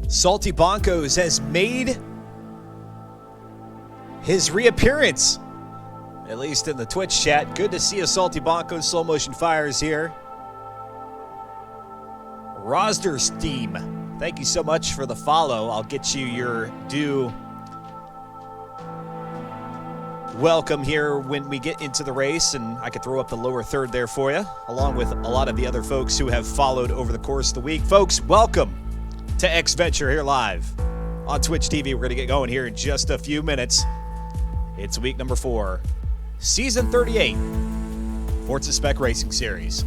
Salty Bonkos has made his reappearance, at least in the Twitch chat. Good to see you, Salty Bonkos. Slow Motion Fires here. Rosdersteam, thank you so much for the follow. I'll get you your due welcome here when we get into the race, and I could throw up the lower third there for you, along with a lot of the other folks who have followed over the course of the week. Folks, welcome to X Venture here live on Twitch TV. We're going to get going here in just a few minutes. It's week number 4, season 38, Forza Spec Racing Series.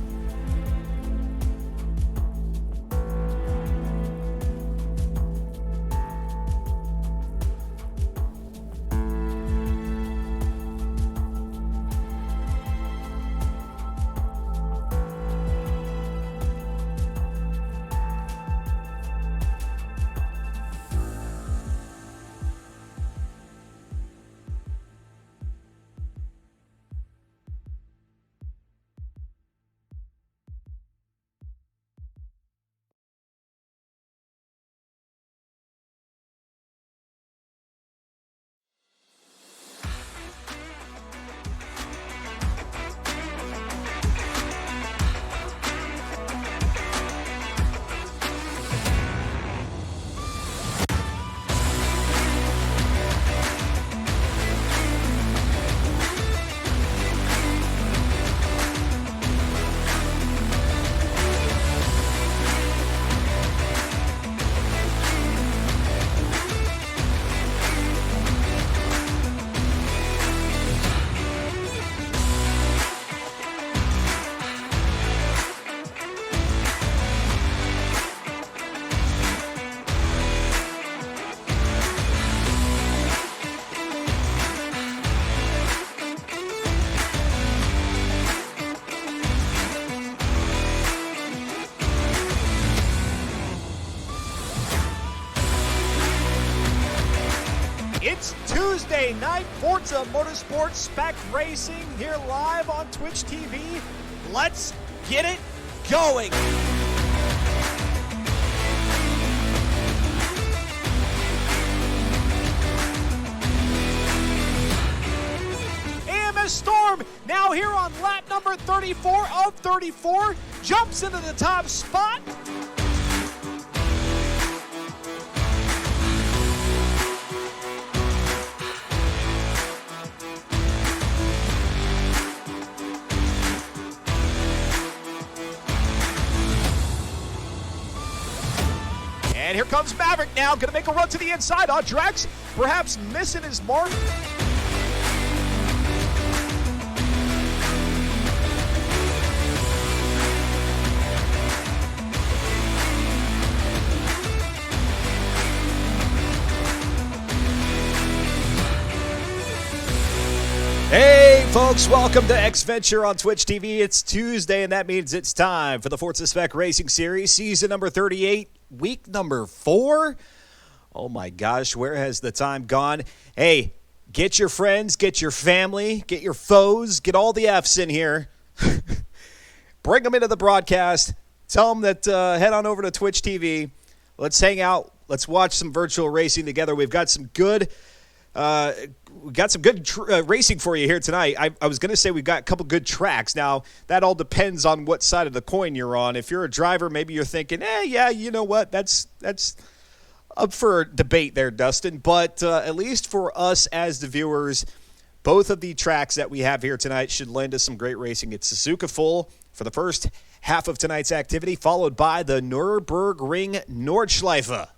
It's Tuesday night, Forza Motorsport Spec Racing here live on Twitch TV. Let's get it going. AMS Storm now here on lap number 34 of 34, jumps into the top spot. And here comes Maverick now, going to make a run to the inside on Drex, perhaps missing his mark. Hey folks, welcome to X Venture on Twitch TV. It's Tuesday, and that means it's time for the Forza Spec Racing Series, season number 38, week number 4. Oh my gosh, where has the time gone? Hey, get your friends, get your family, get your foes, get all the Fs in here. Bring them into the broadcast. Tell them that head on over to Twitch TV. Let's hang out. Let's watch some virtual racing together. We've got some good racing for you here tonight. I was going to say we've got a couple good tracks. Now, that all depends on what side of the coin you're on. If you're a driver, maybe you're thinking, yeah, you know what? That's up for debate there, Dustin. But at least for us as the viewers, both of the tracks that we have here tonight should lend us some great racing. It's Suzuka Full for the first half of tonight's activity, followed by the Nürburgring Nordschleife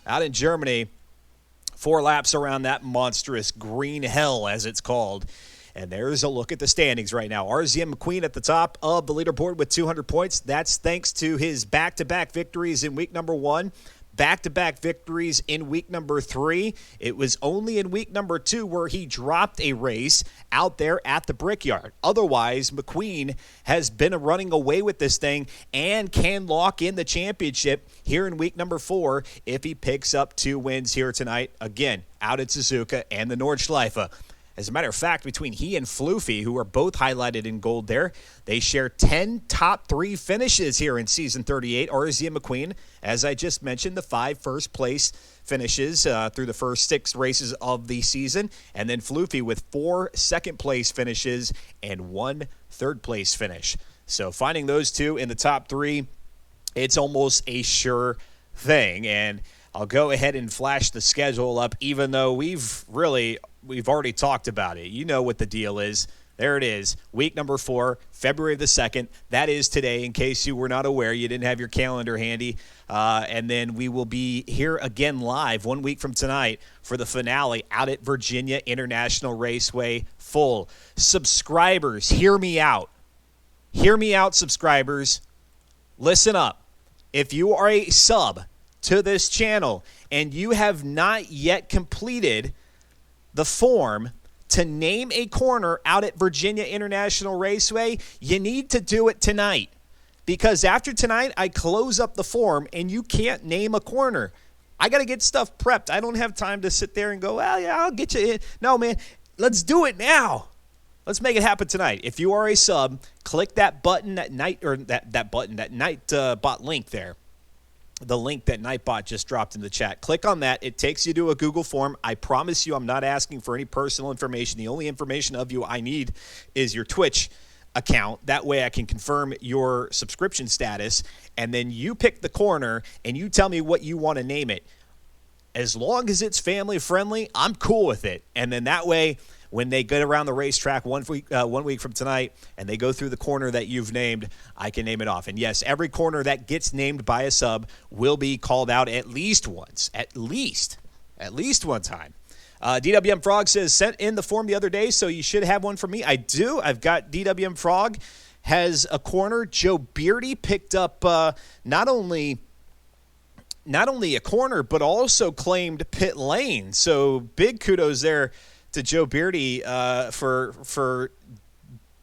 out in Germany. 4 laps around that monstrous green hell, as it's called. And there's a look at the standings right now. RZM McQueen at the top of the leaderboard with 200 points. That's thanks to his back-to-back victories in week number 1, back-to-back victories in week number 3. It was only in week number 2 where he dropped a race out there at the Brickyard. Otherwise, McQueen has been running away with this thing and can lock in the championship here in week number 4 if he picks up 2 wins here tonight, again, out at Suzuka and the Nordschleife. As a matter of fact, between he and Floofy, who are both highlighted in gold there, they share 10 top 3 finishes here in Season 38. RZ and McQueen, as I just mentioned, the 5 first-place finishes through the first 6 races of the season, and then Floofy with 4 second-place finishes and 1 third-place finish. So finding those two in the top 3, it's almost a sure thing. And I'll go ahead and flash the schedule up, even though we've already talked about it. You know what the deal is. There it is. Week number 4, February the 2nd. That is today, in case you were not aware. You didn't have your calendar handy. And then we will be here again live 1 week from tonight for the finale out at Virginia International Raceway full. Subscribers, hear me out. Hear me out, subscribers. Listen up. If you are a sub to this channel and you have not yet completed the form to name a corner out at Virginia International Raceway, you need to do it tonight. Because after tonight, I close up the form and you can't name a corner. I got to get stuff prepped. I don't have time to sit there and go, well, yeah, I'll get you in. No, man, let's do it now. Let's make it happen tonight. If you are a sub, click that button, that Nightbot link there. The link that Nightbot just dropped in the chat. Click on that. It takes you to a Google form. I promise you I'm not asking for any personal information. The only information of you I need is your Twitch account. That way I can confirm your subscription status. And then you pick the corner and you tell me what you want to name it. As long as it's family friendly, I'm cool with it. And then that way, when they get around the racetrack 1 week from tonight and they go through the corner that you've named, I can name it off. And yes, every corner that gets named by a sub will be called out at least once. At least one time. DWM Frog says, sent in the form the other day, so you should have one for me. I do. I've got DWM Frog has a corner. Joe Beardy picked up not only a corner, but also claimed pit lane. So big kudos there to Joe Beardy for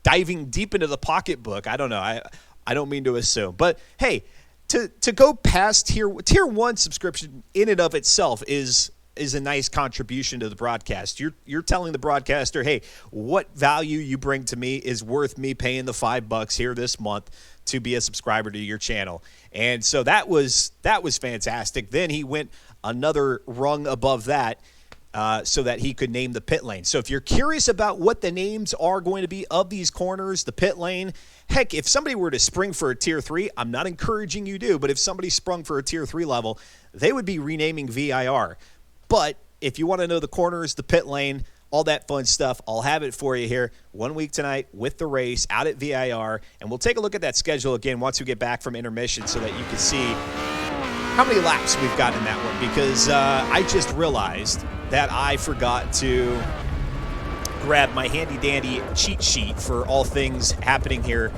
diving deep into the pocketbook. I don't know. I don't mean to assume. But, hey, to go past Tier 1 subscription in and of itself is a nice contribution to the broadcast. You're telling the broadcaster, hey, what value you bring to me is worth me paying the $5 here this month to be a subscriber to your channel. And so that was fantastic. Then he went another rung above that, so that he could name the pit lane. So if you're curious about what the names are going to be of these corners, the pit lane, heck, if somebody were to spring for a Tier 3, I'm not encouraging you to, but if somebody sprung for a Tier 3 level, they would be renaming VIR. But if you want to know the corners, the pit lane, all that fun stuff, I'll have it for you here 1 week tonight with the race out at VIR. And we'll take a look at that schedule again once we get back from intermission so that you can see how many laps we've got in that one, because I just realized that I forgot to grab my handy-dandy cheat sheet for all things happening here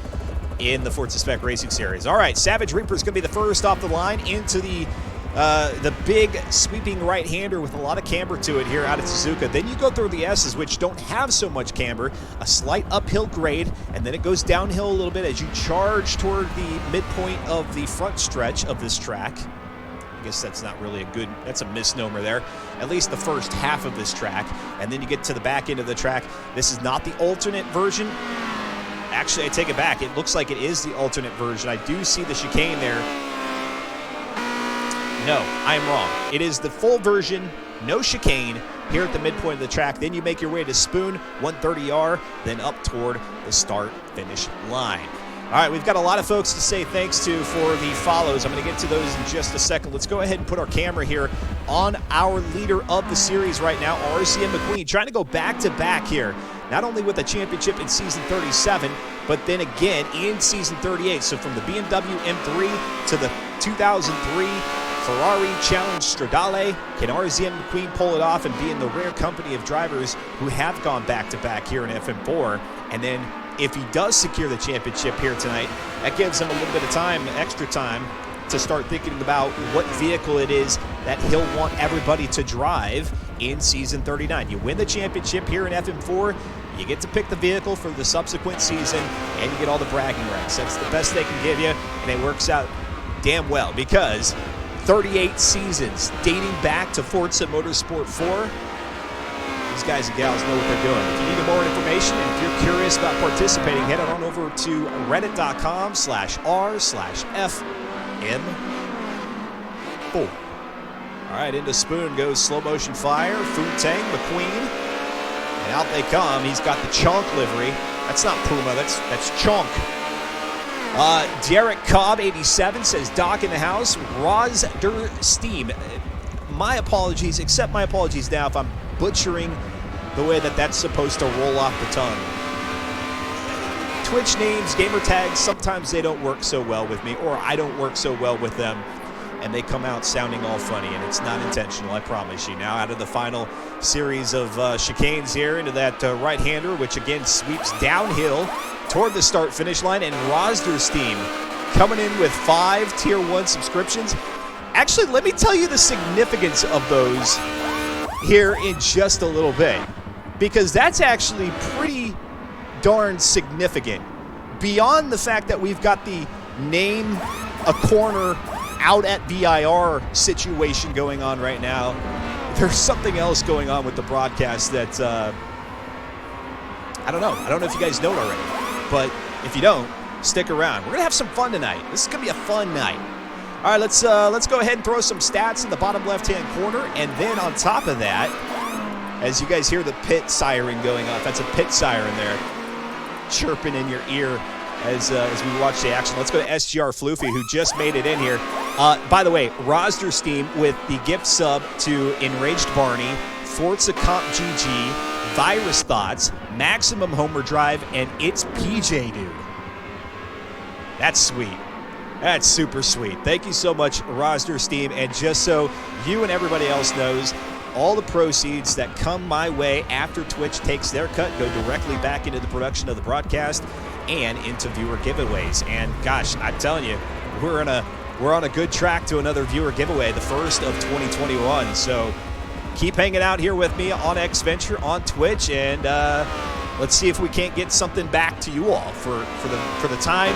in the Forza Spec Racing Series. All right, Savage Reaper is going to be the first off the line into the big sweeping right-hander with a lot of camber to it here out at Suzuka. Then you go through the S's, which don't have so much camber, a slight uphill grade, and then it goes downhill a little bit as you charge toward the midpoint of the front stretch of this track. I guess that's not really that's a misnomer there. At least the first half of this track. And then you get to the back end of the track. This is not the alternate version. Actually, I take it back. It looks like it is the alternate version. I do see the chicane there. No, I am wrong. It is the full version, no chicane, here at the midpoint of the track. Then you make your way to Spoon, 130R, then up toward the start-finish line. All right, we've got a lot of folks to say thanks to for the follows. I'm going to get to those in just a second. Let's go ahead and put our camera here on our leader of the series right now, RCM McQueen, trying to go back-to-back here, not only with a championship in Season 37, but then again in Season 38. So from the BMW M3 to the 2003 Ferrari Challenge Stradale, can RZM McQueen pull it off and be in the rare company of drivers who have gone back-to-back here in FM4? And then if he does secure the championship here tonight, that gives him a little bit of time, extra time, to start thinking about what vehicle it is that he'll want everybody to drive in Season 39. You win the championship here in FM4, you get to pick the vehicle for the subsequent season, and you get all the bragging rights. That's the best they can give you, and it works out damn well, because 38 seasons dating back to Forza Motorsport 4, These guys and gals know what they're doing. If you need more information and if you're curious about participating, head on over to reddit.com/r/FM4. All right, into Spoon goes Slow Motion Fire, Fu-Tang, McQueen, and out they come. He's got the Chonk livery. That's not Puma, that's Chonk. Derek Cobb, 87, says Doc in the house. Roz Der Steam. My apologies, accept my apologies now if I'm butchering the way that's supposed to roll off the tongue. Twitch names, gamer tags, sometimes they don't work so well with me, or I don't work so well with them, and they come out sounding all funny, and it's not intentional, I promise you. Now out of the final series of chicanes here into that right-hander, which again sweeps downhill toward the start-finish line, and Rosdersteam coming in with 5 Tier 1 subscriptions. Actually, let me tell you the significance of those here in just a little bit, because that's actually pretty darn significant. Beyond the fact that we've got the name a corner out at VIR situation going on right now, there's something else going on with the broadcast that I don't know. I don't know if you guys know it already, but if you don't, stick around. We're gonna have some fun tonight. This is gonna be a fun night. All right, let's go ahead and throw some stats in the bottom left-hand corner, and then on top of that, as you guys hear the pit siren going off, that's a pit siren there, chirping in your ear as we watch the action. Let's go to SGR Floofy, who just made it in here. By the way, Rosdersteam with the gift sub to Enraged Barney, Forza Comp GG, Virus Thoughts, Maximum Homer Drive, and It's PJ Dude. That's sweet. That's super sweet. Thank you so much, Rosdersteam. And just so you and everybody else knows, all the proceeds that come my way after Twitch takes their cut go directly back into the production of the broadcast and into viewer giveaways. And gosh, I'm telling you, we're on a good track to another viewer giveaway, the first of 2021. So keep hanging out here with me on XVenture on Twitch, and let's see if we can't get something back to you all for the time,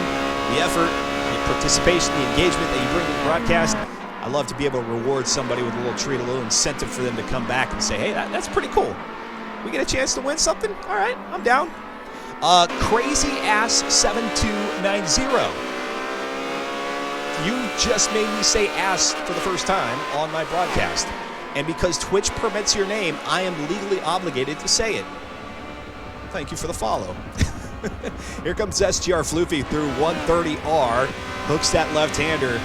the effort, the participation, the engagement that you bring to the broadcast. I love to be able to reward somebody with a little treat, a little incentive for them to come back and say, hey, that's pretty cool. We get a chance to win something? All right, I'm down. Crazy Ass 7290. You just made me say ass for the first time on my broadcast. And because Twitch permits your name, I am legally obligated to say it. Thank you for the follow. Here comes SGR Floofy through 130R. Hooks that left-hander.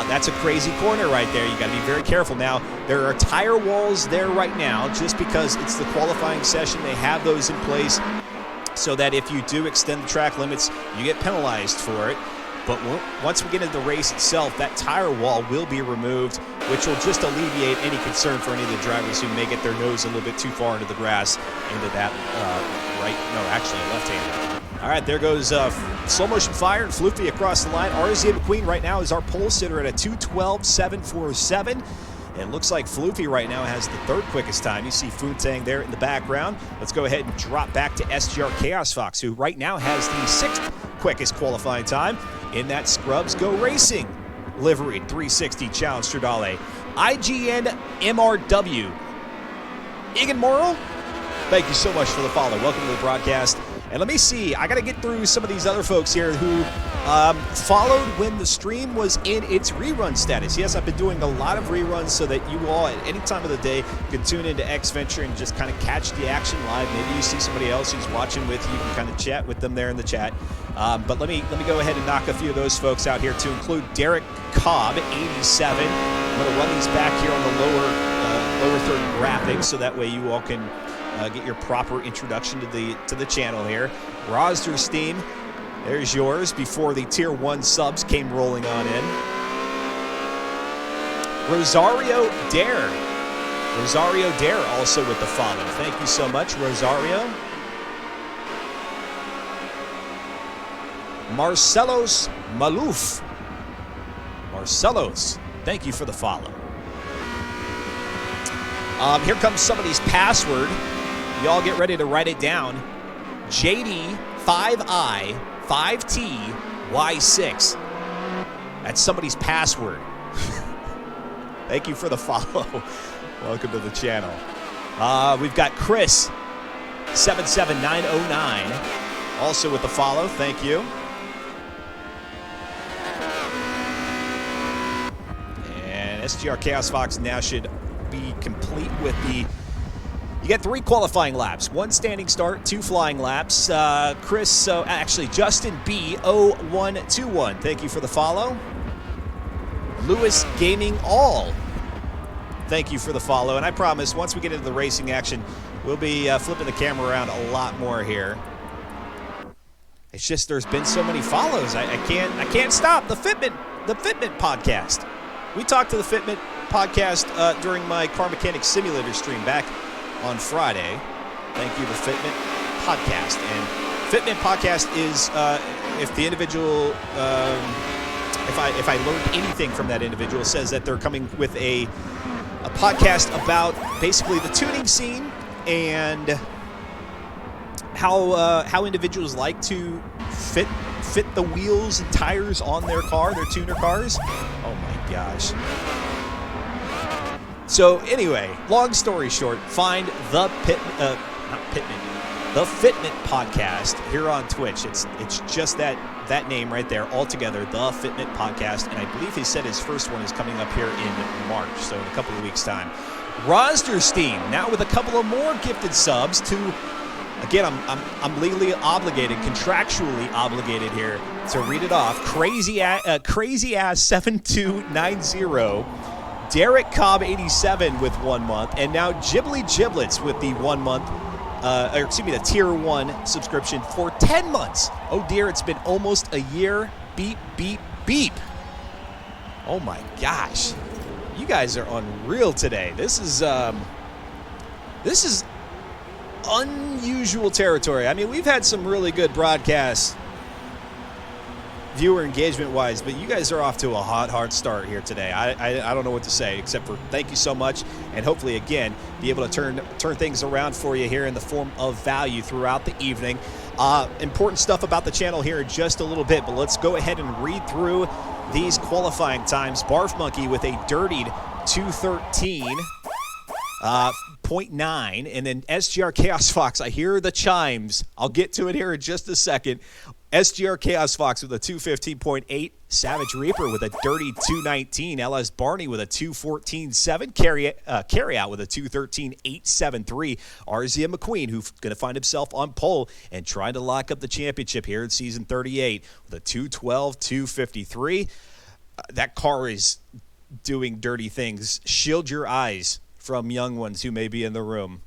That's a crazy corner right there. You got to be very careful. Now, there are tire walls there right now just because it's the qualifying session. They have those in place so that if you do extend the track limits, you get penalized for it. But once we get into the race itself, that tire wall will be removed, which will just alleviate any concern for any of the drivers who may get their nose a little bit too far into the grass, into that left-hander. All right, there goes Slow Motion Fire and Floofy across the line. RZ McQueen right now is our pole sitter at a 2:12.747. It looks like Floofy right now has the third quickest time. You see Fu-Tang there in the background. Let's go ahead and drop back to SGR Chaos Fox, who right now has the sixth quickest qualifying time in that Scrubs Go Racing liveried 360 Challenge Stradale. IGN MRW. Egan Morrill, thank you so much for the follow. Welcome to the broadcast. And let me see, I got to get through some of these other folks here who followed when the stream was in its rerun status. Yes, I've been doing a lot of reruns so that you all at any time of the day can tune into XVenture and just kind of catch the action live. Maybe you see somebody else who's watching with you. You can kind of chat with them there in the chat. But let me go ahead and knock a few of those folks out here to include Derek Cobb, 87. I'm going to run these back here on the lower third graphics so that way you all can get your proper introduction to the channel here. Rosdersteam, there's yours before the Tier 1 subs came rolling on in. Rosario Dare also with the follow. Thank you so much, Rosario. Marcelos Malouf. Marcelos, thank you for the follow. Here comes somebody's password. Y'all get ready to write it down. JD5I5TY6. That's somebody's password. Thank you for the follow. Welcome to the channel. We've got Chris 77909 also with the follow. Thank you. And SGR Chaos Fox now should be complete with the... You get 3 qualifying laps, 1 standing start, 2 flying laps. Chris, actually Justin B0121, thank you for the follow. Lewis Gaming All, thank you for the follow. And I promise, once we get into the racing action, we'll be flipping the camera around a lot more here. It's just there's been so many follows. I can't stop. The Fitment podcast. We talked to the Fitment podcast during my Car Mechanics Simulator stream back on Friday. Thank you, the Fitment podcast. And Fitment podcast is if the individual, if I learned anything from that individual, says that they're coming with a podcast about basically the tuning scene and how individuals like to fit the wheels and tires on their car, their tuner cars. Oh my gosh. So anyway, long story short, find the the Fitment podcast here on Twitch. It's just that name right there, all together, the Fitment podcast. And I believe he said his first one is coming up here in March, so in a couple of weeks' time. Rosterstein now with a couple of more gifted subs to. Again, I'm legally obligated, contractually obligated here to read it off. Crazy ass 7290. Derek Cobb 87 with 1 month, and now Ghibli Giblets with the 1 month, the tier 1 subscription for 10 months. Oh dear, it's been almost a year. Beep, beep, beep. Oh my gosh. You guys are unreal today. This is unusual territory. I mean, we've had some really good broadcasts viewer engagement wise, but you guys are off to a hard start here today. I don't know what to say except for thank you so much, and hopefully again be able to turn things around for you here in the form of value throughout the evening. Important stuff about the channel here in just a little bit, but let's go ahead and read through these qualifying times. Barf Monkey with a dirtied 213. 0.9, and then SGR Chaos Fox. I hear the chimes. I'll get to it here in just a second. SGR Chaos Fox with a 215.8. Savage Reaper with a dirty 219. LS Barney with a 214.7. Carry out with a 213.873. RZM McQueen, who's going to find himself on pole and trying to lock up the championship here in season 38 with a 212.253. That car is doing dirty things. Shield your eyes from young ones who may be in the room.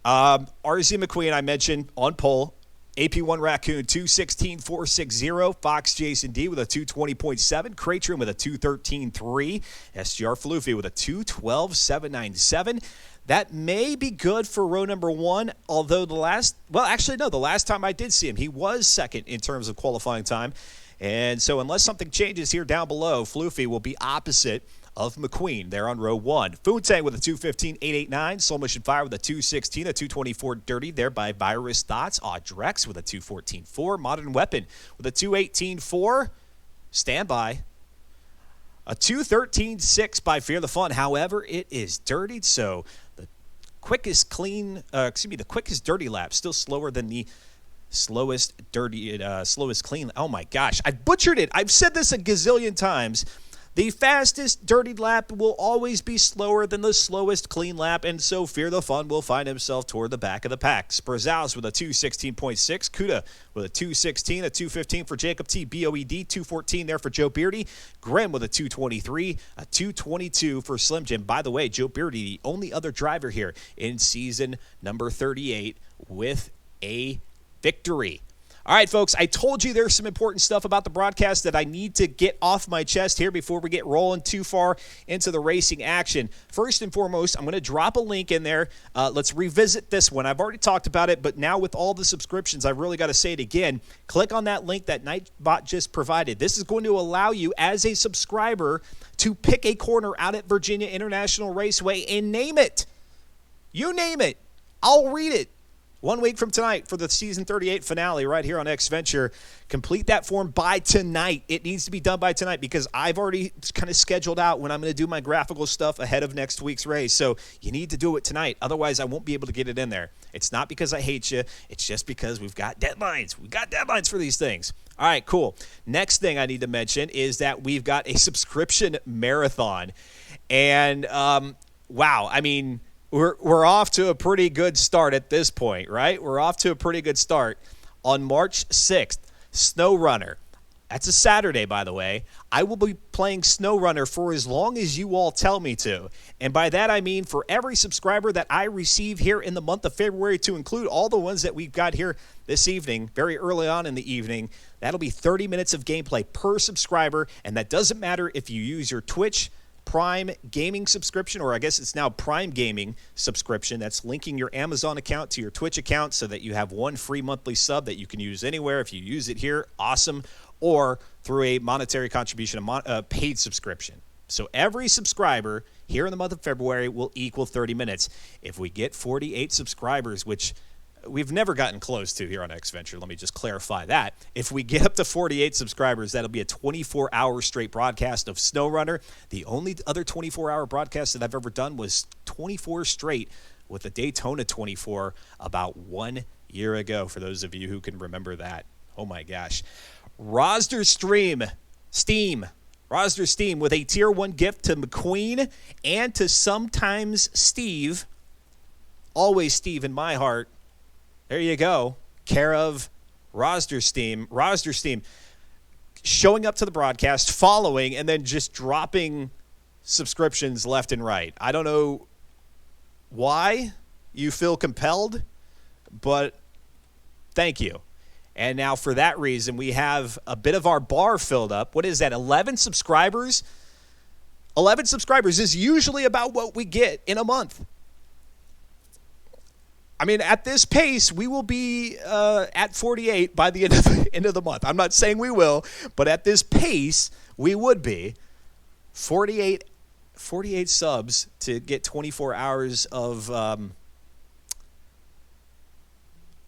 RZ McQueen, I mentioned, on pole. AP1 Raccoon, 216.460. Fox Jason D with a 220.7. Cratrin with a 213.3. SGR Floofy with a 212.797. That may be good for row number 1, although the last time I did see him, he was second in terms of qualifying time. And so unless something changes here down below, Floofy will be opposite of McQueen there on row 1. Foontang with a 215.889. Soul Mission Fire with a 216, a 224 dirty there by Virus Thoughts. Audrex with a 214.4. Modern Weapon with a 218.4. Standby. A 213.6 by Fear the Fun. However, it is dirtied, so the quickest dirty lap, still slower than the slowest clean. Oh my gosh, I butchered it. I've said this a gazillion times. The fastest dirty lap will always be slower than the slowest clean lap, and so Fear the Fun will find himself toward the back of the pack. Spurzaus with a 216.6. Kuda with a 216, a 215 for Jacob T. BOED, 214 there for Joe Beardy. Grim with a 223, a 222 for Slim Jim. By the way, Joe Beardy, the only other driver here in season number 38 with a victory. All right, folks, I told you there's some important stuff about the broadcast that I need to get off my chest here before we get rolling too far into the racing action. First and foremost, I'm going to drop a link in there. Let's revisit this one. I've already talked about it, but now with all the subscriptions, I've really got to say it again. Click on that link that Nightbot just provided. This is going to allow you, as a subscriber, to pick a corner out at Virginia International Raceway and name it. You name it. I'll read it. 1 week from tonight for the Season 38 finale right here on X-Venture. Complete that form by tonight. It needs to be done by tonight because I've already kind of scheduled out when I'm going to do my graphical stuff ahead of next week's race. So you need to do it tonight. Otherwise, I won't be able to get it in there. It's not because I hate you. It's just because we've got deadlines. We've got deadlines for these things. All right, cool. Next thing I need to mention is that we've got a subscription marathon. And, wow, I mean, we're off to a pretty good start at this point, right? We're off to a pretty good start. On March 6th, SnowRunner. That's a Saturday, by the way. I will be playing SnowRunner for as long as you all tell me to. And by that, I mean for every subscriber that I receive here in the month of February, to include all the ones that we've got here this evening, very early on in the evening, that'll be 30 minutes of gameplay per subscriber. And that doesn't matter if you use your Twitch Prime Gaming subscription, or I guess it's now Prime Gaming subscription. That's linking your Amazon account to your Twitch account so that you have one free monthly sub that you can use anywhere. If you use it here, awesome. Or through a monetary contribution, a paid subscription. So every subscriber here in the month of February will equal 30 minutes. If we get 48 subscribers, which we've never gotten close to here on X-Venture. Let me just clarify that. If we get up to 48 subscribers, that'll be a 24-hour straight broadcast of SnowRunner. The only other 24-hour broadcast that I've ever done was 24 straight with the Daytona 24 about 1 year ago, for those of you who can remember that. Oh, my gosh. Rosder Steam with a Tier 1 gift to McQueen and to sometimes Steve. Always Steve in my heart. There you go. Care of Rosder Steam showing up to the broadcast, following, and then just dropping subscriptions left and right. I don't know why you feel compelled, but thank you. And now for that reason, we have a bit of our bar filled up. What is that, 11 subscribers? 11 subscribers is usually about what we get in a month. I mean, at this pace, we will be at 48 by the end of the month. I'm not saying we will, but at this pace, we would be 48 subs to get 24 hours of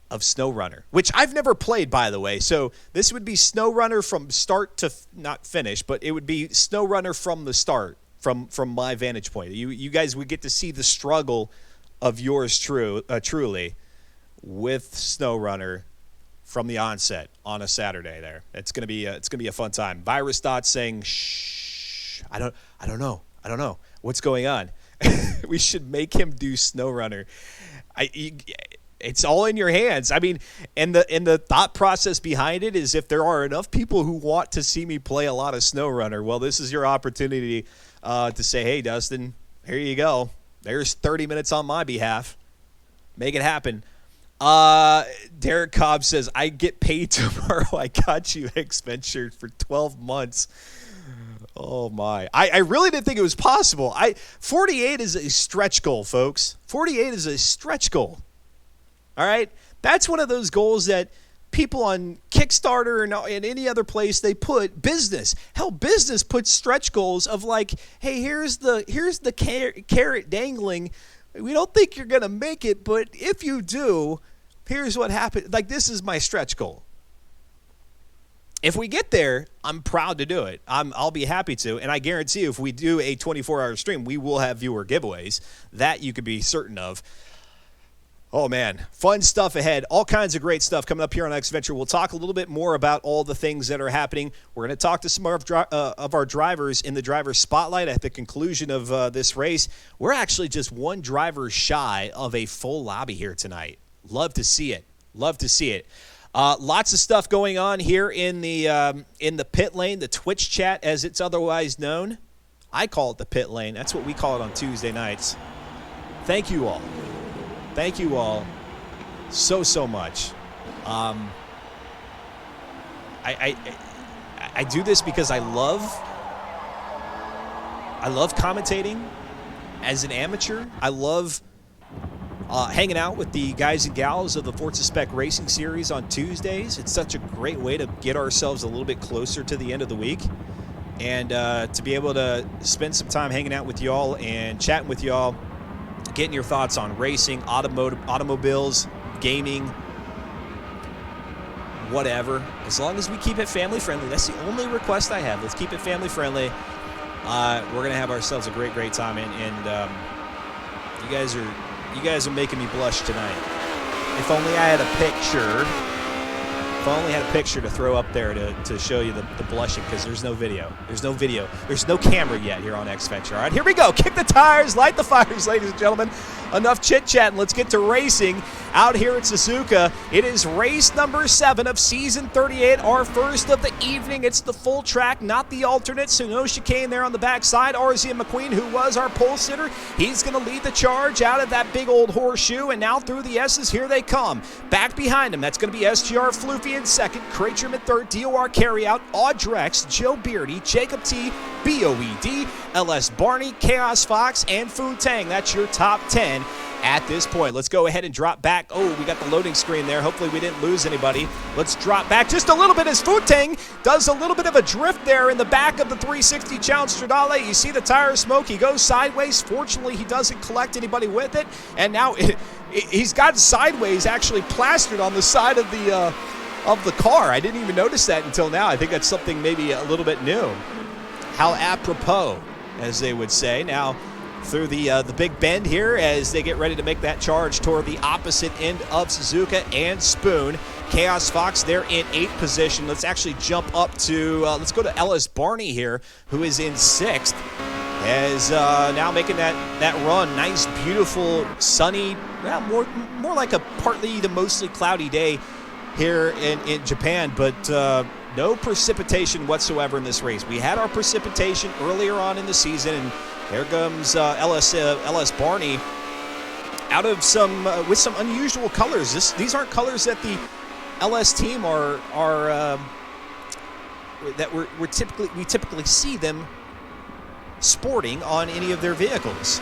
SnowRunner, which I've never played, by the way. So this would be SnowRunner from start to not finish, but it would be SnowRunner from the start, from my vantage point. You guys would get to see the struggle of yours truly with SnowRunner from the onset on a Saturday there. It's gonna be a fun time. Virus Dot saying, shh, I don't know what's going on. We should make him do SnowRunner. It's all in your hands. I mean, and the thought process behind it is if there are enough people who want to see me play a lot of SnowRunner, well, this is your opportunity to say, hey, Dustin, here you go. There's 30 minutes on my behalf. Make it happen. Derek Cobb says, I get paid tomorrow. I got you, X-Venture, for 12 months. Oh, my. I really didn't think it was possible. 48 is a stretch goal, folks. 48 is a stretch goal. All right? That's one of those goals that people on Kickstarter and any other place, they put business. Hell, business puts stretch goals of like, hey, here's the carrot dangling. We don't think you're going to make it, but if you do, here's what happened. Like, this is my stretch goal. If we get there, I'm proud to do it. I'll be happy to, and I guarantee you if we do a 24-hour stream, we will have viewer giveaways. That you could be certain of. Oh, man. Fun stuff ahead. All kinds of great stuff coming up here on X-Venture. We'll talk a little bit more about all the things that are happening. We're going to talk to some of our drivers in the driver spotlight at the conclusion of this race. We're actually just one driver shy of a full lobby here tonight. Love to see it. Love to see it. Lots of stuff going on here in the pit lane, the Twitch chat as it's otherwise known. I call it the pit lane. That's what we call it on Tuesday nights. Thank you all. Thank you all so much. I do this because I love commentating as an amateur. I love hanging out with the guys and gals of the Forza Spec Racing Series on Tuesdays. It's such a great way to get ourselves a little bit closer to the end of the week and to be able to spend some time hanging out with y'all and chatting with y'all, getting your thoughts on racing, automobiles, gaming, whatever. As long as we keep it family friendly. That's the only request I have. Let's keep it family friendly. We're going to have ourselves a great, great time. And you guys are making me blush tonight. If only I had a picture. If I only had a picture to throw up there to show you the blushing, because there's no video. There's no video. There's no camera yet here on X-Venture. All right, here we go. Kick the tires, light the fires, ladies and gentlemen. Enough chit-chatting. Let's get to racing out here at Suzuka. It is race number 7 of season 38, our first of the evening. It's the full track, not the alternate, so no chicane there on the backside. RZ McQueen, who was our pole sitter, he's going to lead the charge out of that big old horseshoe, and now through the S's, here they come. Back behind him, that's going to be SGR Floofy in second, Cratrim in third, DOR Carryout, Audrex, Joe Beardy, Jacob T, BOED, LS Barney, Chaos Fox, and Foon Tang. That's your top 10 at this point. Let's go ahead and drop back. Oh, we got the loading screen there. Hopefully we didn't lose anybody. Let's drop back just a little bit as Foon Tang does a little bit of a drift there in the back of the 360 Challenge Stradale. You see the tire smoke. He goes sideways. Fortunately, he doesn't collect anybody with it. And now he's got sideways actually plastered on the side of the car. I didn't even notice that until now. I think that's something maybe a little bit new. How apropos, as they would say. Now, through the big bend here as they get ready to make that charge toward the opposite end of Suzuka and Spoon. Chaos Fox, they're in 8th position. Let's actually jump up to, let's go to Ellis Barney here, who is in 6th. As now making that run. Nice, beautiful, sunny, well, more like a partly to mostly cloudy day here in Japan, but no precipitation whatsoever in this race. We had our precipitation earlier on in the season, and there comes LS Barney out of with some unusual colors. These aren't colors that the LS team are that we typically see them sporting on any of their vehicles.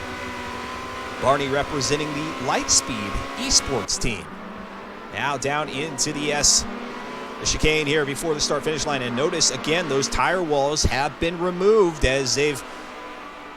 Barney representing the Lightspeed Esports team. Now down into the chicane here before the start-finish line. And notice, again, those tire walls have been removed as they've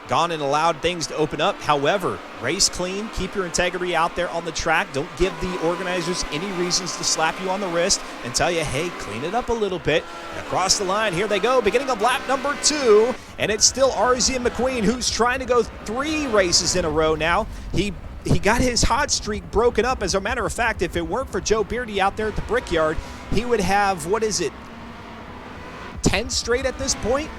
gone and allowed things to open up. However, race clean, keep your integrity out there on the track. Don't give the organizers any reasons to slap you on the wrist and tell you, hey, clean it up a little bit. And across the line, here they go, beginning of lap number 2. And it's still RZ McQueen, who's trying to go 3 races in a row now. He got his hot streak broken up. As a matter of fact, if it weren't for Joe Beardy out there at the Brickyard, he would have, 10 straight at this point?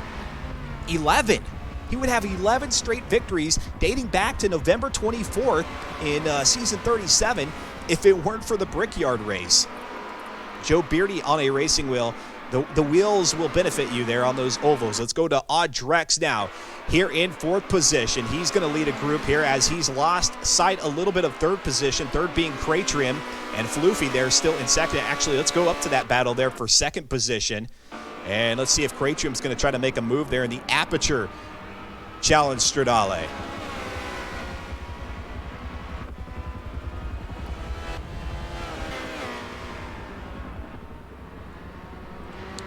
11. He would have 11 straight victories dating back to November 24th in season 37 if it weren't for the Brickyard race. Joe Beardy on a racing wheel. The wheels will benefit you there on those ovals. Let's go to Audrex now. Here in 4th position. He's going to lead a group here as he's lost sight a little bit of 3rd position. 3rd being Cratrim, and Floofy there still in 2nd. Actually, let's go up to that battle there for 2nd position. And let's see if Cratrim's going to try to make a move there in the Aperture Challenge Stradale.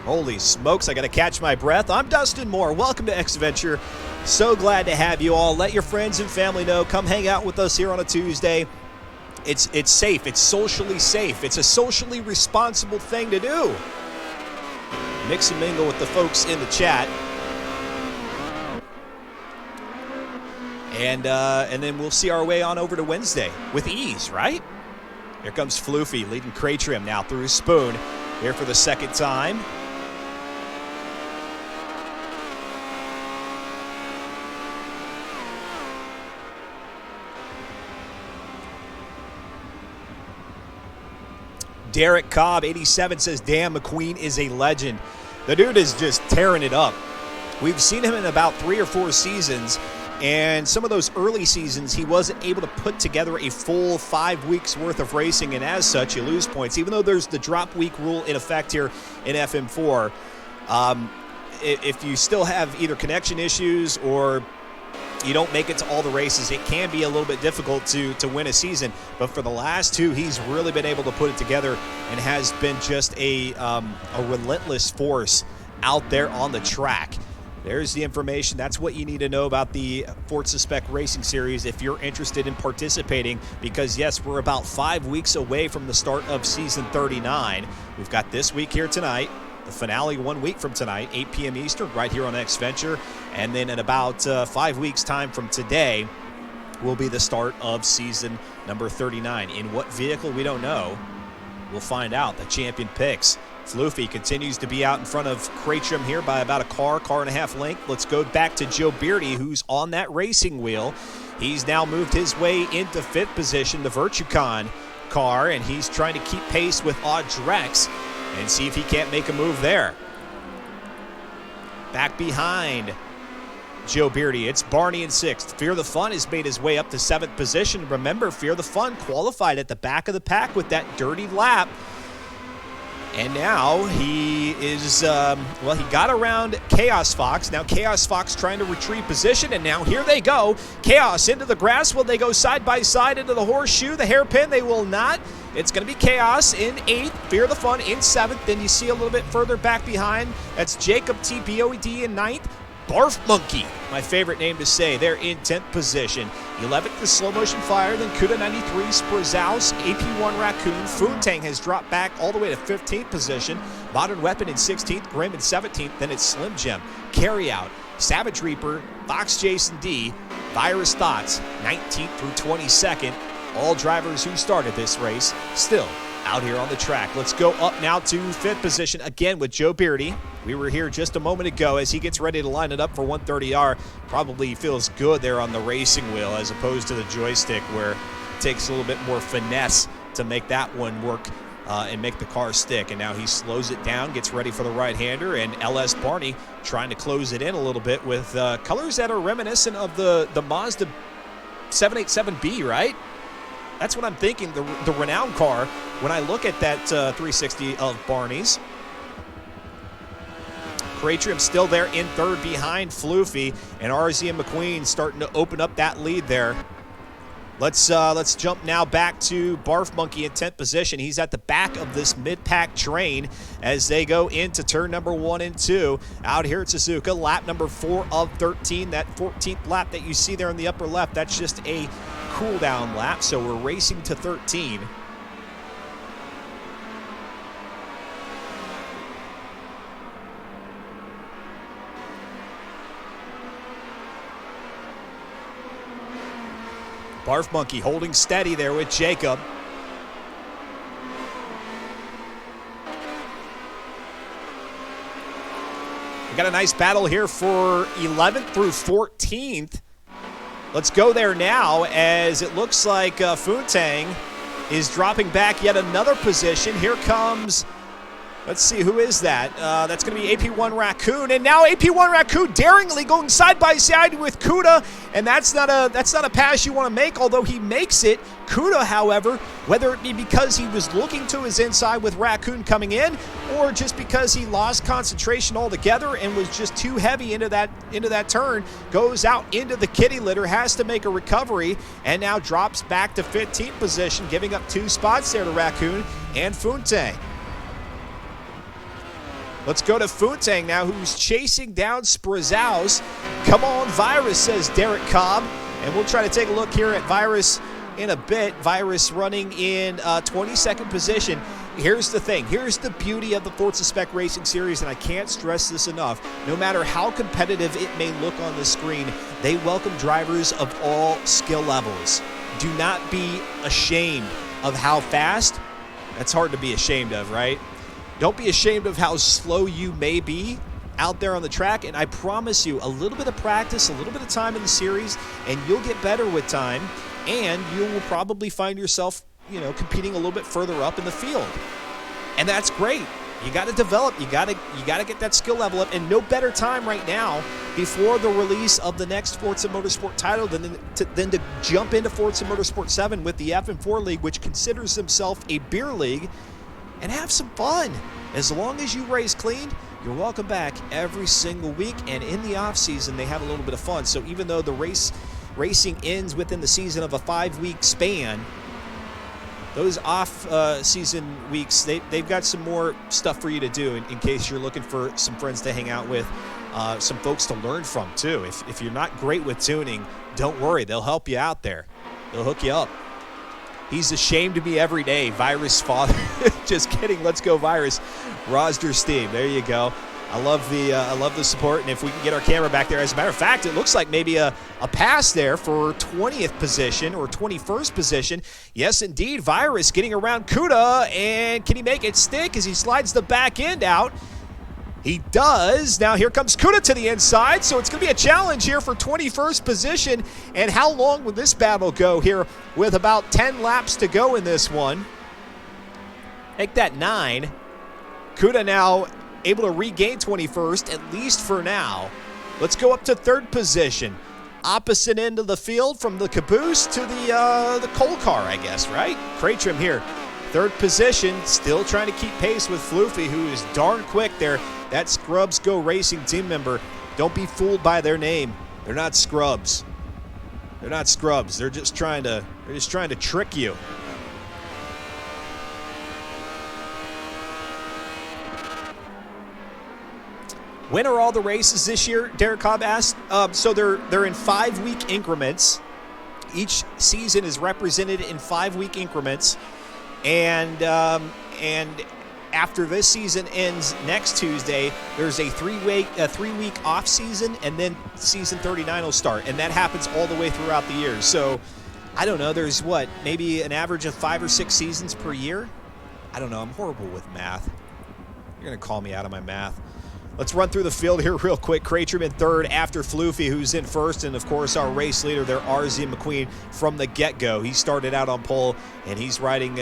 Holy smokes, I got to catch my breath. I'm Dustin Moore. Welcome to X-Venture. So glad to have you all. Let your friends and family know. Come hang out with us here on a Tuesday. It's safe. It's socially safe. It's a socially responsible thing to do. Mix and mingle with the folks in the chat. And then we'll see our way on over to Wednesday with ease, right? Here comes Floofy leading Cratrim now through Spoon here for the 2nd time. Derek Cobb, 87, says, damn, McQueen is a legend. The dude is just tearing it up. We've seen him in about 3 or 4 seasons, and some of those early seasons, he wasn't able to put together a full 5 weeks worth of racing, and as such, you lose points. Even though there's the drop week rule in effect here in FM4, if you still have either connection issues or you don't make it to all the races, it can be a little bit difficult to win a season. But for the last 2, he's really been able to put it together and has been just a relentless force out there on the track. there's the information. That's what you need to know about the Forza Spec Racing Series if you're interested in participating, because yes, we're about 5 weeks away from the start of season 39. We've got this week here tonight, the finale 1 week from tonight, 8 p.m. Eastern, right here on Xventure, and then in about 5 weeks time from today will be the start of season number 39. In what vehicle, we don't know. We'll find out. The champion picks. Floofy continues to be out in front of Cratchum here by about a car and a half length. Let's go back to Joe Beardy, who's on that racing wheel. He's now moved his way into 5th position, the VirtuCon car, and he's trying to keep pace with Audrex and see if he can't make a move there. Back behind Joe Beardy, it's Barney in 6th. Fear the Fun has made his way up to 7th position. Remember, Fear the Fun qualified at the back of the pack with that dirty lap. And now he is, he got around Chaos Fox. Now Chaos Fox trying to retrieve position, and now here they go. Chaos into the grass. Will they go side by side into the horseshoe, the hairpin? They will not. It's going to be Chaos in 8th, Fear the Fun in 7th. Then you see a little bit further back behind, that's Jacob TBOED in 9th. Barf Monkey, my favorite name to say, they're in 10th position. 11th is Slow Motion Fire, then Kuda 93, Sprazouse, AP1 Raccoon. Foontang has dropped back all the way to 15th position. Modern Weapon in 16th, Grim in 17th, then it's Slim Jim, Carryout, Savage Reaper, Fox Jason D, Virus Thoughts, 19th through 22nd. All drivers who started this race still out here on the track. Let's go up now to 5th position again with Joe Beardy. We were here just a moment ago as he gets ready to line it up for 130R. Probably feels good there on the racing wheel as opposed to the joystick, where it takes a little bit more finesse to make that one work and make the car stick. And now he slows it down, gets ready for the right-hander, and LS Barney trying to close it in a little bit with colors that are reminiscent of the Mazda 787B, right? That's what I'm thinking, the Renown car, when I look at that 360 of Barney's. Cratchum still there in 3rd behind Floofy, and RZ and McQueen starting to open up that lead there. Let's jump now back to Barf Monkey in 10th position. He's at the back of this mid-pack train as they go into turn number 1 and 2. Out here at Suzuka, lap number 4 of 13. That 14th lap that you see there in the upper left, that's just a cool-down lap, so we're racing to 13. Barf Monkey holding steady there with Jacob. We got a nice battle here for 11th through 14th. Let's go there now as it looks like Foontang is dropping back yet another position. Here comes, let's see, who is that? That's going to be AP1 Raccoon, and now AP1 Raccoon daringly going side by side with Kuda, and that's not a pass you want to make, although he makes it. Kuda, however, whether it be because he was looking to his inside with Raccoon coming in, or just because he lost concentration altogether and was just too heavy into that turn, goes out into the kitty litter, has to make a recovery, and now drops back to 15th position, giving up 2 spots there to Raccoon and Foontang. Let's go to Foontang now, who's chasing down Sprazouse. Come on, Virus, says Derek Cobb. And we'll try to take a look here at Virus in a bit. Virus running in 22nd position. Here's the thing. Here's the beauty of the Forza Spec Racing Series, and I can't stress this enough. No matter how competitive it may look on the screen, they welcome drivers of all skill levels. Do not be ashamed of how fast. That's hard to be ashamed of, right? Don't be ashamed of how slow you may be out there on the track, and I promise you, a little bit of practice, a little bit of time in the series, and you'll get better with time, and you will probably find yourself, competing a little bit further up in the field. And that's great. You got to develop. You got to get that skill level up, and no better time right now before the release of the next Forza Motorsport title than to jump into Forza Motorsport 7 with the F4 League, which considers himself a beer league, and have some fun. As long as you race clean, you're welcome back every single week, and in the off season they have a little bit of fun. So even though the racing ends within the season of a 5-week span, those off season weeks, they've got some more stuff for you to do in case you're looking for some friends to hang out with some folks to learn from, too. If you're not great with tuning, don't worry. They'll help you out there. They'll hook you up. He's ashamed of me every day. Virus father. Just kidding. Let's go, Virus. Rosder Steam. There you go. I love the support, and if we can get our camera back there, as a matter of fact, it looks like maybe a pass there for 20th position or 21st position. Yes, indeed, Virus getting around Kuda, and can he make it stick as he slides the back end out? He does. Now here comes Kuda to the inside, so it's going to be a challenge here for 21st position. And how long will this battle go here with about 10 laps to go in this one? Make that 9. Kuda now able to regain 21st, at least for now. Let's go up to 3rd position. Opposite end of the field from the caboose to the coal car, I guess, right? Cratrim here. 3rd position, still trying to keep pace with Floofy, who is darn quick there. That Scrubs Go Racing team member. Don't be fooled by their name. They're not Scrubs. They're not Scrubs. They're just trying to trick you. When are all the races this year? Derek Cobb asked. So they're in 5-week increments. Each season is represented in 5-week increments, and after this season ends next Tuesday, there's a 3-week off season, and then season 39 will start, and that happens all the way throughout the year. So I don't know. There's maybe an average of 5 or 6 seasons per year. I don't know. I'm horrible with math. You're gonna call me out of my math. Let's run through the field here real quick. Cratrim in 3rd after Floofy, who's in 1st. And, of course, our race leader there, RZ McQueen, from the get-go. He started out on pole, and he's riding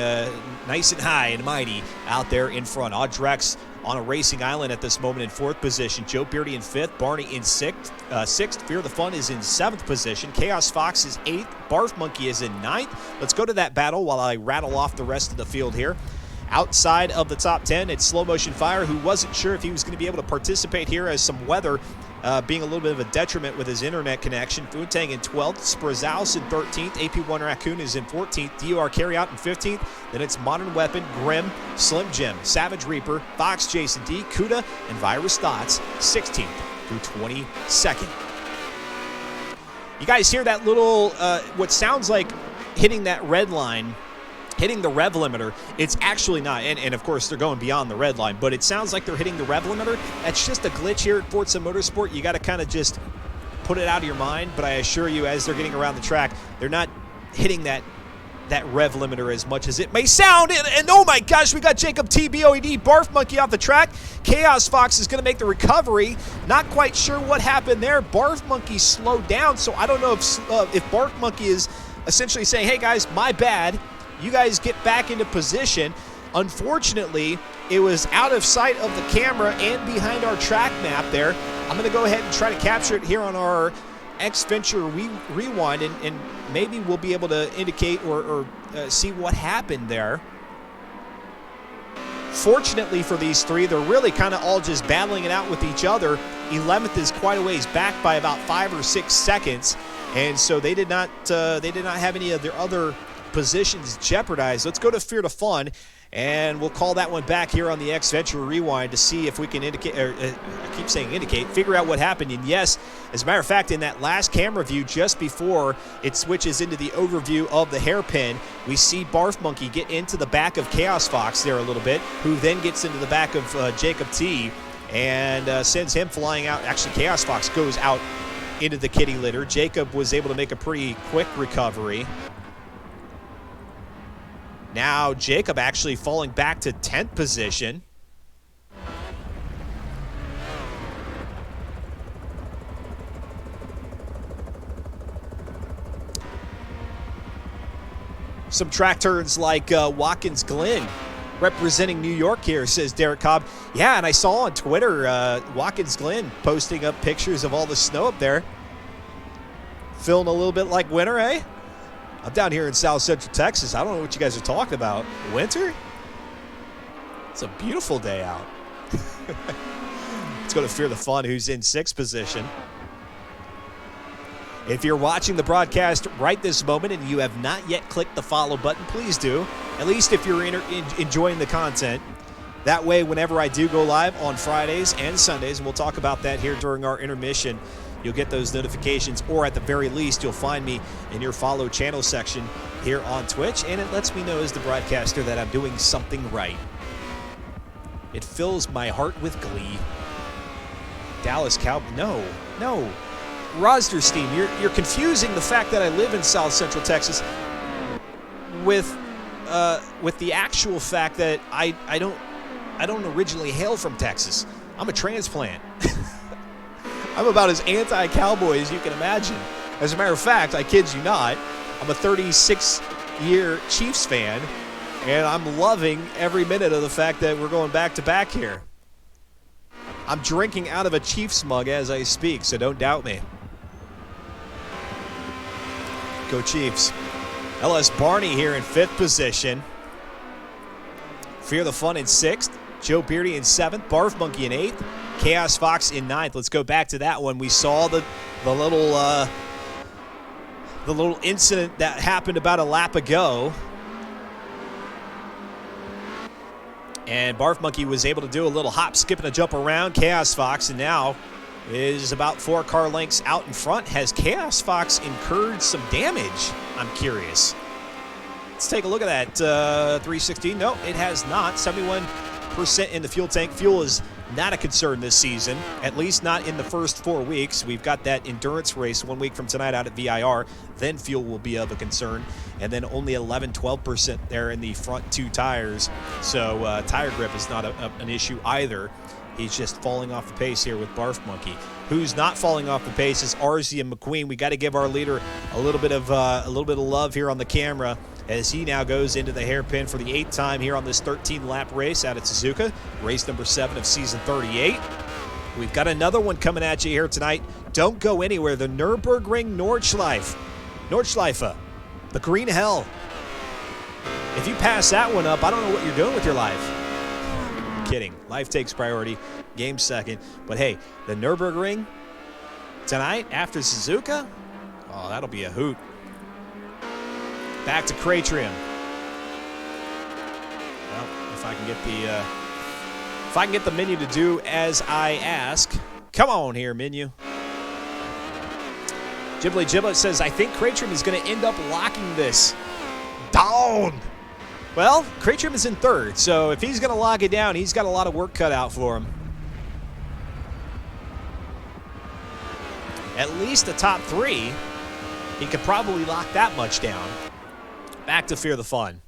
nice and high and mighty out there in front. Audrex on a racing island at this moment in 4th position. Joe Beardy in 5th. Barney in 6th. Fear the Fun is in 7th position. Chaos Fox is 8th. Barf Monkey is in 9th. Let's go to that battle while I rattle off the rest of the field here. Outside of the top 10, it's Slow Motion Fire, who wasn't sure if he was going to be able to participate here as some weather being a little bit of a detriment with his internet connection. Funtang in 12th, Sprazouse in 13th, AP1 Raccoon is in 14th, DUR Carryout in 15th, then it's Modern Weapon, Grim, Slim Jim, Savage Reaper, Fox Jason D, Kuda, and Virus Thoughts, 16th through 22nd. You guys hear that little, what sounds like hitting that red line, hitting the rev limiter. It's actually not, and of course they're going beyond the red line, but it sounds like they're hitting the rev limiter. That's just a glitch here at Forza Motorsport. You got to kind of just put it out of your mind, but I assure you, as they're getting around the track, they're not hitting that rev limiter as much as it may sound. And oh my gosh, we got Jacob T, BOED, Barf Monkey off the track. Chaos Fox is going to make the recovery. Not quite sure what happened there. Barf Monkey slowed down, so I don't know if Barf Monkey is essentially saying, hey guys, my bad. You guys get back into position. Unfortunately, it was out of sight of the camera and behind our track map there. I'm going to go ahead and try to capture it here on our X-Venture Rewind, and maybe we'll be able to indicate or see what happened there. Fortunately for these three, they're really kind of all just battling it out with each other. 11th is quite a ways back by about 5 or 6 seconds, and so they did not have any of their other positions jeopardized. Let's go to Fear to Fun, and we'll call that one back here on the X-Venture Rewind to see if we can indicate, I keep saying indicate, figure out what happened. And yes, as a matter of fact, in that last camera view just before it switches into the overview of the hairpin, we see Barf Monkey get into the back of Chaos Fox there a little bit, who then gets into the back of Jacob T and sends him flying out. Actually, Chaos Fox goes out into the kitty litter. Jacob was able to make a pretty quick recovery. Now Jacob actually falling back to 10th position. Some track turns like Watkins Glen representing New York here, says Derek Cobb. Yeah, and I saw on Twitter Watkins Glen posting up pictures of all the snow up there. Feeling a little bit like winter, eh? I'm down here in South Central Texas. I don't know what you guys are talking about. Winter? It's a beautiful day out. Let's go to Fear the Fun, who's in 6th position. If you're watching the broadcast right this moment and you have not yet clicked the follow button, please do. At least if you're enjoying the content. That way, whenever I do go live on Fridays and Sundays, and we'll talk about that here during our intermission, you'll get those notifications, or at the very least, you'll find me in your follow channel section here on Twitch, and it lets me know as the broadcaster that I'm doing something right. It fills my heart with glee. Dallas Cowboys. No. Rosderstein, you're confusing the fact that I live in South Central Texas with the actual fact that I don't originally hail from Texas. I'm a transplant. I'm about as anti-Cowboy as you can imagine. As a matter of fact, I kid you not, I'm a 36-year Chiefs fan, and I'm loving every minute of the fact that we're going back-to-back here. I'm drinking out of a Chiefs mug as I speak, so don't doubt me. Go Chiefs. LS Barney here in 5th position. Fear the Fun in 6th. Joe Beardy in 7th. Barf Monkey in 8th. Chaos Fox in 9th. Let's go back to that one. We saw the little incident that happened about a lap ago. And Barf Monkey was able to do a little hop, skip, and a jump around Chaos Fox, and now is about 4 car lengths out in front. Has Chaos Fox incurred some damage? I'm curious. Let's take a look at that. 316. No, it has not. 71% in the fuel tank. Fuel is not a concern this season, at least not in the first 4 weeks. We've got that endurance race 1 week from tonight out at VIR. Then fuel will be of a concern. And then only 12% there in the front 2 tires. So tire grip is not an issue either. He's just falling off the pace here with Barf Monkey. Who's not falling off the pace is RZ and McQueen. We got to give our leader a little bit of love here on the camera as he now goes into the hairpin for the 8th time here on this 13-lap race out at Suzuka, race number 7 of season 38. We've got another one coming at you here tonight. Don't go anywhere. The Nürburgring Nordschleife, the Green Hell. If you pass that one up, I don't know what you're doing with your life. Kidding. Life takes priority. Game second. But hey, the Nürburgring tonight after Suzuka, oh, that'll be a hoot. Back to Cratrim. Well, if I can get the menu to do as I ask. Come on here, menu. Ghibli Giblet says, I think Cratrim is going to end up locking this down. Well, Cratrim is in 3rd, so if he's going to lock it down, he's got a lot of work cut out for him. At least the top 3, he could probably lock that much down. Back to Fear the Fun.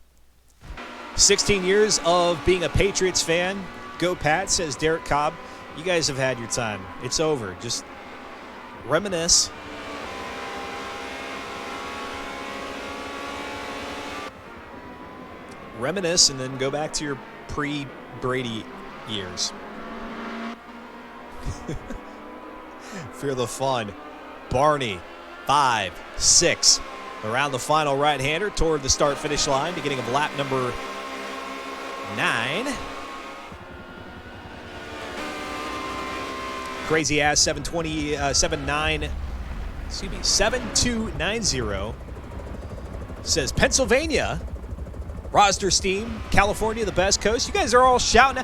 16 years of being a Patriots fan. Go Pat, says Derek Cobb. You guys have had your time. It's over. Just reminisce. Reminisce and then go back to your pre-Brady years. Fear the Fun. Barney, 5, 6. Around the final right-hander toward the start-finish line, beginning of lap number 9. Crazy ass 7290 says Pennsylvania. Rostersteam, California, the best coast. You guys are all shouting.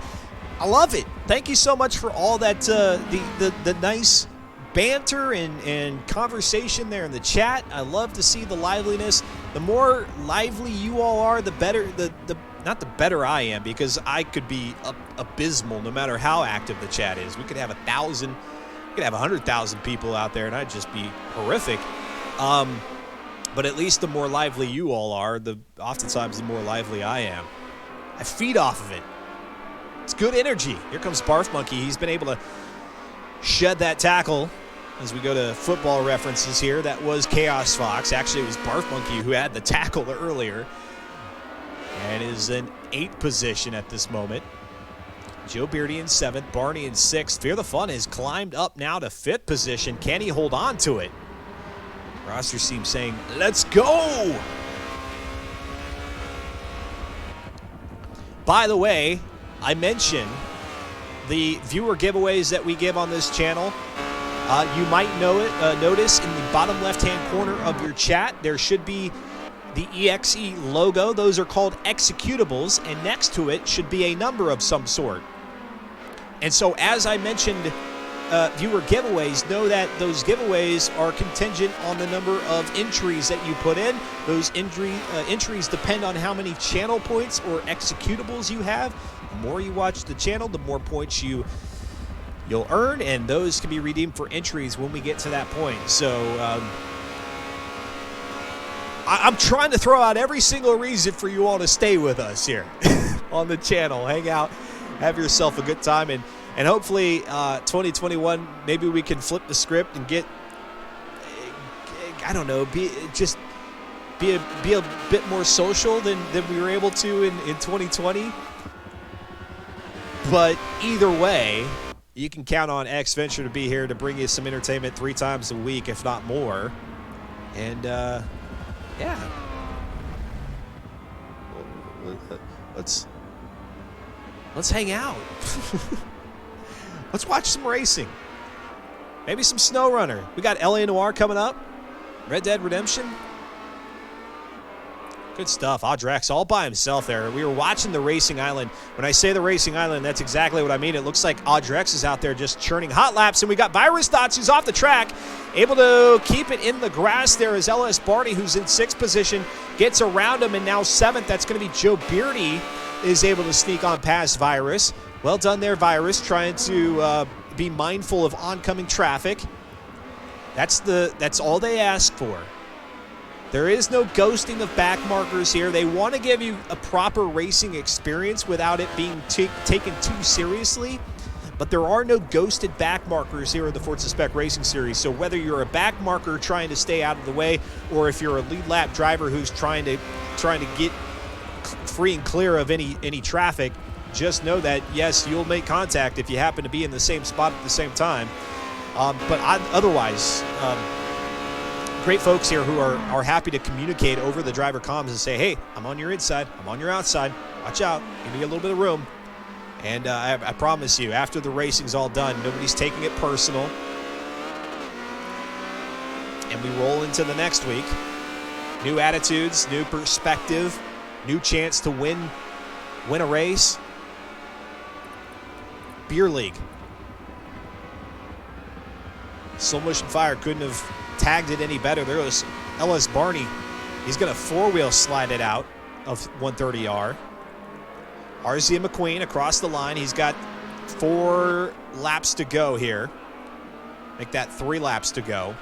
I love it. Thank you so much for all that, the nice banter and conversation there in the chat. I love to see the liveliness. The more lively you all are, the better. Not the better I am, because I could be abysmal no matter how active the chat is. We could have 1,000, we could have 100,000 people out there, and I'd just be horrific. But at least the more lively you all are, oftentimes the more lively I am. I feed off of it. It's good energy. Here comes Barf Monkey. He's been able to shed that tackle. As we go to football references here, that was Chaos Fox. Actually, it was Barf Monkey who had the tackle earlier and is in 8th position at this moment. Joe Beardy in 7th, Barney in 6th. Fear the Fun has climbed up now to 5th position. Can he hold on to it? Roster seems saying, let's go! By the way, I mentioned the viewer giveaways that we give on this channel. You might know it. Notice in the bottom left-hand corner of your chat, there should be the EXE logo. Those are called executables, and next to it should be a number of some sort. And so, as I mentioned, viewer giveaways, know that those giveaways are contingent on the number of entries that you put in. Those entries depend on how many channel points or executables you have. The more you watch the channel, the more points you'll earn, and those can be redeemed for entries when we get to that point. So I'm trying to throw out every single reason for you all to stay with us here on the channel. Hang out, have yourself a good time, and hopefully 2021, maybe we can flip the script and get, I don't know, be a bit more social than we were able to in 2020. But either way, you can count on X Venture to be here to bring you some entertainment 3 times a week, if not more. And yeah, let's hang out. Let's watch some racing. Maybe some Snow Runner. We got LA Noire coming up. Red Dead Redemption. Good stuff. Audrex all by himself there. We were watching the Racing Island. When I say the Racing Island, that's exactly what I mean. It looks like Audrex is out there just churning hot laps. And we got Virus Dots, who's off the track, able to keep it in the grass there as LS Barney, who's in 6th position, gets around him, and now 7th. That's going to be Joe Beardy, is able to sneak on past Virus. Well done there, Virus, trying to be mindful of oncoming traffic. That's all they ask for. There is no ghosting of back markers here. They want to give you a proper racing experience without it being taken too seriously. But there are no ghosted back markers here in the Forza Spec Racing Series. So whether you're a back marker trying to stay out of the way, or if you're a lead lap driver who's trying to get free and clear of any traffic, just know that, yes, you'll make contact if you happen to be in the same spot at the same time. But otherwise, great folks here who are happy to communicate over the driver comms and say, hey, I'm on your inside, I'm on your outside, watch out, give me a little bit of room. And I promise you, after the racing's all done, nobody's taking it personal. And we roll into the next week. New attitudes, new perspective, new chance to win a race. Beer League. Slow Motion Fire couldn't have tagged it any better. There was LS Barney. He's going to 4-wheel slide it out of 130R. RZ McQueen across the line. He's got 4 laps to go here. Make that 3 laps to go.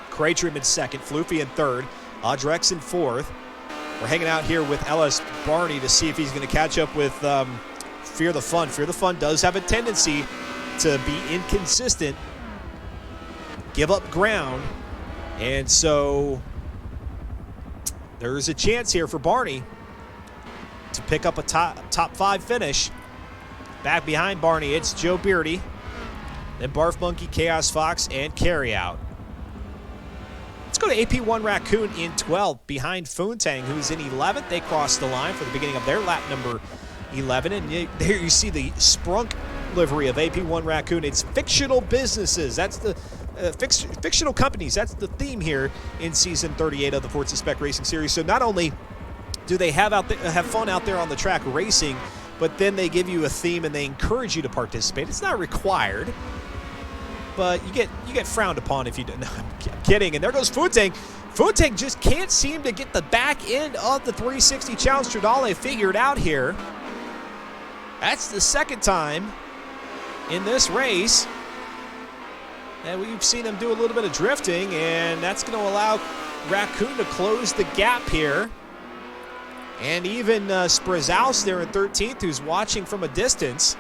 Craytrim in 2nd. Floofy in 3rd. Audrex in 4th. We're hanging out here with LS Barney to see if he's going to catch up with Fear the Fun. Fear the Fun does have a tendency to be inconsistent, give up ground, and so there's a chance here for Barney to pick up a top 5 finish. Back behind Barney, it's Joe Beardy, then Barf Monkey, Chaos Fox, and Carryout. Let's go to AP1 Raccoon in 12th behind Foontang, who's in 11th. They crossed the line for the beginning of their lap number 11, and there you see the sprunk livery of AP1 Raccoon. It's fictional businesses. That's the fictional companies. That's the theme here in season 38 of the Forza Spec Racing Series. So not only do they have fun out there on the track racing, but then they give you a theme and they encourage you to participate. It's not required, but you get frowned upon if you don't. No, I'm kidding. And there goes Foontang. Foontang just can't seem to get the back end of the 360 Challenge Stradale figured out here. That's the 2nd time in this race and we've seen him do a little bit of drifting, and that's going to allow Raccoon to close the gap here. And even Sprazaus there in 13th, who's watching from a distance.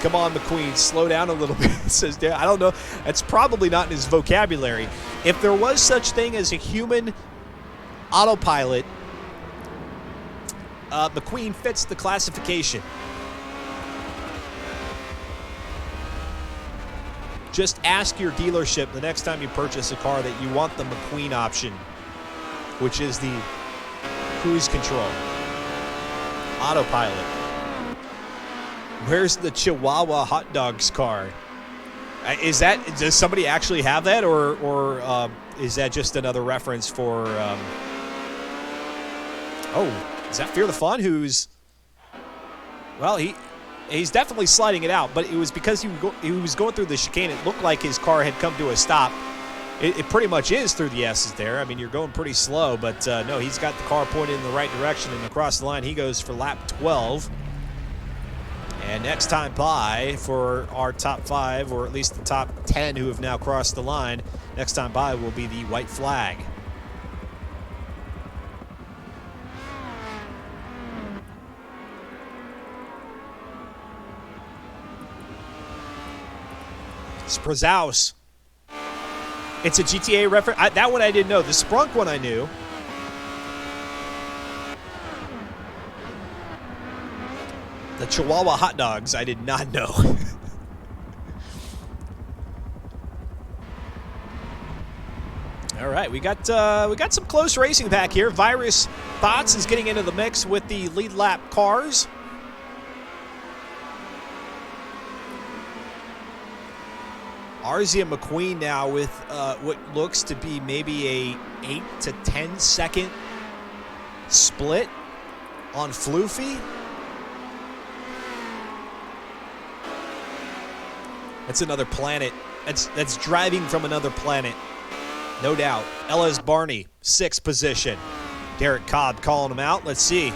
Come on, McQueen, slow down a little bit, says Dan. I don't know. That's probably not in his vocabulary. If there was such thing as a human autopilot, McQueen fits the classification. Just ask your dealership the next time you purchase a car that you want the McQueen option, which is the cruise control. Autopilot. Where's the Chihuahua hot dogs car? Does somebody actually have that, or is that just another reference for? Is that Fear the Fun? Well, he's definitely sliding it out, but it was because he was going through the chicane. It looked like his car had come to a stop. It pretty much is through the S's there. I mean, you're going pretty slow, but no, he's got the car pointed in the right direction, and across the line he goes for lap 12. And next time by for our top 5, or at least the top 10 who have now crossed the line, next time by will be the white flag. Sprazouse. It's a GTA reference. That one I didn't know. The Sprunk one I knew. The Chihuahua hot dogs I did not know. All right, we got some close racing back here. Virus Bots is getting into the mix with the lead lap cars. Arzia McQueen now with what looks to be maybe a 8 to 10 second split on Floofy. That's another planet. That's driving from another planet, no doubt. Ellis Barney, 6th position. Derek Cobb calling him out. Let's see.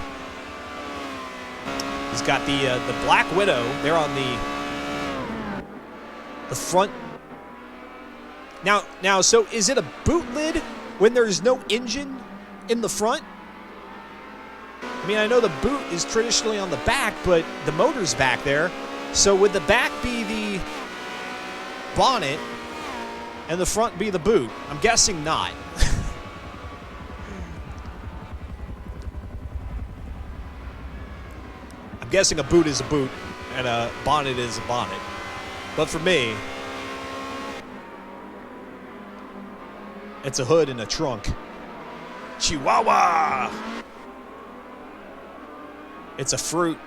He's got the Black Widow there on the front. Now, so is it a boot lid when there's no engine in the front? I mean, I know the boot is traditionally on the back, but the motor's back there. So would the back be the bonnet and the front be the boot? I'm guessing not. I'm guessing a boot is a boot and a bonnet is a bonnet. But for me, it's a hood and a trunk. Chihuahua! It's a fruit.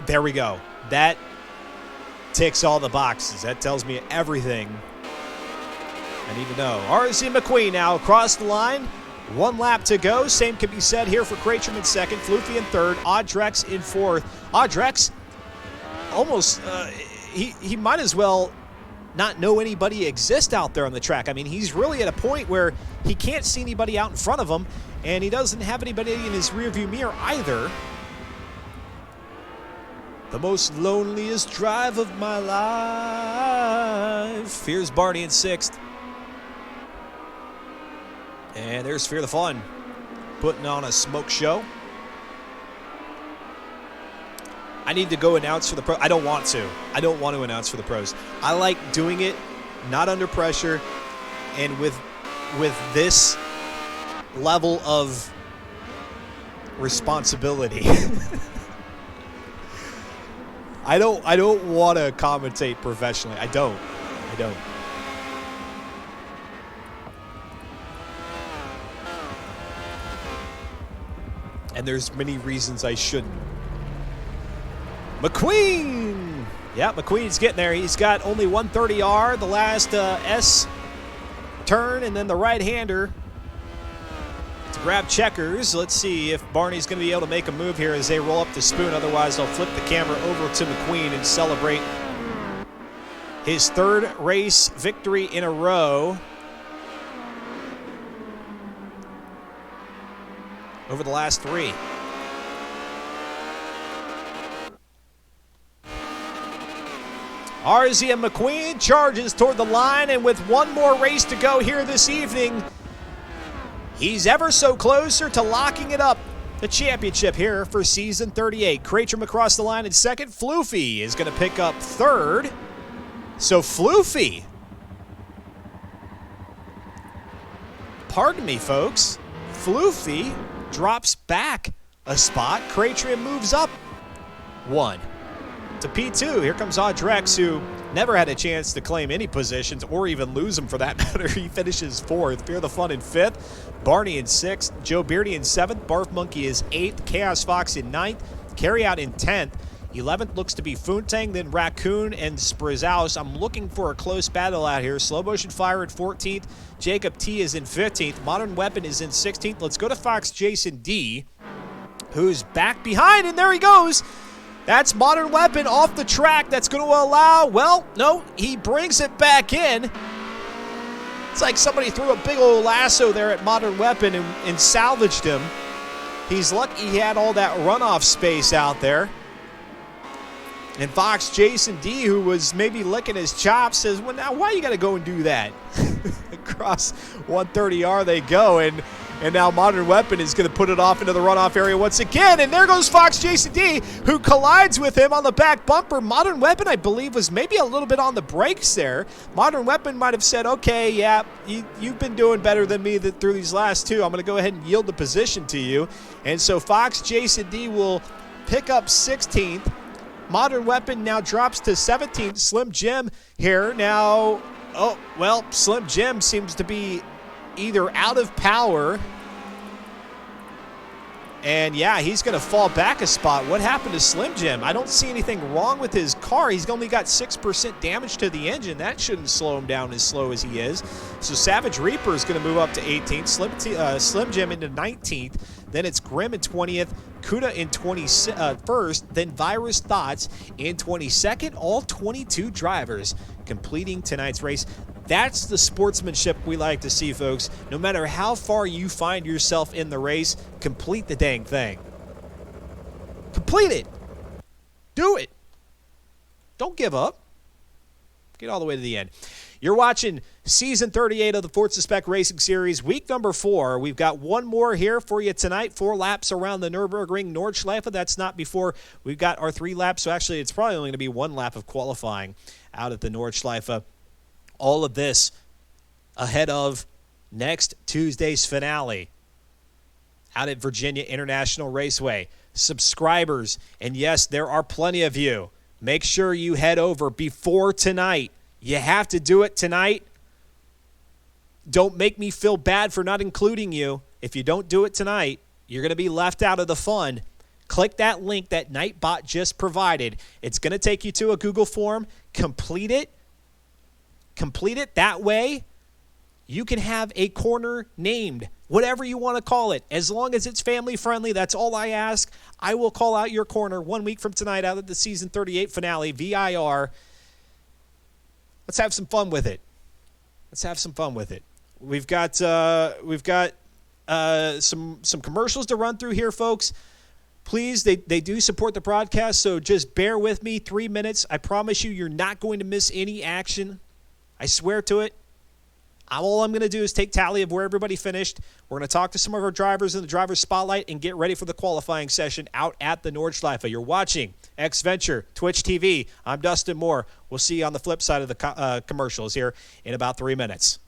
There we go. That ticks all the boxes. That tells me everything I need to know. RC McQueen now across the line. 1 lap to go. Same can be said here for Kratrum in 2nd, Floofy in 3rd, Audrex in 4th. Audrex almost, he might as well not know anybody exists out there on the track. I mean, he's really at a point where he can't see anybody out in front of him, and he doesn't have anybody in his rearview mirror either. The most loneliest drive of my life. Here's Barney in 6th. And there's Fear the Fun, putting on a smoke show. I need to go announce for the pro. I don't want to. I don't want to announce for the pros. I like doing it not under pressure and with this level of responsibility. I don't want to commentate professionally. I don't. And there's many reasons I shouldn't. McQueen! Yeah, McQueen's getting there. He's got only 130R, the last S turn, and then the right-hander to grab checkers. Let's see if Barney's going to be able to make a move here as they roll up the spoon. Otherwise, they'll flip the camera over to McQueen and celebrate his 3rd race victory in a row over the last 3. Arzia McQueen charges toward the line, and with one more race to go here this evening, he's ever so closer to locking it up. The championship here for season 38. Kratrum across the line in 2nd. Floofy is going to pick up 3rd. So Floofy, pardon me, folks, Floofy drops back a spot. Kratrum moves up 1 to P2. Here comes Audrex, who never had a chance to claim any positions or even lose them for that matter. He finishes 4th. Fear the Fun in 5th. Barney in 6th. Joe Beardy in 7th. Barf Monkey is 8th. Chaos Fox in 9th. Carryout in 10th. 11th looks to be Funtang, then Raccoon and Sprizaus. I'm looking for a close battle out here. Slow Motion Fire at 14th. Jacob T is in 15th. Modern Weapon is in 16th. Let's go to Fox Jason D, who's back behind, and there he goes. That's Modern Weapon off the track. That's going to allow, well, no, he brings it back in. It's like somebody threw a big old lasso there at Modern Weapon and salvaged him. He's lucky he had all that runoff space out there. And Fox Jason D, who was maybe licking his chops, says, well, now why you got to go and do that? Across 130R they go, and now Modern Weapon is going to put it off into the runoff area once again. And there goes Fox Jason D, who collides with him on the back bumper. Modern Weapon, I believe, was maybe a little bit on the brakes there. Modern Weapon might have said, okay, yeah, you've been doing better than me through these last two. I'm going to go ahead and yield the position to you. And so Fox Jason D will pick up 16th. Modern Weapon now drops to 17th. Slim Jim here now. Oh, well, Slim Jim seems to be either out of power, and yeah, he's going to fall back a spot. What happened to Slim Jim? I don't see anything wrong with his car. He's only got 6% damage to the engine. That shouldn't slow him down as slow as he is. So Savage Reaper is going to move up to 18th, Slim Jim into 19th, then it's Grim in 20th, Kuda in 21st, then Virus Thoughts in 22nd. All 22 drivers completing tonight's race. That's the sportsmanship we like to see, folks. No matter how far you find yourself in the race, complete the dang thing. Complete it. Do it. Don't give up. Get all the way to the end. You're watching Season 38 of the Forza Spec Racing Series, week number 4. We've got one more here for you tonight, 4 laps around the Nürburgring Nordschleife. That's not before we've got our 3 laps, so actually it's probably only going to be 1 lap of qualifying out at the Nordschleife. All of this ahead of next Tuesday's finale out at Virginia International Raceway. Subscribers, and yes, there are plenty of you. Make sure you head over before tonight. You have to do it tonight. Don't make me feel bad for not including you. If you don't do it tonight, you're going to be left out of the fun. Click that link that Nightbot just provided. It's going to take you to a Google form. Complete it. Complete it. That way, you can have a corner named, whatever you want to call it. As long as it's family friendly, that's all I ask. I will call out your corner 1 week from tonight out of the Season 38 finale, VIR. Let's have some fun with it. Let's have some fun with it. We've got some commercials to run through here, folks. Please, they do support the broadcast, so just bear with me. 3 minutes. I promise you, you're not going to miss any action. I swear to it. All I'm going to do is take tally of where everybody finished. We're going to talk to some of our drivers in the driver's spotlight and get ready for the qualifying session out at the Nordschleife. You're watching X Venture, Twitch TV. I'm Dustin Moore. We'll see you on the flip side of the commercials here in about 3 minutes.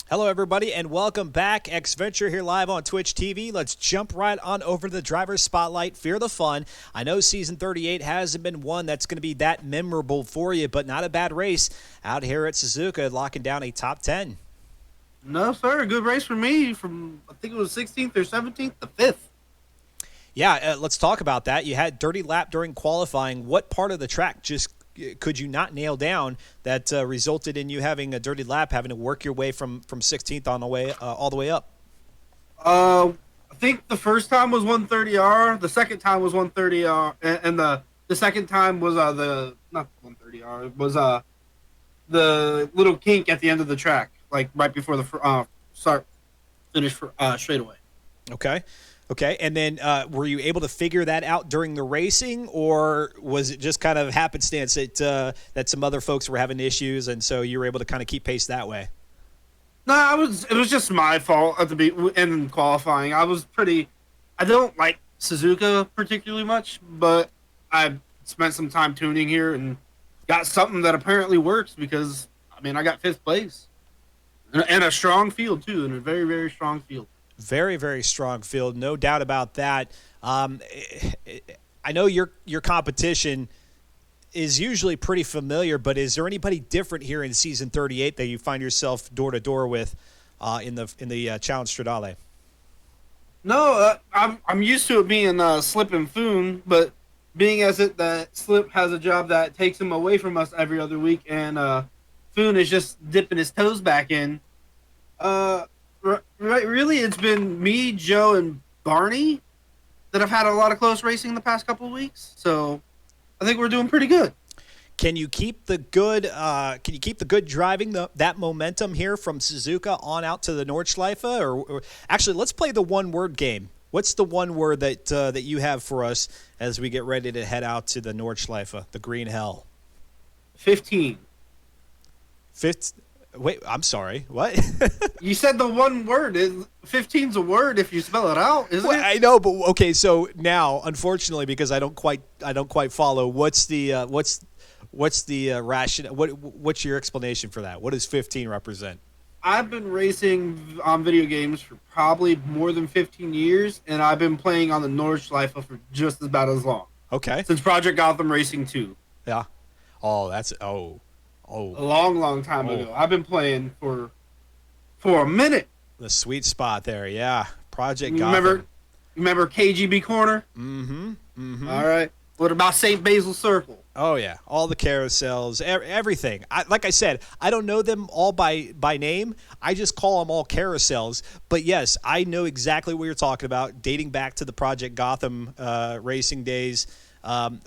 Hello, everybody, and welcome back. Xventure here live on Twitch TV. Let's jump right on over to the driver's spotlight. Fear the fun. I know Season 38 hasn't been one that's going to be that memorable for you, but not a bad race out here at Suzuka, locking down a top 10. No, sir. Good race for me from, I think it was 16th or 17th to 5th. Yeah, let's talk about that. You had dirty lap during qualifying. What part of the track just could you not nail down that resulted in you having a dirty lap, having to work your way from 16th on the way all the way up? I think the first time was 130R. The second time was 130R, and the second time was the not 130R. It was the little kink at the end of the track, like right before the finish for straightaway. Okay, and then were you able to figure that out during the racing, or was it just kind of happenstance that some other folks were having issues, and so you were able to kind of keep pace that way? No, it was just my fault at the in qualifying. I don't like Suzuka particularly much, but I spent some time tuning here and got something that apparently works because I got 5th place and a strong field too, and a very, very strong field. Very, very strong field, no doubt about that. I know your competition is usually pretty familiar, but is there anybody different here in Season 38 that you find yourself door to door with in the Challenge Stradale? No, I'm used to it being Slip and Foon, but being as it that Slip has a job that takes him away from us every other week, and Foon is just dipping his toes back in. Really, it's been me, Joe, and Barney that have had a lot of close racing the past couple of weeks. So I think we're doing pretty good. Can you keep the good? Can you keep the good driving that momentum here from Suzuka on out to the Nordschleife? Or actually, let's play the one-word game. What's the one word that you have for us as we get ready to head out to the Nordschleife, the Green Hell? 15. Wait, I'm sorry. What? You said the one word. 15's a word if you spell it out, isn't it? I know, but okay. So now, unfortunately, because I don't quite follow. What's the ration? What's your explanation for that? What does 15 represent? I've been racing on video games for probably more than 15 years, and I've been playing on the Nordschleife for just about as long. Okay. Since Project Gotham Racing 2. Yeah. Oh, that's a long time ago. I've been playing for a minute. The sweet spot there, yeah. Project Gotham. Remember KGB Corner? Mm-hmm. All right. What about St. Basil Circle? Oh yeah, all the carousels, everything. Like I said, I don't know them all by name. I just call them all carousels. But yes, I know exactly what you're talking about, dating back to the Project Gotham racing days.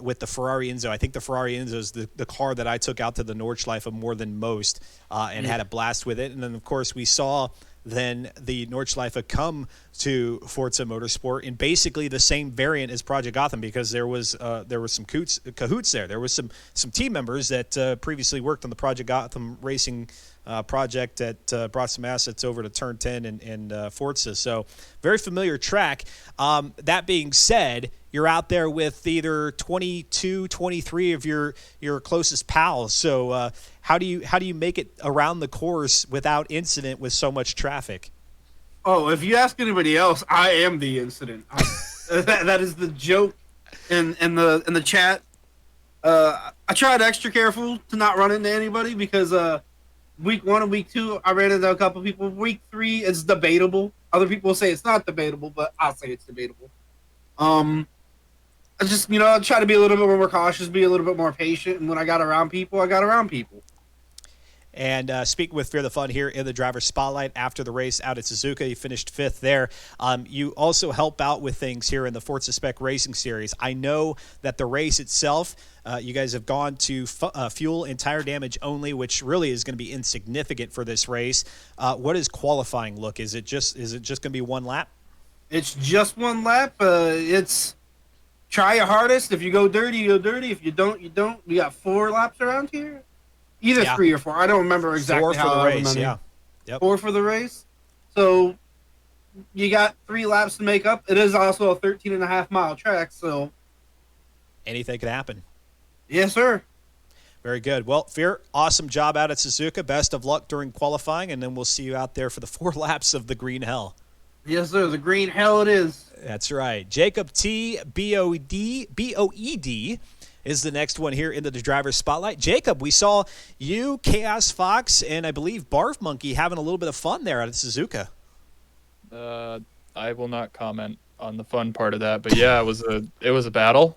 With the Ferrari Enzo. I think the Ferrari Enzo is the car that I took out to the Nordschleife more than most and had a blast with it. And then, of course, we saw then the Nordschleife come to Forza Motorsport in basically the same variant as Project Gotham because there was some cahoots there. There was some team members that previously worked on the Project Gotham racing project that brought some assets over to Turn 10 and Forza. So very familiar track. That being said, you're out there with either 22, 23 of your closest pals. So how do you make it around the course without incident with so much traffic? Oh, if you ask anybody else, I am the incident. That is the joke in the chat. I tried extra careful to not run into anybody because week 1 and week 2 I ran into a couple people. Week 3 is debatable. Other people say it's not debatable, but I'll say it's debatable. I just try to be a little bit more cautious, be a little bit more patient, and when I got around people, I got around people. And speaking with Fear the Fun here in the driver's spotlight after the race out at Suzuka, you finished 5th there. You also help out with things here in the Forza Spec Racing Series. I know that the race itself, you guys have gone to fuel and tire damage only, which really is going to be insignificant for this race. What does qualifying look? Is it just going to be one lap? It's just one lap. It's try your hardest. If you go dirty, you go dirty. If you don't, you don't. We got 4 laps around here. Either 3 or 4. I don't remember exactly 4 for the race, yeah. Yep. 4 for the race. So you got 3 laps to make up. It is also a 13.5-mile track, so anything could happen. Yes, sir. Very good. Well, Fear, awesome job out at Suzuka. Best of luck during qualifying, and then we'll see you out there for the 4 laps of the Green Hell. Yes, sir. The green hell it is. That's right. Jacob T. B-O-E-D is the next one here into the driver's spotlight. Jacob, we saw you, Chaos Fox, and I believe Barf Monkey having a little bit of fun there at Suzuka. I will not comment on the fun part of that, but yeah, it was a battle,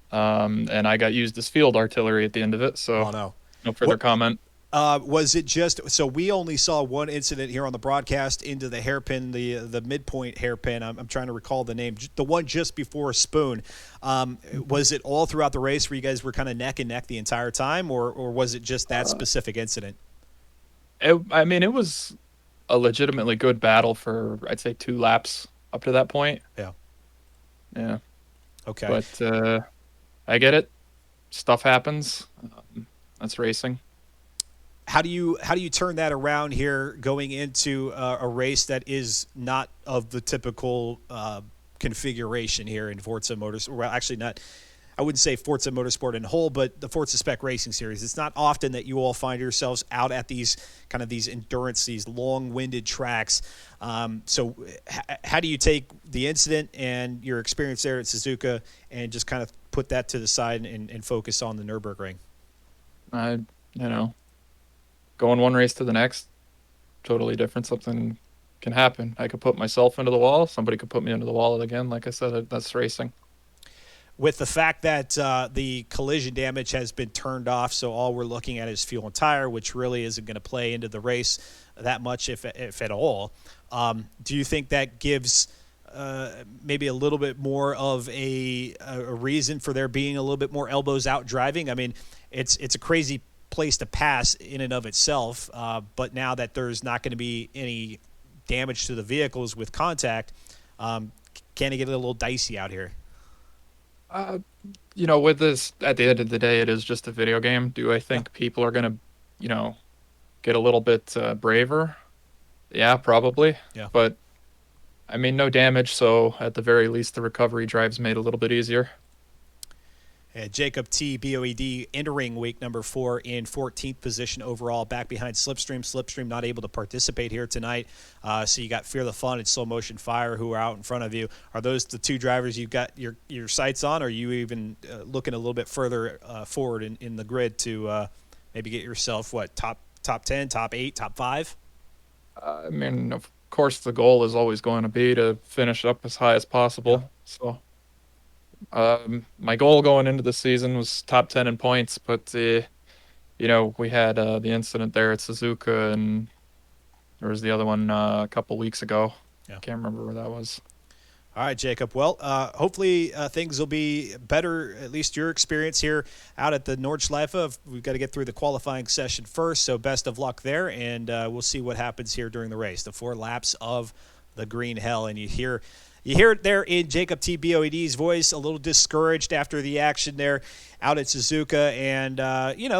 and I got used as field artillery at the end of it. So no further comment. Was it just so we only saw one incident here on the broadcast into the hairpin, the midpoint hairpin? I'm trying to recall the name, the one just before Spoon. Was it all throughout the race where you guys were kind of neck and neck the entire time, or was it just that specific incident? It was a legitimately good battle for, I'd say, 2 laps up to that point. Yeah. Okay. But I get it. Stuff happens. That's racing. How do you turn that around here going into a race that is not of the typical configuration here in Forza Motorsport? Well, actually not. I wouldn't say Forza Motorsport in whole, but the Forza Spec Racing Series. It's not often that you all find yourselves out at these endurance, these long-winded tracks. So how do you take the incident and your experience there at Suzuka and just kind of put that to the side and focus on the Nürburgring? Going one race to the next, totally different. Something can happen. I could put myself into the wall. Somebody could put me into the wall again. Like I said, that's racing. With the fact that the collision damage has been turned off, so all we're looking at is fuel and tire, which really isn't going to play into the race that much, if at all. Do you think that gives maybe a little bit more of a reason for there being a little bit more elbows out driving? I mean, it's a crazy place to pass in and of itself, but now that there's not going to be any damage to the vehicles with contact, can it get a little dicey out here? With this, at the end of the day, it is just a video game. Do I think people are going to, get a little bit braver? Yeah, probably. Yeah. But, no damage, so at the very least, the recovery drive's made a little bit easier. Jacob T. BOED entering week number 4 in 14th position overall, back behind Slipstream. Slipstream not able to participate here tonight. So you got Fear the Fun and Slow Motion Fire who are out in front of you. Are those the 2 drivers you've got your sights on, or are you even looking a little bit further forward in the grid to maybe get yourself, top 10, top 8, top 5? Of course, the goal is always going to be to finish up as high as possible. Yeah. So my goal going into the season was top 10 in points, but we had the incident there at Suzuka, and there was the other one a couple weeks ago. Yeah. Can't remember where that was. All right, Jacob. Well, hopefully things will be better, at least your experience here out at the Nordschleife. We've got to get through the qualifying session first, so best of luck there, and we'll see what happens here during the race, the 4 laps of the Green Hell. And you hear it there in Jacob T. BOED's voice, a little discouraged after the action there out at Suzuka. And,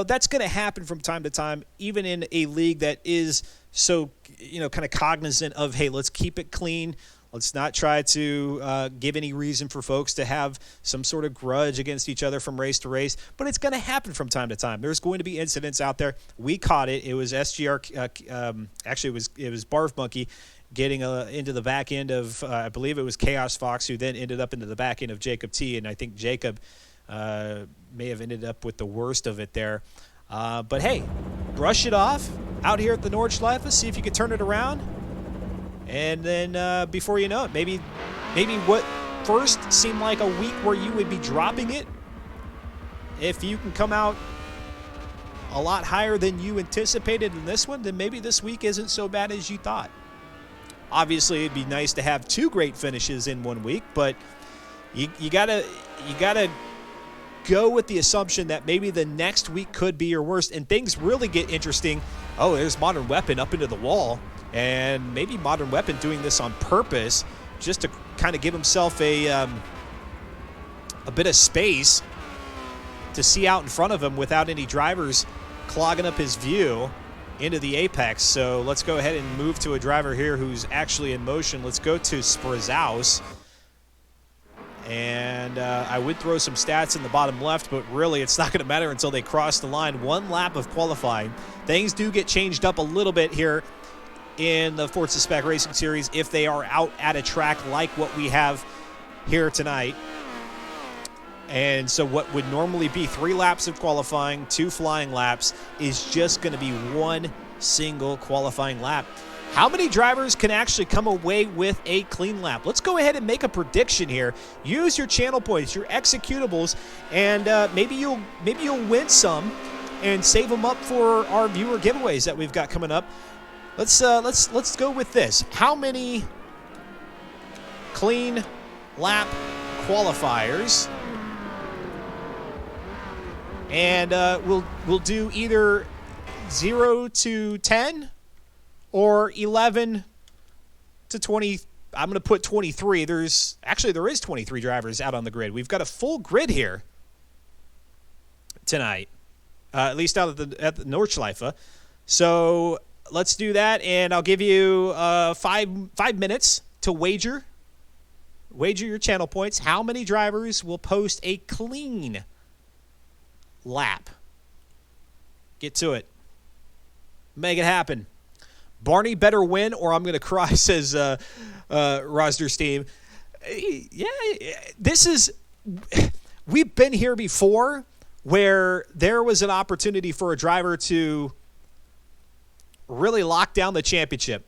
that's going to happen from time to time, even in a league that is so, kind of cognizant of, hey, let's keep it clean. Let's not try to give any reason for folks to have some sort of grudge against each other from race to race. But it's going to happen from time to time. There's going to be incidents out there. We caught it. It was SGR. Actually, it was Barf Monkey getting into the back end of, I believe it was Chaos Fox, who then ended up into the back end of Jacob T. And I think Jacob may have ended up with the worst of it there. But, hey, brush it off out here at the Nordschleife. See if you can turn it around. And then before you know it, maybe what first seemed like a week where you would be dropping it, if you can come out a lot higher than you anticipated in this one, then maybe this week isn't so bad as you thought. Obviously, it'd be nice to have 2 great finishes in 1 week, but you gotta go with the assumption that maybe the next week could be your worst, and things really get interesting. Oh, there's Modern Weapon up into the wall, and maybe Modern Weapon doing this on purpose just to kind of give himself a bit of space to see out in front of him without any drivers clogging up his view into the apex. So let's go ahead and move to a driver here who's actually in motion. Let's go to Sprazaus. And I would throw some stats in the bottom left, but really it's not going to matter until they cross the line. One lap of qualifying. Things do get changed up a little bit here in the Forza Spec Racing Series if they are out at a track like what we have here tonight. And so what would normally be 3 laps of qualifying, 2 flying laps, is just going to be 1 single qualifying lap. How many drivers can actually come away with a clean lap? Let's go ahead and make a prediction here. Use your channel points, your executables, and maybe you'll win some and save them up for our viewer giveaways that we've got coming up. Let's go with this. How many clean lap qualifiers? And we'll do either 0 to 10 or 11 to 20. I'm going to put 23. There is 23 drivers out on the grid. We've got a full grid here tonight, at least out at the Nordschleife. So let's do that, and I'll give you 5 minutes to wager your channel points. How many drivers will post a clean lap? Get to it. Make it happen. Barney better win or I'm going to cry, says Rosder Steam. Yeah, we've been here before where there was an opportunity for a driver to really lock down the championship.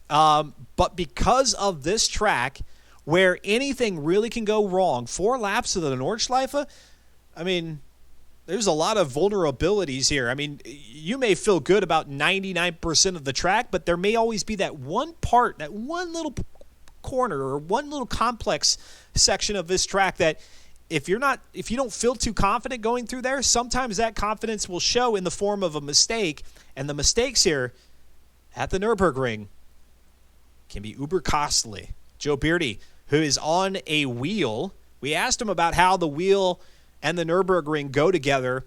But because of this track where anything really can go wrong, 4 laps of the Nordschleife, I mean, there's a lot of vulnerabilities here. I mean, you may feel good about 99% of the track, but there may always be that one part, that one little corner or one little complex section of this track that if you don't feel too confident going through there, sometimes that confidence will show in the form of a mistake. And the mistakes here at the Nürburgring can be uber costly. Joe Beardy, who is on a wheel, we asked him about how the wheel and the Nürburgring go together.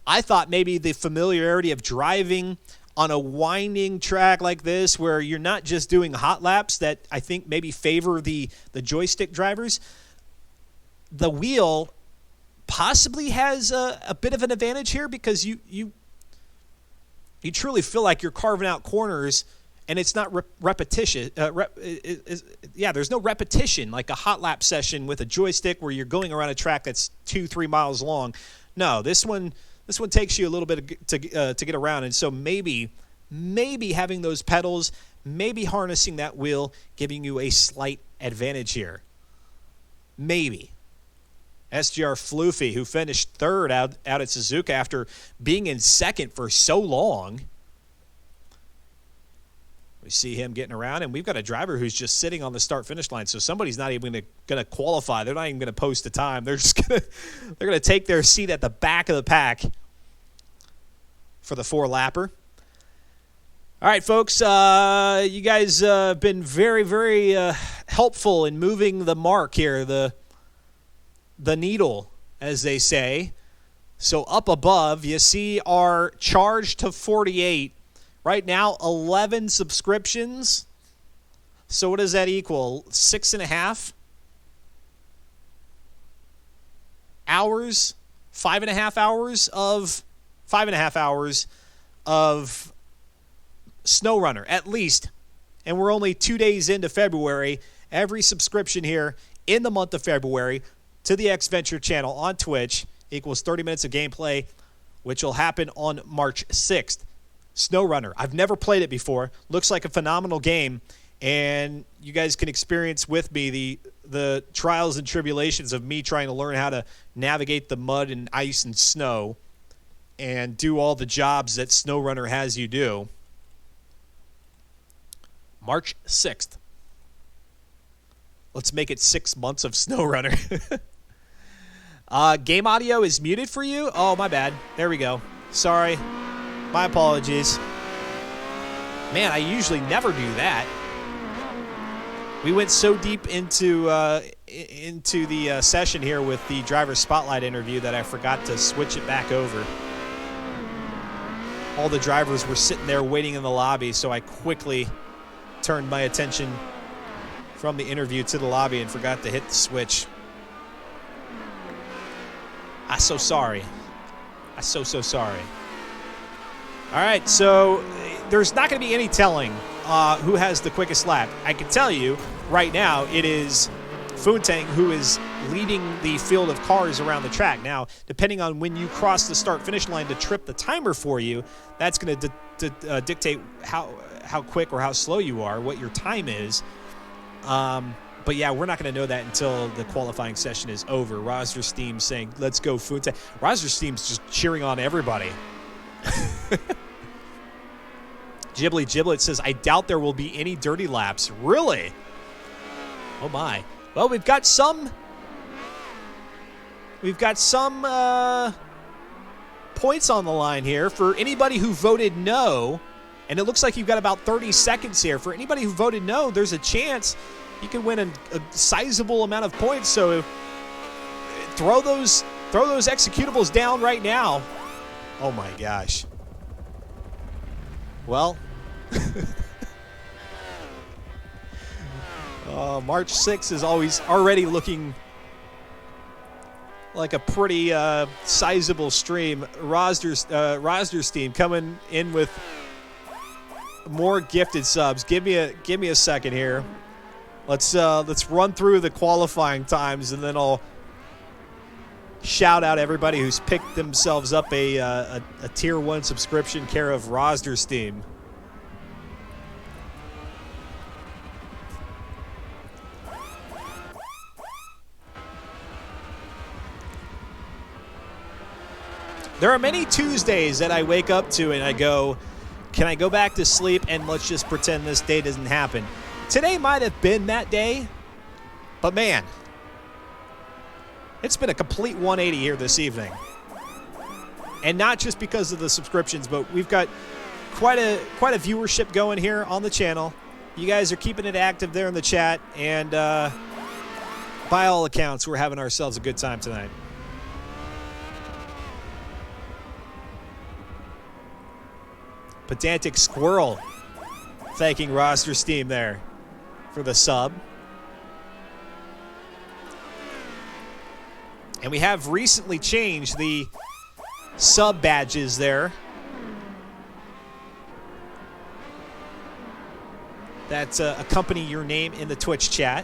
I thought maybe the familiarity of driving on a winding track like this where you're not just doing hot laps that I think maybe favor the joystick drivers. The wheel possibly has a bit of an advantage here because you truly feel like you're carving out corners and it's not repetition. There's no repetition like a hot lap session with a joystick where you're going around a track that's 2-3 miles long. No, this one takes you a little bit to get around, and so maybe having those pedals, maybe harnessing that wheel, giving you a slight advantage here. Maybe. SGR Floofy, who finished 3rd out at Suzuka after being in 2nd for so long. We see him getting around, and we've got a driver who's just sitting on the start-finish line. So somebody's not even going to qualify. They're not even going to post a time. They're just going to take their seat at the back of the pack for the 4-lapper. All right, folks, you guys have been very, very helpful in moving the mark here, the needle, as they say. So up above, you see our charge to 48. Right now, 11 subscriptions. So what does that equal? 6.5 hours? 5.5 hours of SnowRunner, at least. And we're only 2 days into February. Every subscription here in the month of February to the X Venture channel on Twitch equals 30 minutes of gameplay, which will happen on March 6th. SnowRunner. I've never played it before. Looks like a phenomenal game, and you guys can experience with me the trials and tribulations of me trying to learn how to navigate the mud and ice and snow and do all the jobs that SnowRunner has you do. March 6th. Let's make it 6 months of SnowRunner. Game audio is muted for you? Oh, my bad. There we go. Sorry. My apologies. Man, I usually never do that. We went so deep into the session here with the driver spotlight interview that I forgot to switch it back over. All the drivers were sitting there waiting in the lobby, so I quickly turned my attention from the interview to the lobby and forgot to hit the switch. I'm so sorry. I'm so sorry. All right, so there's not going to be any telling who has the quickest lap. I can tell you right now it is Funtang who is leading the field of cars around the track. Now, depending on when you cross the start-finish line to trip the timer for you, that's going to dictate how quick or how slow you are, what your time is. But yeah, we're not going to know that until the qualifying session is over. Rosder Steam saying, let's go Funtang. Rosder Steam's just cheering on everybody. Ghibli Giblet says, I doubt there will be any dirty laps. Really? Oh my. Well, we've got some points on the line here for anybody who voted no. And it looks like you've got about 30 seconds here. For anybody who voted no, there's a chance you can win a sizable amount of points. So throw those executables down right now. Oh my gosh. Well, March 6th is already looking like a pretty sizable stream. Rosder's team coming in with more gifted subs. Give me a second here. Let's run through the qualifying times, and then I'll shout out everybody who's picked themselves up a tier 1 subscription care of Rosder's team. There are many Tuesdays that I wake up to and I go, can I go back to sleep and let's just pretend this day doesn't happen? Today might have been that day, but man, it's been a complete 180 here this evening. And not just because of the subscriptions, but we've got quite a viewership going here on the channel. You guys are keeping it active there in the chat, and by all accounts, we're having ourselves a good time tonight. Pedantic Squirrel thanking Roster Steam there for the sub. And we have recently changed the sub badges there. That accompany your name in the Twitch chat.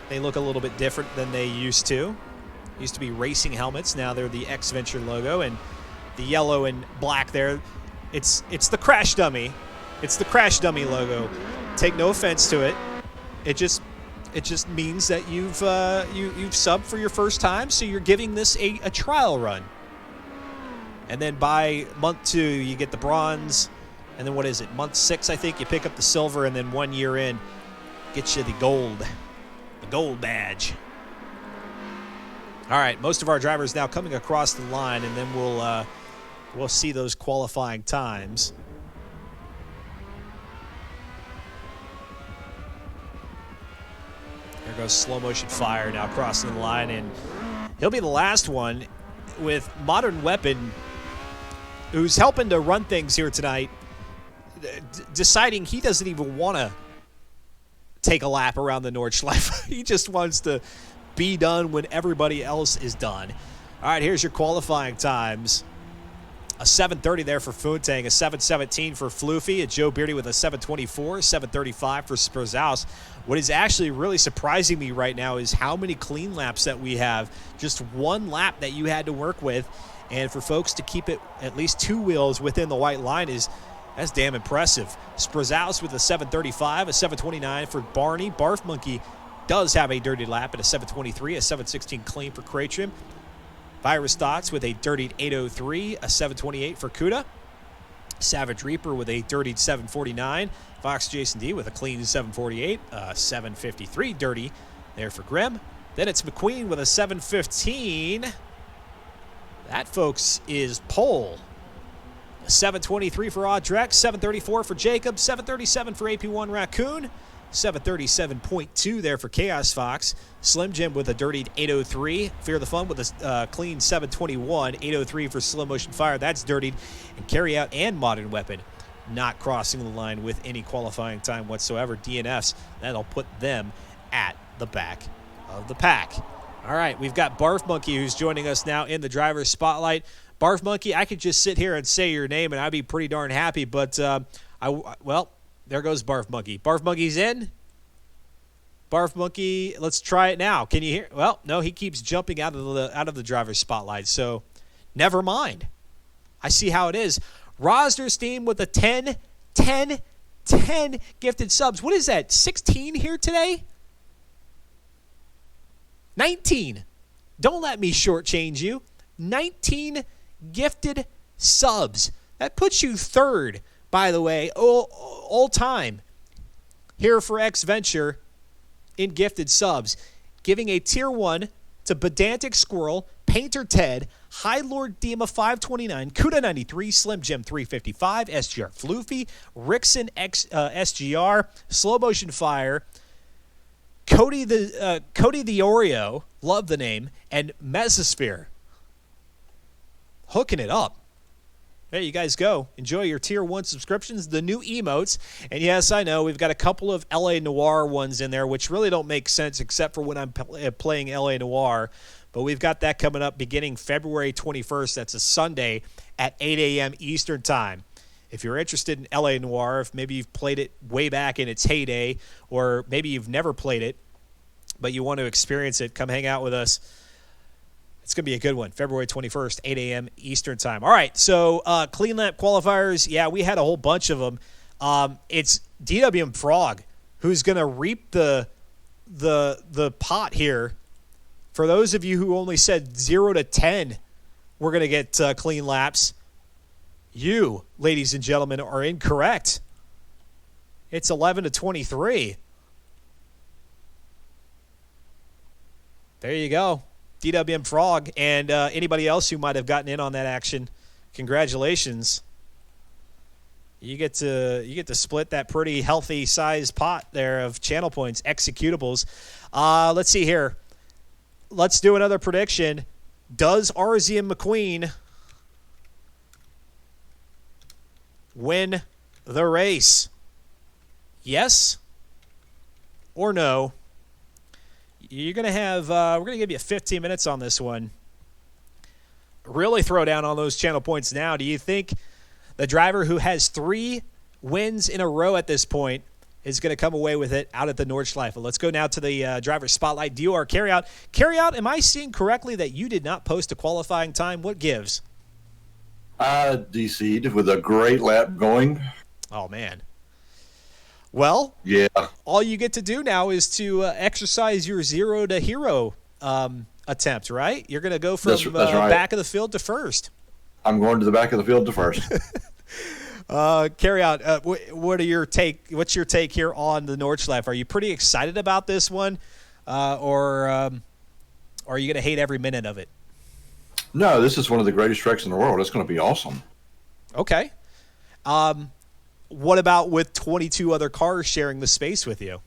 They look a little bit different than they used to. Used to be racing helmets. Now they're the X-Venture logo, and the yellow and black there. It's the Crash Dummy. It's the Crash Dummy logo. Take no offense to it. It just means that you've subbed for your first time, so you're giving this a trial run. And then by month 2, you get the bronze. And then what is it? Month 6, I think, you pick up the silver, and then 1 year in, gets you the gold badge. All right, most of our drivers now coming across the line, and then we'll see those qualifying times. There goes Slow Motion Fire now crossing the line, and he'll be the last one with Modern Weapon, who's helping to run things here tonight, deciding he doesn't even want to take a lap around the Nordschleife. He just wants to be done when everybody else is done. All right, here's your qualifying times. A 7:30 there for Funtang, a 7:17 for Floofy, a Joe Beardy with a 7:24, 7:35 for Sperzaus. What is actually really surprising me right now is how many clean laps that we have. Just one lap that you had to work with, and for folks to keep it at least 2 wheels within the white line that's damn impressive. Sperzaus with a 7:35, a 7:29 for Barney. Barf Monkey does have a dirty lap at a 7:23, a 7:16 clean for Cratrim. Virus Dots with a dirtied 8:03, a 7:28 for Kuda. Savage Reaper with a dirtied 7:49. Fox Jason D with a clean 7:48, a 7:53 dirty there for Grim. Then it's McQueen with a 7:15. That, folks, is Pole. A 7:23 for Audrex, 7:34 for Jacob, 7:37 for AP1 Raccoon. 7:37.2 there for Chaos Fox. Slim Jim with a dirtied 8:03. Fear the Fun with a clean 7:21. 8:03 for Slow Motion Fire. That's dirtied. And Carry Out and Modern Weapon not crossing the line with any qualifying time whatsoever. DNFs, that'll put them at the back of the pack. All All right, we've got Barf Monkey who's joining us now in the driver's spotlight. Barf Monkey, I could just sit here and say your name and I'd be pretty darn happy, but well, there goes Barf Monkey. Barf Monkey's in. Barf Monkey, let's try it now. Can you hear? Well, no, he keeps jumping out of the driver's spotlight. So, never mind. I see how it is. Rosner's team with a 10 gifted subs. What is that? 16 here today? 19. Don't let me shortchange you. 19 gifted subs. That puts you third, by the way, all time here for X Venture in gifted subs, giving a tier 1 to Pedantic Squirrel, Painter Ted, High Lord Dima 529, Kuda 93, Slim Jim 355, SGR Floofy, Rickson SGR, Slow Motion Fire, Cody the Oreo, love the name, and Mesosphere. Hooking it up. There you guys go. Enjoy your Tier 1 subscriptions, the new emotes. And yes, I know we've got a couple of LA Noir ones in there, which really don't make sense except for when I'm playing LA Noir. But we've got that coming up beginning February 21st. That's a Sunday at 8 a.m. Eastern Time. If you're interested in LA Noir, if maybe you've played it way back in its heyday, or maybe you've never played it, but you want to experience it, come hang out with us. It's going to be a good one. February 21st, 8 a.m. Eastern Time. All right, so Clean Lap qualifiers, yeah, we had a whole bunch of them. It's DWM Frog who's going to reap the pot here. For those of you who only said 0 to 10, we're going to get clean laps. You, ladies and gentlemen, are incorrect. It's 11 to 23. There you go. DWM Frog, and anybody else who might have gotten in on that action, congratulations. You get to split that pretty healthy size pot there of channel points, executables. Let's see here. Let's do another prediction. Does Arzian McQueen win the race? Yes or no? You're going to have, we're going to give you 15 minutes on this one. Really throw down on those channel points now. Do you think the driver who has 3 wins in a row at this point is going to come away with it out at the Nordschleife? Let's go now to the driver spotlight. DOR Carryout. Carryout, am I seeing correctly that you did not post a qualifying time? What gives? I DC'd with a great lap going. Oh, man. Well, yeah. All you get to do now is to exercise your 0 to hero attempt, right? You're going to go from that's right. Back of the field to first. I'm going to the back of the field to first. Carry out. What's your take here on the Nordschleife? Are you pretty excited about this one, or are you going to hate every minute of it? No, this is one of the greatest tracks in the world. It's going to be awesome. Okay. What about with 22 other cars sharing the space with you?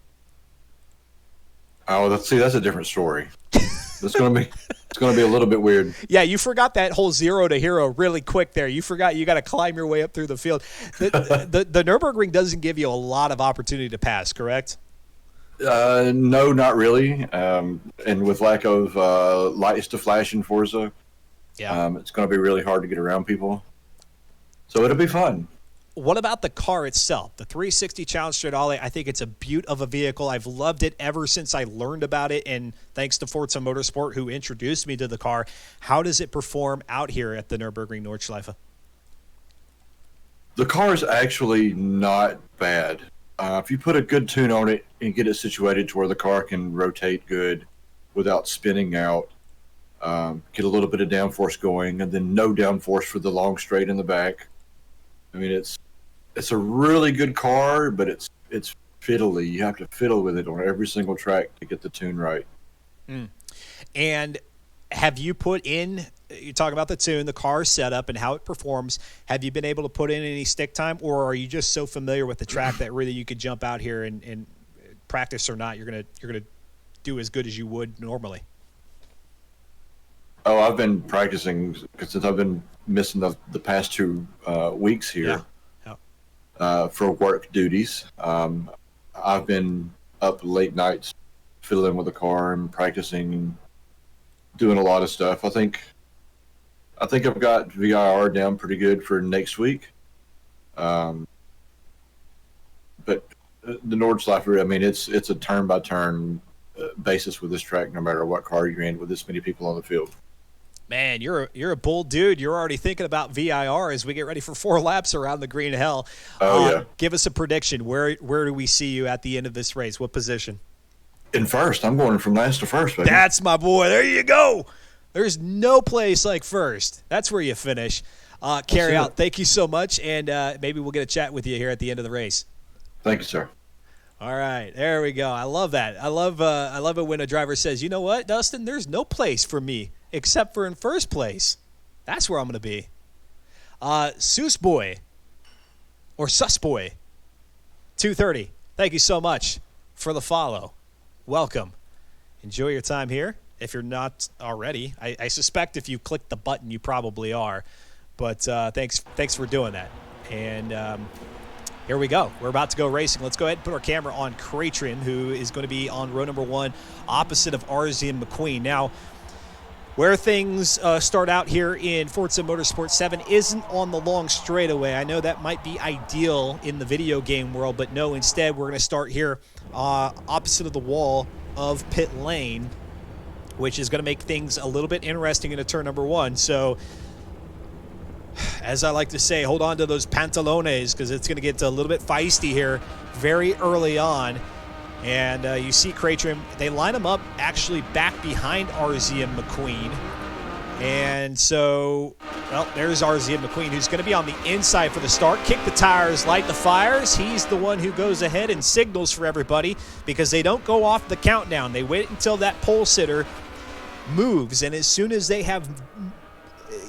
Oh, that's a different story. It's going to be a little bit weird. Yeah, you forgot that whole 0 to hero really quick there. You forgot you got to climb your way up through the field. The Nürburgring doesn't give you a lot of opportunity to pass, correct? No, not really. And with lack of lights to flash in Forza, yeah, it's going to be really hard to get around people. So it'll be fun. What about the car itself? The 360 Challenge Stradale, I think it's a beaut of a vehicle. I've loved it ever since I learned about it, and thanks to Forza Motorsport, who introduced me to the car. How does it perform out here at the Nürburgring Nordschleife? The car is actually not bad. If you put a good tune on it and get it situated to where the car can rotate good without spinning out, get a little bit of downforce going, and then no downforce for the long straight in the back. I mean, it's a really good car, but it's fiddly. You have to fiddle with it on every single track to get the tune right. And have you put in, you talk about the tune, the car setup, and how it performs. Have you been able to put in any stick time, or are you just so familiar with the track that really you could jump out here and practice or not, you're gonna do as good as you would normally? Oh, I've been practicing since I've been missing the past 2 weeks here for work duties. I've been up late nights fiddling with the car and practicing doing a lot of stuff. I think I've got VIR down pretty good for next week. But the Nordschleife, I mean, it's a turn by turn basis with this track, no matter what car you're in, with this many people on the field. Man, you're a bold dude. You're already thinking about VIR as we get ready for 4 laps around the green hell. Yeah. Give us a prediction. Where do we see you at the end of this race? What position? In first. I'm going from last to first, baby. That's my boy. There you go. There's no place like first. That's where you finish. Carry out. Thank you so much, and maybe we'll get a chat with you here at the end of the race. Thank you, sir. All right, there we go. I love that. I love it when a driver says, "You know what, Dustin? There's no place for me except for in first place. That's where I'm going to be." Sus Boy or Sus Boy 230. Thank you so much for the follow. Welcome. Enjoy your time here. If you're not already, I suspect if you click the button, you probably are. But thanks for doing that. And here we go. We're about to go racing. Let's go ahead and put our camera on Cratrin, who is going to be on row number 1, opposite of RZ and McQueen. Now, where things start out here in Forza Motorsport 7 isn't on the long straightaway. I know that might be ideal in the video game world, but no, instead we're going to start here opposite of the wall of pit lane, which is going to make things a little bit interesting into turn number 1. So, as I like to say, hold on to those pantalones, because it's going to get a little bit feisty here very early on. And you see Cratrim, they line them up actually back behind RZ and McQueen. And so, well, there's RZ and McQueen, who's going to be on the inside for the start. Kick the tires, light the fires. He's the one who goes ahead and signals for everybody, because they don't go off the countdown. They wait until that pole sitter moves, and as soon as they have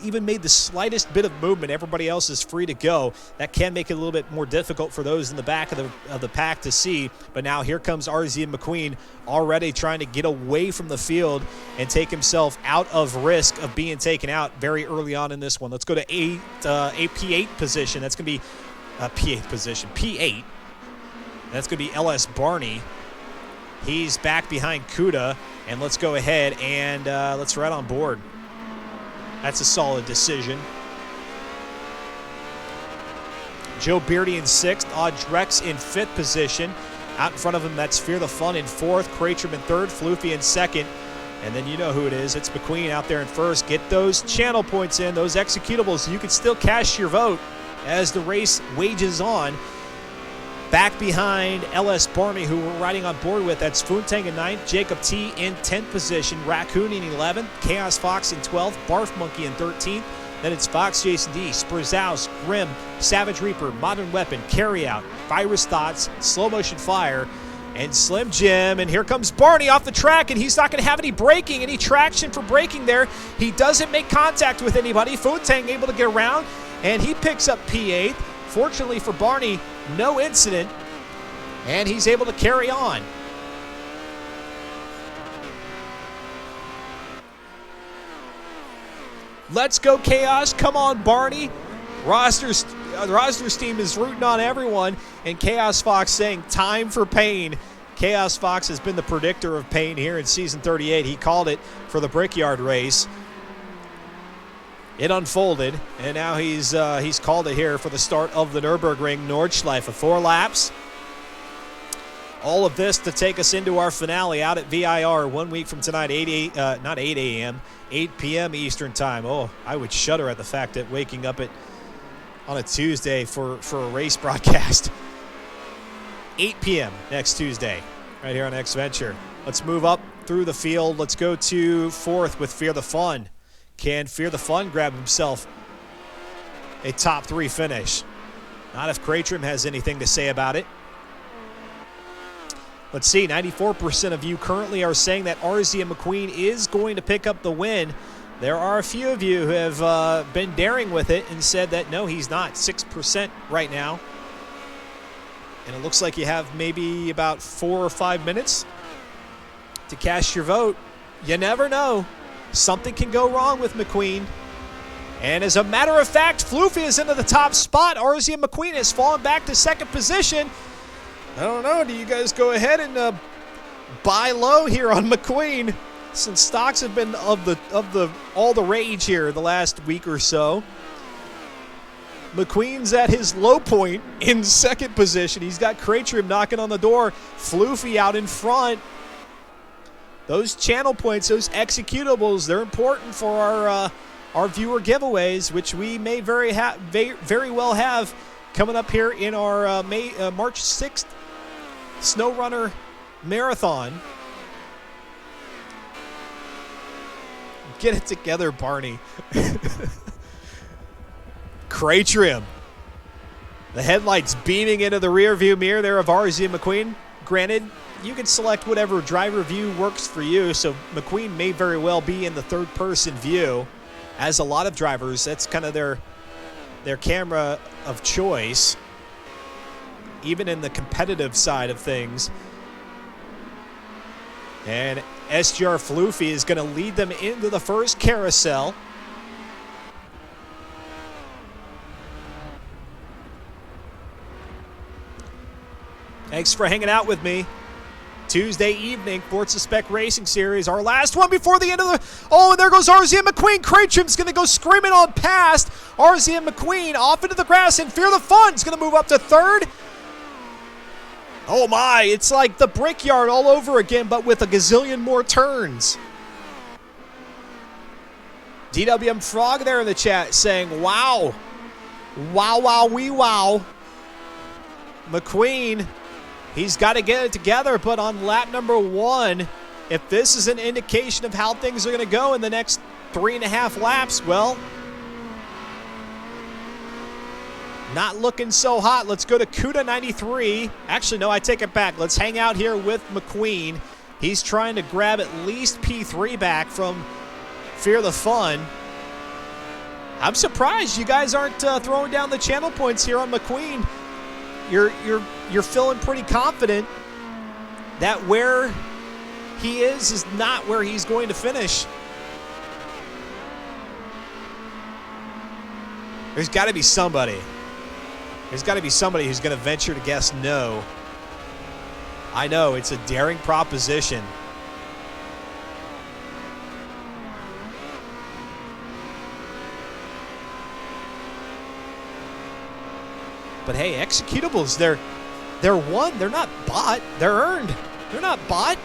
even made the slightest bit of movement, everybody else is free to go. That can make it a little bit more difficult for those in the back of the pack to see. But now here comes RZ and McQueen, already trying to get away from the field and take himself out of risk of being taken out very early on in this one. Let's go to P8 position. That's going to be P8 position. P8. That's going to be LS Barney. He's back behind Kuda. And let's go ahead and let's ride on board. That's a solid decision. Joe Beardy in 6th. Audrex in 5th position. Out in front of him, that's Fear the Fun in 4th. Cratrim in 3rd. Floofy in 2nd. And then you know who it is. It's McQueen out there in 1st. Get those channel points in, those executables. You can still cash your vote as the race wages on. Back behind LS Barney, who we're riding on board with, that's Foontang in 9th, Jacob T in 10th position, Raccoon in 11th, Chaos Fox in 12th, Barf Monkey in 13th. Then it's Fox Jason D, Spurzaus, Grim, Savage Reaper, Modern Weapon, Carryout, Virus Thoughts, Slow Motion Fire, and Slim Jim. And here comes Barney off the track, and he's not going to have any braking, any traction for braking there. He doesn't make contact with anybody. Foontang able to get around, and he picks up P8. Fortunately for Barney, no incident, and he's able to carry on. Let's go, Chaos. Come on, Barney. Roster's team is rooting on everyone, and Chaos Fox saying, time for pain. Chaos Fox has been the predictor of pain here in Season 38. He called it for the Brickyard race. It unfolded, and now he's called it here for the start of the Nürburgring Nordschleife. 4 laps. All of this to take us into our finale out at VIR 1 week from tonight, 8 p.m. Eastern Time. Oh, I would shudder at the fact that waking up on a Tuesday for a race broadcast. 8 p.m. next Tuesday, right here on X Venture. Let's move up through the field. Let's go to 4th with Fear the Fun. Can Fear the Fun grab himself a top 3 finish? Not if Cratrim has anything to say about it. Let's see, 94% of you currently are saying that RZ and McQueen is going to pick up the win. There are a few of you who have been daring with it and said that no, he's not. 6% right now. And it looks like you have maybe about 4 or 5 minutes to cast your vote. You never know. Something can go wrong with McQueen. And as a matter of fact, Floofy is into the top spot. RZ and McQueen has fallen back to 2nd position. I don't know. Do you guys go ahead and buy low here on McQueen? since stocks have been of the all the rage here the last week or so. McQueen's at his low point in second position. He's got Cratrim knocking on the door. Floofy out in front. Those channel points, those executables, they're important for our viewer giveaways, which we may very well have coming up here in our March 6th SnowRunner Marathon. Get it together, Barney. Cratrim. The headlights beaming into the rear view mirror there of RZ McQueen. Granted, you can select whatever driver view works for you, so McQueen may very well be in the third-person view. As a lot of drivers, that's kind of their camera of choice, even in the competitive side of things. And SGR Floofy is going to lead them into the first carousel. Thanks for hanging out with me. Tuesday evening, Forza Spec Racing Series. Our last one before the end of the... Oh, and there goes RZ and McQueen. Cratrim's going to go screaming on past. RZ and McQueen off into the grass, and Fear the Fun's going to move up to third. Oh, my. It's like the Brickyard all over again, but with a gazillion more turns. DWM Frog there in the chat saying, wow. Wow, wow, wee, wow. McQueen... He's got to get it together, but on lap number 1, if this is an indication of how things are going to go in the next 3.5 laps, well, not looking so hot. Let's go to Kuda 93. Actually, no, I take it back. Let's hang out here with McQueen. He's trying to grab at least P3 back from Fear the Fun. I'm surprised you guys aren't throwing down the channel points here on McQueen. You're feeling pretty confident that where he is not where he's going to finish. There's got to be somebody. There's got to be somebody who's going to venture to guess no. I know, it's a daring proposition. But hey, executables, they're won. They're not bought. They're earned. They're not bought.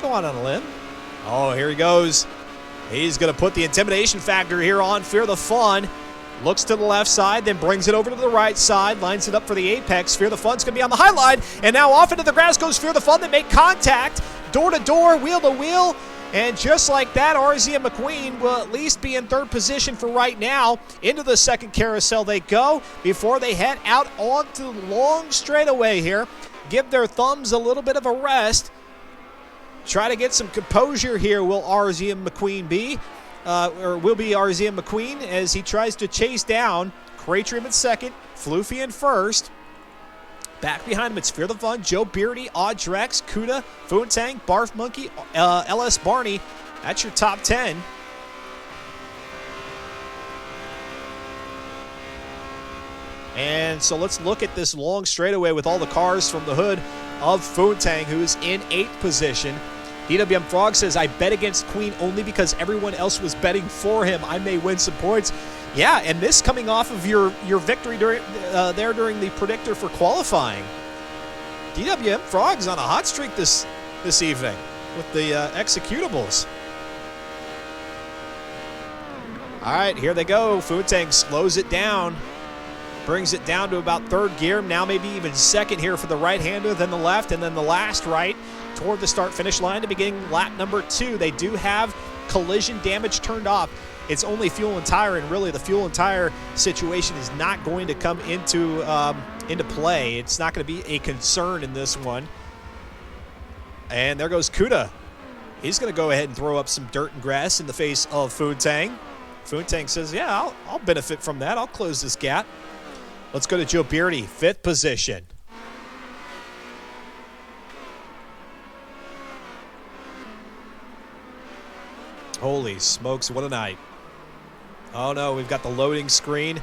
Go on a limb. Oh, here he goes. He's going to put the intimidation factor here on Fear the Fun. Looks to the left side, then brings it over to the right side, lines it up for the apex. Fear the Fun's going to be on the high line, and now off into the grass goes Fear the Fun. They make contact, door to door, wheel to wheel. And just like that, RZ and McQueen will at least be in third position for right now. Into the second carousel they go before they head out onto the long straightaway here. Give their thumbs a little bit of a rest. Try to get some composure here, will RZ and McQueen be. Will be RZ and McQueen as he tries to chase down Cratrim in second, Floofy in first. Back behind him, it's Fear the Fun, Joe Beardy, Audrex, Kuda, Foontang, Barf Monkey, LS Barney. That's your top 10. And so let's look at this long straightaway with all the cars from the hood of Foontang, who's in 8th position. DWM Frog says, I bet against Queen only because everyone else was betting for him. I may win some points. Yeah, and this coming off of your victory during the predictor for qualifying. DWM Frog's on a hot streak this evening with the executables. All right, here they go. Foontang slows it down, brings it down to about third gear, now maybe even second here for the right-hander, then the left, and then the last right toward the start-finish line to begin lap number 2. They do have collision damage turned off. It's only fuel and tire, and really the fuel and tire situation is not going to come into play. It's not going to be a concern in this one. And there goes Kuda. He's going to go ahead and throw up some dirt and grass in the face of Foontang. Foontang says, yeah, I'll benefit from that. I'll close this gap. Let's go to Joe Beardy, 5th position. Holy smokes, what a night. Oh no, we've got the loading screen.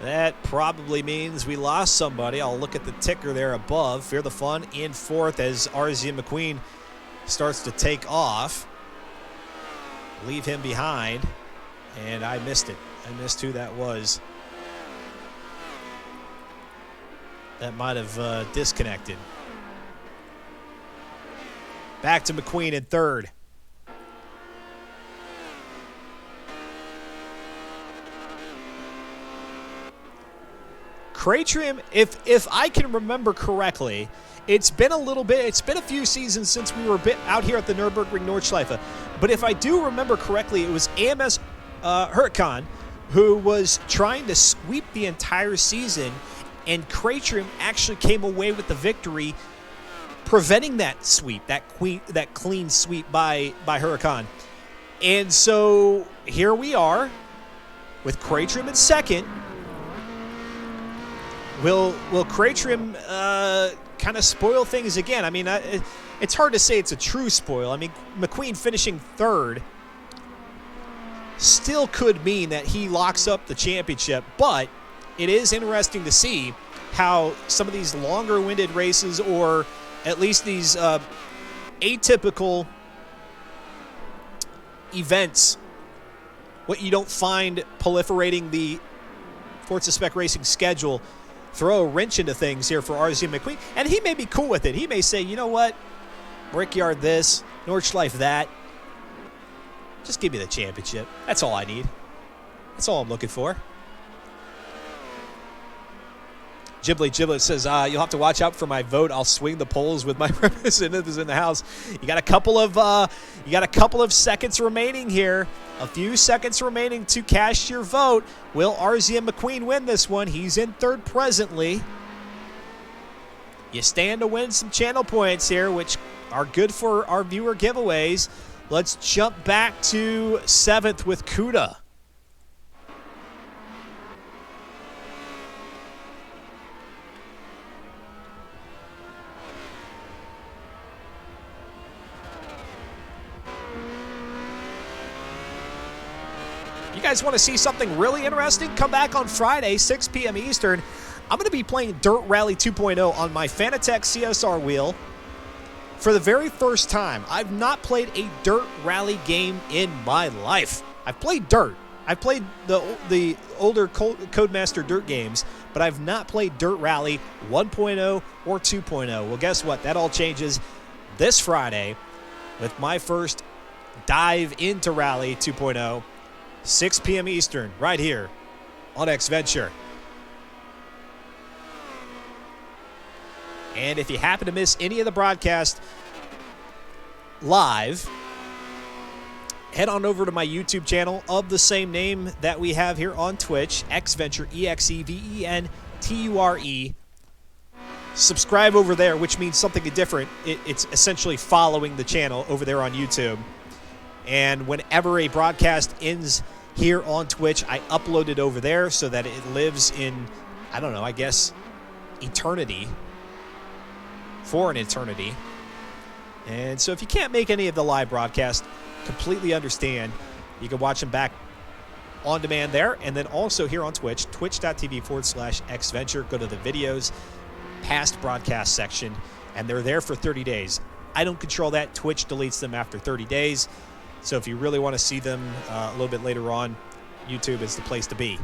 That probably means we lost somebody. I'll look at the ticker there above. Fear the Fun in fourth as RZ McQueen starts to take off. Leave him behind. And I missed it. I missed who that was. That might have disconnected. Back to McQueen in third. Craytrim, if I can remember correctly, it's been a few seasons since we were out here at the Nürburgring Nordschleife. But if I do remember correctly, it was AMS Huracan who was trying to sweep the entire season, and Craytrim actually came away with the victory, preventing that sweep, that clean sweep by Huracan. And so here we are with Craytrim in second. Will Craytrim kind of spoil things again? I mean, it's hard to say it's a true spoil. I mean, McQueen finishing third still could mean that he locks up the championship, but it is interesting to see how some of these longer-winded races, or at least these atypical events, what you don't find proliferating the Forza Spec Racing schedule, throw a wrench into things here for RZ McQueen. And he may be cool with it. He may say, you know what, Brickyard this, Nordschleife that. Just give me the championship. That's all I need. That's all I'm looking for. Giblet says, you'll have to watch out for my vote. I'll swing the polls with my representatives in the House. You got a couple of seconds remaining here. A few seconds remaining to cast your vote. Will RZ McQueen win this one? He's in third presently. You stand to win some channel points here, which are good for our viewer giveaways. Let's jump back to seventh with Kuda. You guys want to see something really interesting? Come back on Friday, 6 p.m. Eastern. I'm going to be playing Dirt Rally 2.0 on my Fanatec CSR wheel for the very first time. I've not played a Dirt Rally game in my life. I've played Dirt. I've played the older Codemaster Dirt games, but I've not played Dirt Rally 1.0 or 2.0. Well, guess what? That all changes this Friday with my first dive into Rally 2.0. 6 p.m. Eastern, right here on X-Venture. And if you happen to miss any of the broadcast live, head on over to my YouTube channel of the same name that we have here on Twitch, X-Venture, EXEVENTURE. Subscribe over there, which means something different. It's essentially following the channel over there on YouTube. And whenever a broadcast ends here on Twitch, I upload it over there so that it lives in, I don't know, I guess, eternity. For an eternity. And so if you can't make any of the live broadcast, completely understand. You can watch them back on demand there. And then also here on Twitch, twitch.tv/xventure. Go to the videos, past broadcast section, and they're there for 30 days. I don't control that. Twitch deletes them after 30 days. So if you really want to see them a little bit later on, YouTube is the place to be.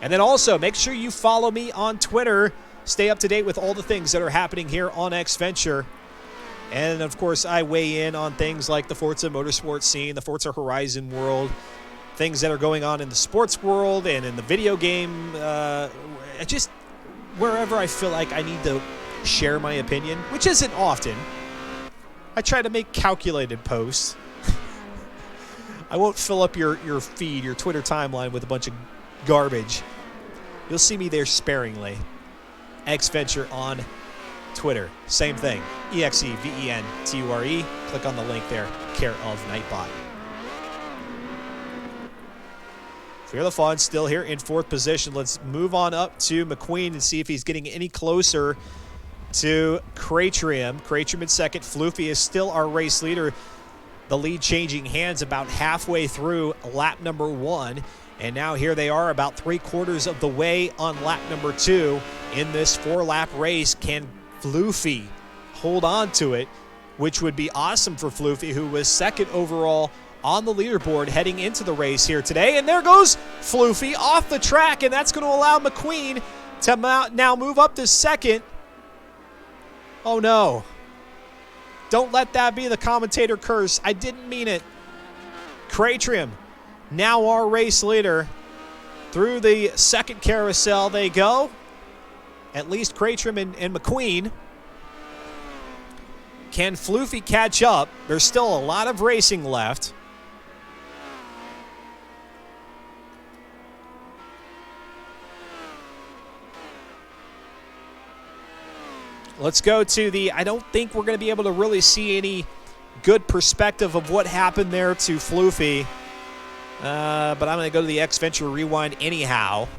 And then also, make sure you follow me on Twitter. Stay up to date with all the things that are happening here on X-Venture. And, of course, I weigh in on things like the Forza Motorsport scene, the Forza Horizon world, things that are going on in the sports world and in the video game. Just wherever I feel like I need to share my opinion, which isn't often. I try to make calculated posts. I won't fill up your feed, your Twitter timeline with a bunch of garbage. You'll see me there sparingly. X-Venture on Twitter. Same thing. EXEVENTURE. Click on the link there. Care of Nightbot. Fear the Fun still here in fourth position. Let's move on up to McQueen and see if he's getting any closer to Craytrim. Craytrim in second. Floofy is still our race leader. the lead changing hands about halfway through lap number 1. And now here they are about 3/4 of the way on lap number 2 in this 4-lap race. Can Floofy hold on to it, which would be awesome for Floofy, who was second overall on the leaderboard heading into the race here today. And there goes Floofy off the track, and that's going to allow McQueen to now move up to second. Oh, no. Don't let that be the commentator curse. I didn't mean it. Cratrim, now our race leader. Through the second carousel they go. At least Cratrim and McQueen. Can Floofy catch up? There's still a lot of racing left. Let's go to the, I don't think we're going to be able to really see any good perspective of what happened there to Floofy. But I'm going to go to the X-Venture Rewind anyhow.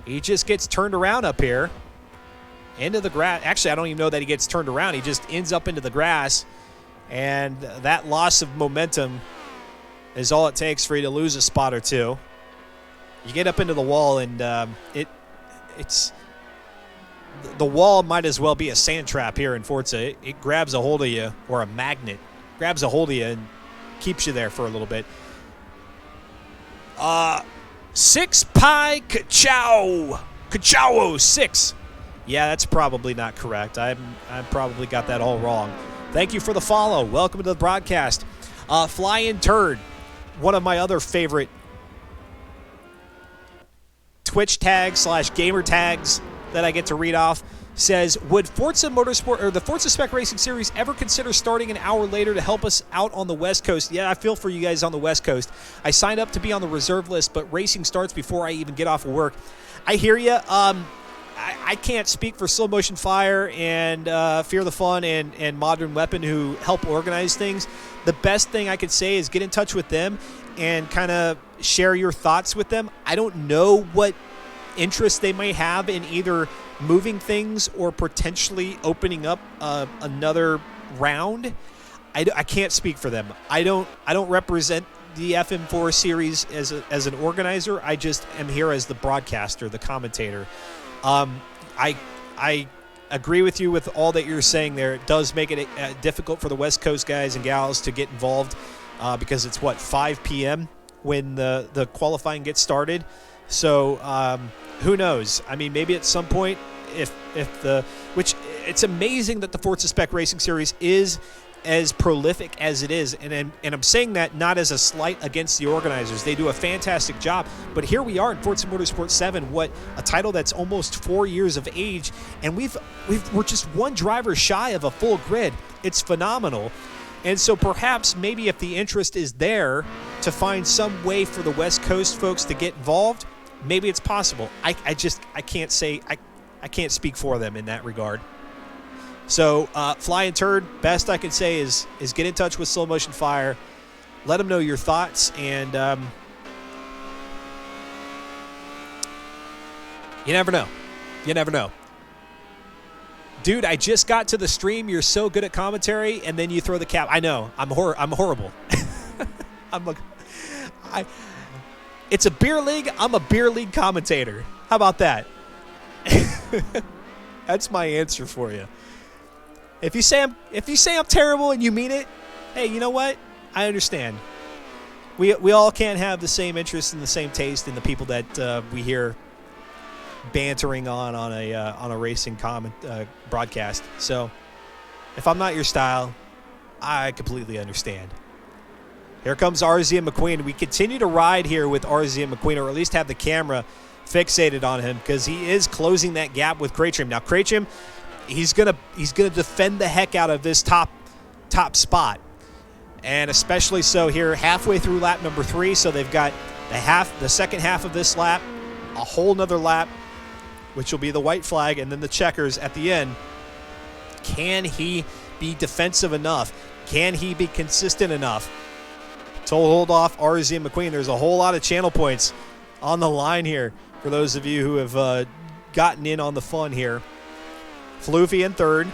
He just gets turned around up here. Into the grass. Actually, I don't even know that he gets turned around. He just ends up into the grass. And that loss of momentum is all it takes for you to lose a spot or two. You get up into the wall, and it's the wall might as well be a sand trap here in Forza. It grabs a hold of you, or a magnet grabs a hold of you and keeps you there for a little bit. 6 Pi Kachow 6. Yeah, that's probably not correct. I probably got that all wrong. Thank you for the follow. Welcome to the broadcast. Flying Turd, one of my other favorite Twitch tags / gamer tags that I get to read off, says, would Forza Motorsport or the Forza Spec Racing Series ever consider starting an hour later to help us out on the West Coast? Yeah, I feel for you guys on the West Coast. I signed up to be on the reserve list, but racing starts before I even get off of work. I hear you. I can't speak for Slow Motion Fire and Fear the Fun and Modern Weapon, who help organize things. The best thing I could say is get in touch with them and kind of share your thoughts with them. I don't know what interest they may have in either moving things or potentially opening up another round. I can't speak for them. I don't represent the FM4 series as an organizer. I just am here as the broadcaster, the commentator. I agree with you with all that you're saying there. It does make it difficult for the West Coast guys and gals to get involved because it's 5 p.m. when the qualifying gets started. So who knows? I mean, maybe at some point, which it's amazing that the Forza Spec Racing Series is as prolific as it is, and I'm saying that not as a slight against the organizers. They do a fantastic job, but here we are in Forza Motorsport 7, a title that's almost 4 years of age, and we're just one driver shy of a full grid. It's phenomenal. And so perhaps maybe if the interest is there to find some way for the West Coast folks to get involved, maybe it's possible. I can't say, I can't speak for them in that regard. So, Flying Turd, best I can say is get in touch with Slow Motion Fire. Let them know your thoughts, and you never know. You never know. Dude, I just got to the stream. You're so good at commentary, and then you throw the cap. I know. I'm horrible. It's a beer league. I'm a beer league commentator. How about that? That's my answer for you. If you say I'm terrible and you mean it, hey, you know what? I understand. We all can't have the same interest and the same taste in the people that we hear bantering on a racing broadcast. So if I'm not your style, I completely understand. Here comes RZ and McQueen. We continue to ride here with RZ and McQueen, or at least have the camera fixated on him, because he is closing that gap with Cratrim. Now Cratrim, he's gonna defend the heck out of this top spot, and especially so here halfway through lap number 3. So they've got the second half of this lap, a whole nother lap, which will be the white flag, and then the checkers at the end. Can he be defensive enough? Can he be consistent enough to hold off RZ and McQueen? There's a whole lot of channel points on the line here for those of you who have gotten in on the fun here. Floofy in third.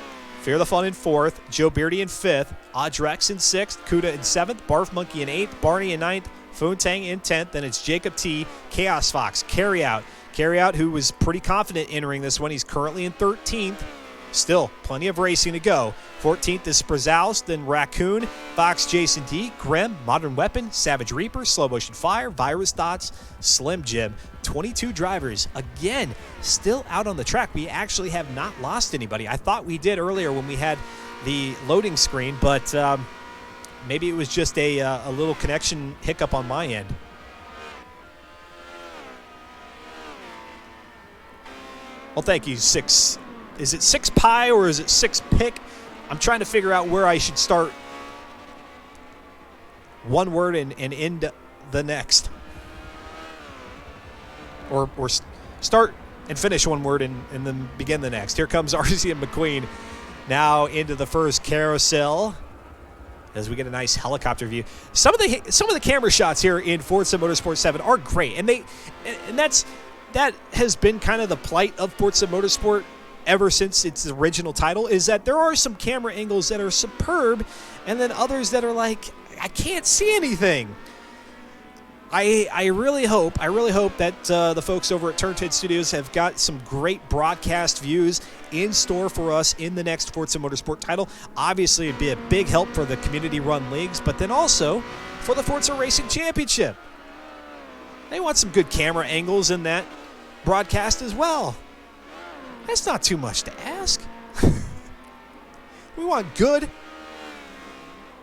Fear the Fun in 4th, Joe Beardy in 5th, Audrex in 6th, Kuda in 7th, Barf Monkey in 8th, Barney in 9th, Foontang in 10th, then it's Jacob T, Chaos Fox, Carryout, who was pretty confident entering this one. He's currently in 13th. Still, plenty of racing to go. 14th is Sprazows, then Raccoon, Fox Jason D, Grem, Modern Weapon, Savage Reaper, Slow Motion Fire, Virus Thoughts, Slim Jim. 22 drivers, again, still out on the track. We actually have not lost anybody. I thought we did earlier when we had the loading screen, but maybe it was just a little connection hiccup on my end. Well, thank you, Six. Is it 6 Pi or is it 6 Pick? I'm trying to figure out where I should start one word and end the next. Or start and finish one word and then begin the next. Here comes RC and McQueen now into the first carousel as we get a nice helicopter view. Some of the camera shots here in Forza Motorsport 7 are great, and that has been kind of the plight of Forza Motorsport ever since its original title, is that there are some camera angles that are superb and then others that are like, I can't see anything. I really hope that the folks over at Turntide Studios have got some great broadcast views in store for us in the next Forza Motorsport title. Obviously, it'd be a big help for the community-run leagues, but then also for the Forza Racing Championship. They want some good camera angles in that broadcast as well. That's not too much to ask. We want good,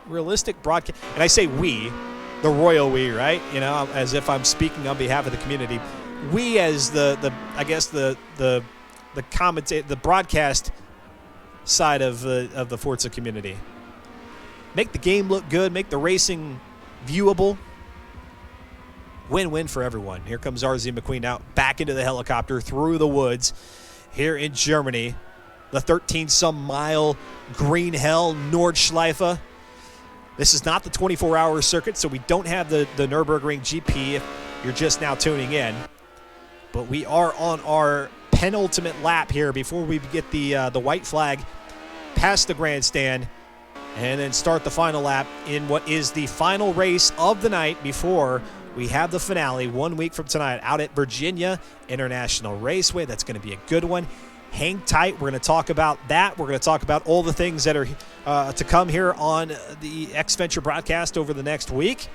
realistic broadcast. And I say we, the royal we, right? You know, as if I'm speaking on behalf of the community. We as the commentate, the broadcast side of the Forza community. Make the game look good, make the racing viewable. Win-win for everyone. Here comes RZ McQueen now back into the helicopter through the woods here in Germany. The 13-some-mile green hell Nordschleife. This is not the 24-hour circuit, so we don't have the Nürburgring GP if you're just now tuning in. But we are on our penultimate lap here before we get the white flag past the grandstand and then start the final lap in what is the final race of the night before we have the finale 1 week from tonight out at Virginia International Raceway. That's going to be a good one. Hang tight. We're going to talk about that. We're going to talk about all the things that are to come here on the X-Venture broadcast over the next week.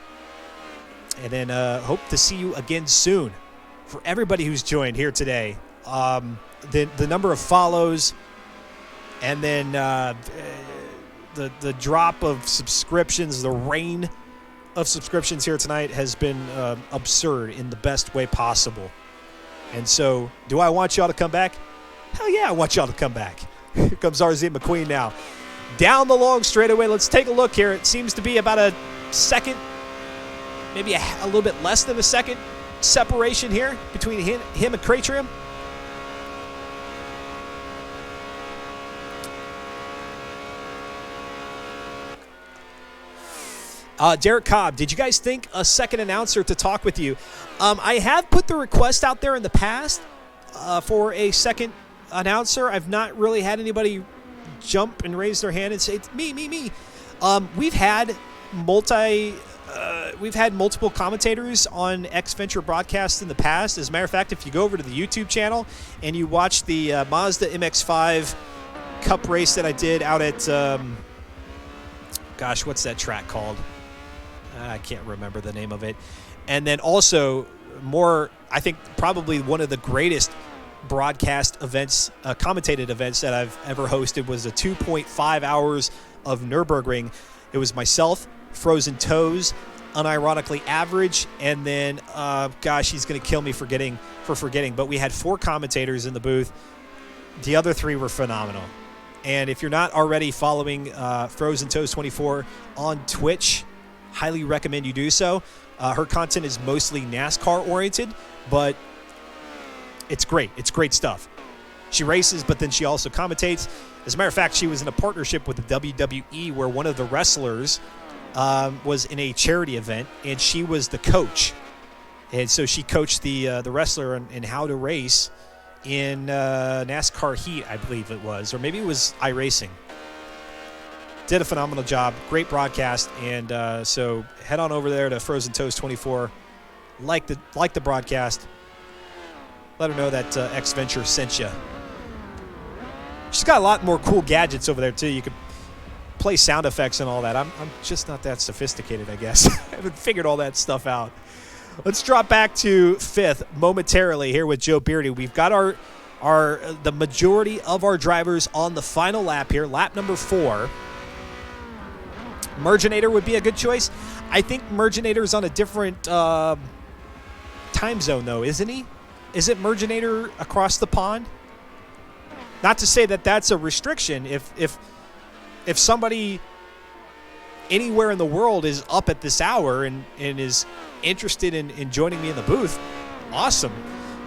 And then hope to see you again soon. For everybody who's joined here today, the number of follows and then the drop of subscriptions, the rain of subscriptions here tonight has been absurd in the best way possible. And so, do I want y'all to come back? Hell yeah, I want y'all to come back. Here comes RZ McQueen now. Down the long straightaway. Let's take a look here. It seems to be about a second, maybe a little bit less than a second separation here between him and Cratrium. Derek Cobb, did you guys think a second announcer to talk with you? I have put the request out there in the past for a second announcer. I've not really had anybody jump and raise their hand and say, it's me. We've had multiple commentators on X-Venture broadcasts in the past. As a matter of fact, if you go over to the YouTube channel and you watch the Mazda MX-5 Cup race that I did out at, gosh, what's that track called? I can't remember the name of it. And then also I think probably one of the greatest broadcast events, commentated events that I've ever hosted was the 2.5 hours of Nürburgring. It was myself, Frozen Toes, unironically Average, and then, gosh, he's going to kill me for forgetting, but we had 4 commentators in the booth. The other 3 were phenomenal. And if you're not already following Frozen Toes 24 on Twitch, highly recommend you do so. Her content is mostly NASCAR oriented, but it's great. It's great stuff. She races, but then she also commentates. As a matter of fact, she was in a partnership with the WWE where one of the wrestlers was in a charity event, and she was the coach. And so she coached the wrestler in how to race in NASCAR Heat, I believe it was, or maybe it was iRacing. did a phenomenal job. Great broadcast. And so head on over there to Frozen Toast 24. Like the broadcast. Let her know that X Venture sent you. She's got a lot more cool gadgets over there, too. You could play sound effects and all that. I'm just not that sophisticated, I guess. I haven't figured all that stuff out. Let's drop back to 5th momentarily here with Joe Beardy. We've got the majority of our drivers on the final lap here, lap number 4. Merginator would be a good choice. I think Merginator's on a different time zone, though, isn't he? Is it Merginator across the pond? Not to say that that's a restriction. If somebody anywhere in the world is up at this hour and is interested in joining me in the booth, awesome.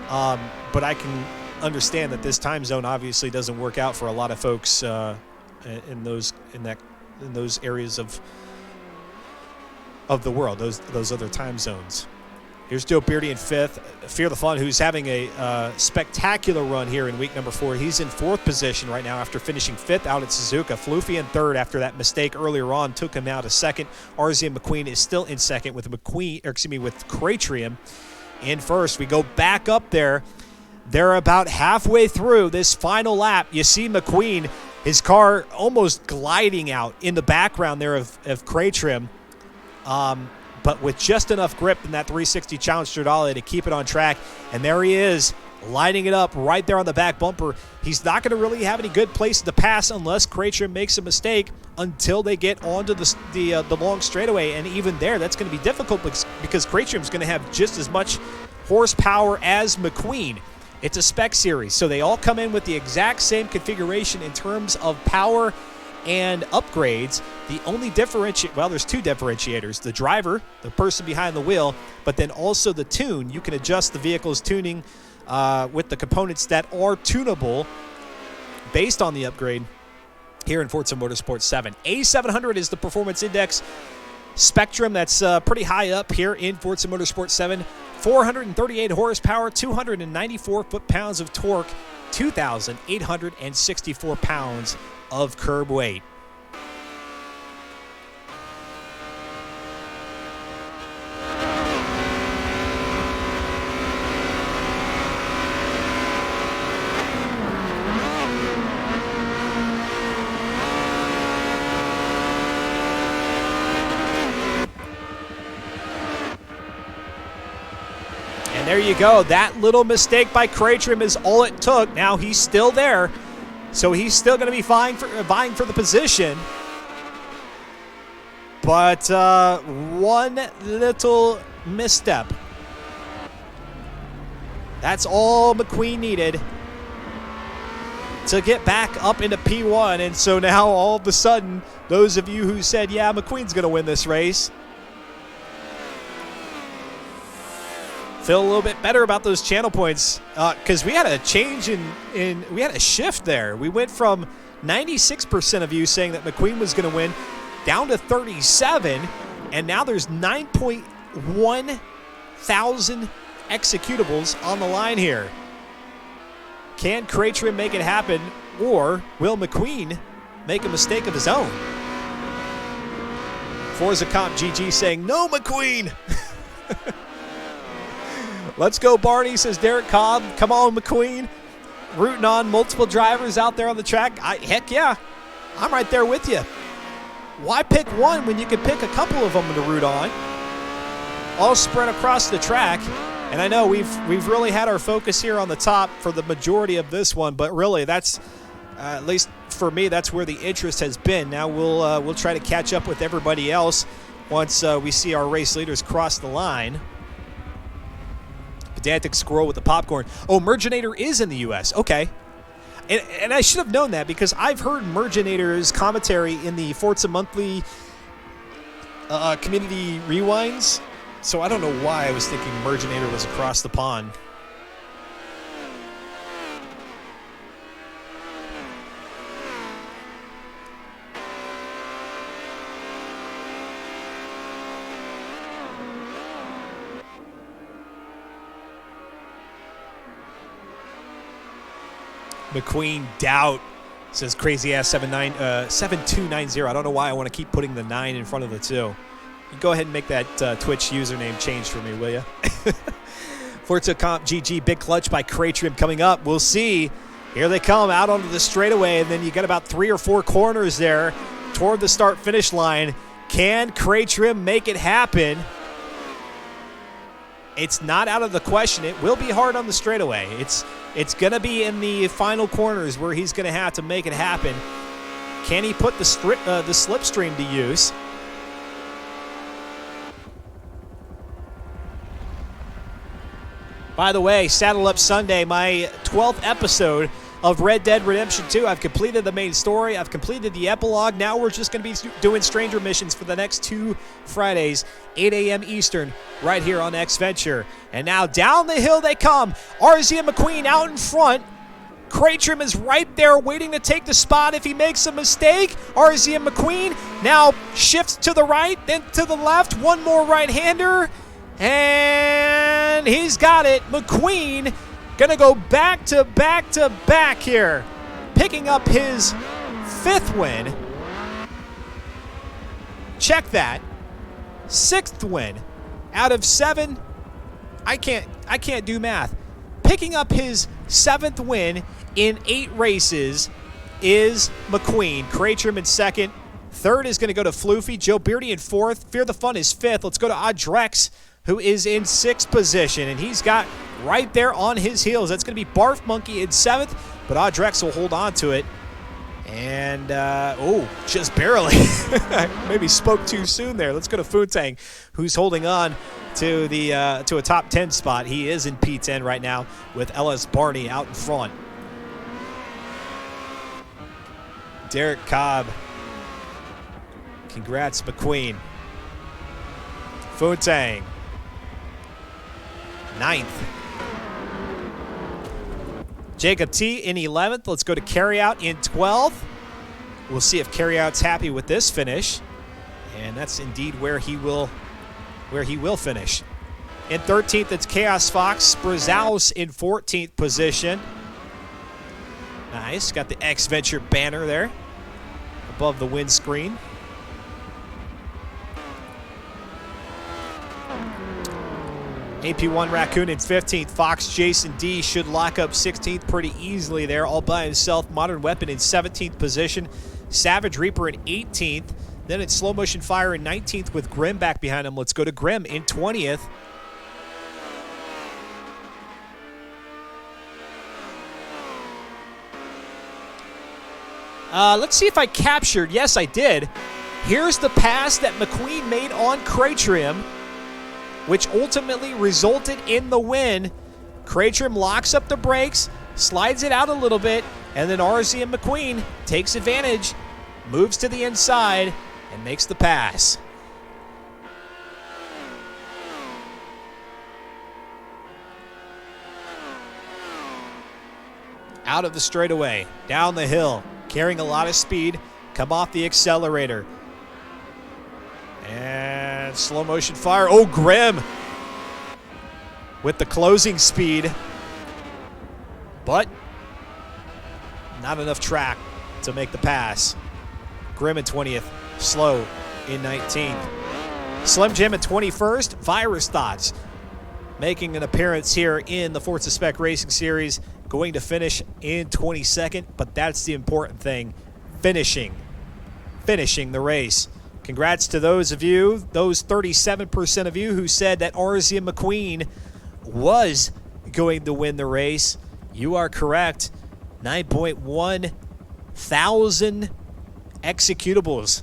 But I can understand that this time zone obviously doesn't work out for a lot of folks in those areas of the world, those other time zones. Here's Joe Beardy in 5th. Fear the Fun, who's having a spectacular run here in week number 4. He's in 4th position right now after finishing 5th out at Suzuka. Floofy in 3rd after that mistake earlier on took him out a 2nd. RZ McQueen is still in 2nd with Cratrium in 1st. We go back up there. They're about halfway through this final lap. You see McQueen, his car almost gliding out in the background there of Cratrium. But with just enough grip in that 360 Challenge Stradale to keep it on track. And there he is, lighting it up right there on the back bumper. He's not going to really have any good places to pass unless Cratrium makes a mistake until they get onto the long straightaway. And even there, that's going to be difficult because Cratrium's going to have just as much horsepower as McQueen. It's a spec series, so they all come in with the exact same configuration in terms of power and upgrades. The only there's 2 differentiators: the driver, the person behind the wheel, but then also the tune. You can adjust the vehicle's tuning with the components that are tunable based on the upgrade here in Forza Motorsport 7. A700 is the performance index. Spectrum, that's pretty high up here in Forza Motorsport 7. 438 horsepower, 294 foot-pounds of torque, 2,864 pounds of curb weight. And there you go. That little mistake by Cratrium is all it took. Now he's still there. So he's still going to be vying for the position. But one little misstep. That's all McQueen needed to get back up into P1. And so now all of a sudden, those of you who said, yeah, McQueen's going to win this race, feel a little bit better about those channel points because we had a change we had a shift there. We went from 96% of you saying that McQueen was going to win down to 37, and now there's 9.1 thousand executables on the line here. Can Cratrium make it happen, or will McQueen make a mistake of his own? Forza Comp GG saying, no, McQueen! Let's go, Barney, says Derek Cobb. Come on, McQueen. Rooting on multiple drivers out there on the track. Heck yeah. I'm right there with you. Why pick one when you can pick a couple of them to root on? All spread across the track. And I know we've really had our focus here on the top for the majority of this one, but really that's, at least for me, that's where the interest has been. Now we'll try to catch up with everybody else once we see our race leaders cross the line. Pedantic Squirrel with the popcorn. Oh, Merginator is in the U.S. Okay. And I should have known that because I've heard Merginator's commentary in the Forza Monthly community rewinds. So I don't know why I was thinking Merginator was across the pond. McQueen doubt Says crazy ass 7290. I don't know why I want to keep putting the 9 in front of the 2. You go ahead and make that Twitch username change for me, will you? Forza Comp GG, big clutch by Cratrim coming up. We'll see. Here they come out onto the straightaway, and then you got about 3 or 4 corners there toward the start-finish line. Can Cratrim make it happen? It's not out of the question. It will be hard on the straightaway. It's going to be in the final corners where he's going to have to make it happen. Can he put the slipstream to use? By the way, Saddle Up Sunday, my 12th episode of Red Dead Redemption 2. I've completed the main story. I've completed the epilogue. Now we're just going to be doing stranger missions for the next 2 Fridays, 8 a.m. Eastern, right here on X-Venture. And now down the hill they come. RZ and McQueen out in front. Cratrim is right there waiting to take the spot if he makes a mistake. RZ and McQueen now shifts to the right, then to the left. One more right-hander. And he's got it. McQueen gonna go back to back to back here, picking up his 5th win. Check that. 6th win out of 7. I can't do math. Picking up his 7th win in 8 races is McQueen. Cratrim in 2nd. 3rd is going to go to Floofy. Joe Beardy in 4th. Fear the Fun is 5th. Let's go to Audrex, who is in 6th position, and he's got right there on his heels. That's going to be Barf Monkey in 7th, but Audrex will hold on to it. And, just barely. Maybe spoke too soon there. Let's go to Funtang, who's holding on to to a top 10 spot. He is in P10 right now with Ellis Barney out in front. Derek Cobb. Congrats, McQueen. Funtang. 9th. Jacob T in 11th. Let's go to Carryout in 12th. We'll see if Carryout's happy with this finish. And that's indeed where he will finish. In 13th, it's Chaos Fox. Sprazows in 14th position. Nice. Got the X-Venture banner there above the windscreen. AP1 Raccoon in 15th. Fox Jason D should lock up 16th pretty easily there, all by himself. Modern Weapon in 17th position. Savage Reaper in 18th. Then it's Slow Motion Fire in 19th with Grim back behind him. Let's go to Grim in 20th. Let's see if I captured. Yes, I did. Here's the pass that McQueen made on Cratrim, which ultimately resulted in the win. Cratrim locks up the brakes, slides it out a little bit, and then RZ and McQueen takes advantage, moves to the inside, and makes the pass. Out of the straightaway, down the hill, carrying a lot of speed, come off the accelerator. And slow motion fire. Oh, Grim with the closing speed, but not enough track to make the pass. Grim in 20th, Slow in 19th. Slim Jim in 21st, Virus Thoughts making an appearance here in the Forza Spec Racing Series, going to finish in 22nd, but that's the important thing, finishing the race. Congrats to those of you, those 37% of you who said that RZ and McQueen was going to win the race. You are correct. 9.1 thousand executables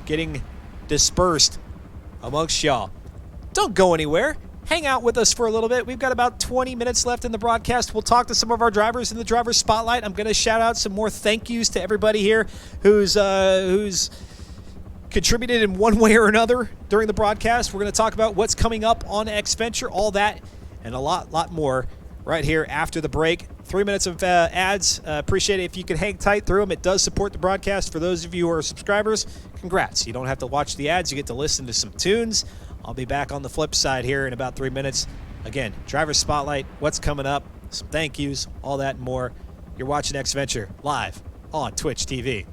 getting dispersed amongst y'all. Don't go anywhere. Hang out with us for a little bit. We've got about 20 minutes left in the broadcast. We'll talk to some of our drivers in the driver spotlight. I'm going to shout out some more thank yous to everybody here who's contributed in one way or another during the broadcast. We're going to talk about what's coming up on X-Venture, all that, and a lot more right here after the break. 3 minutes of ads. Appreciate it if you can hang tight through them. It does support the broadcast. For those of you who are subscribers, congrats. You don't have to watch the ads. You get to listen to some tunes. I'll be back on the flip side here in about 3 minutes. Again, driver spotlight, what's coming up, some thank yous, all that and more. You're watching X-Venture live on Twitch TV.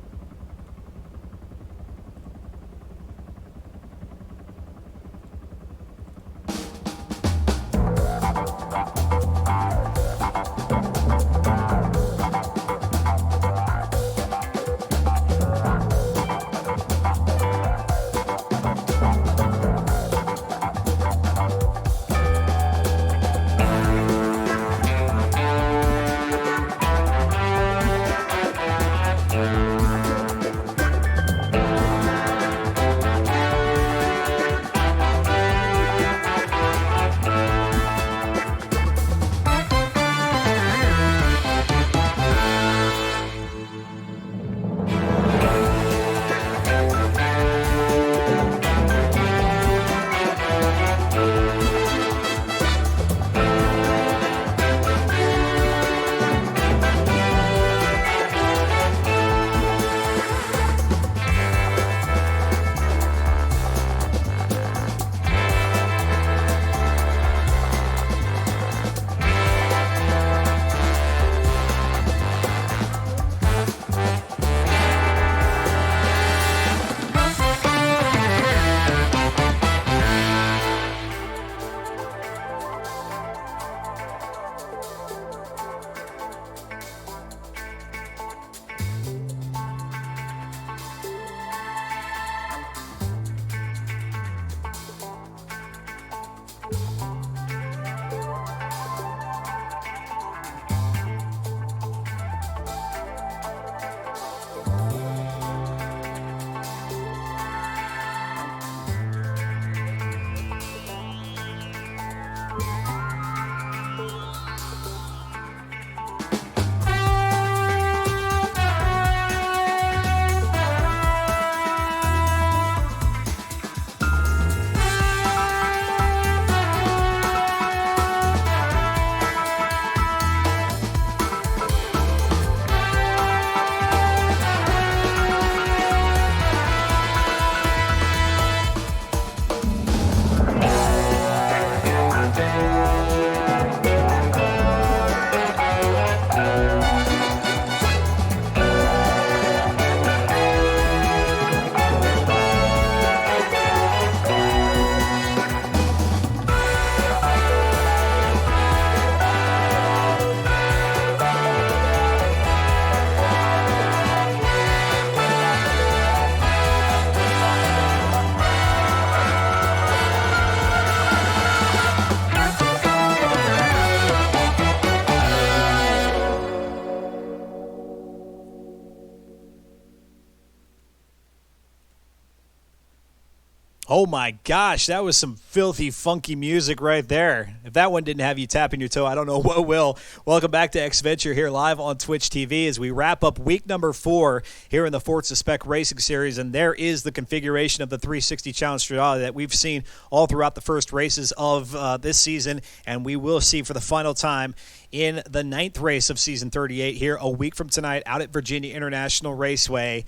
Oh my gosh, that was some filthy, funky music right there. If that one didn't have you tapping your toe, I don't know what will. Welcome back to X-Venture here live on Twitch TV as we wrap up week number 4 here in the Forza Spec Racing Series. And there is the configuration of the 360 Challenge Stradale that we've seen all throughout the first races of this season. And we will see for the final time in the 9th race of Season 38 here a week from tonight out at Virginia International Raceway.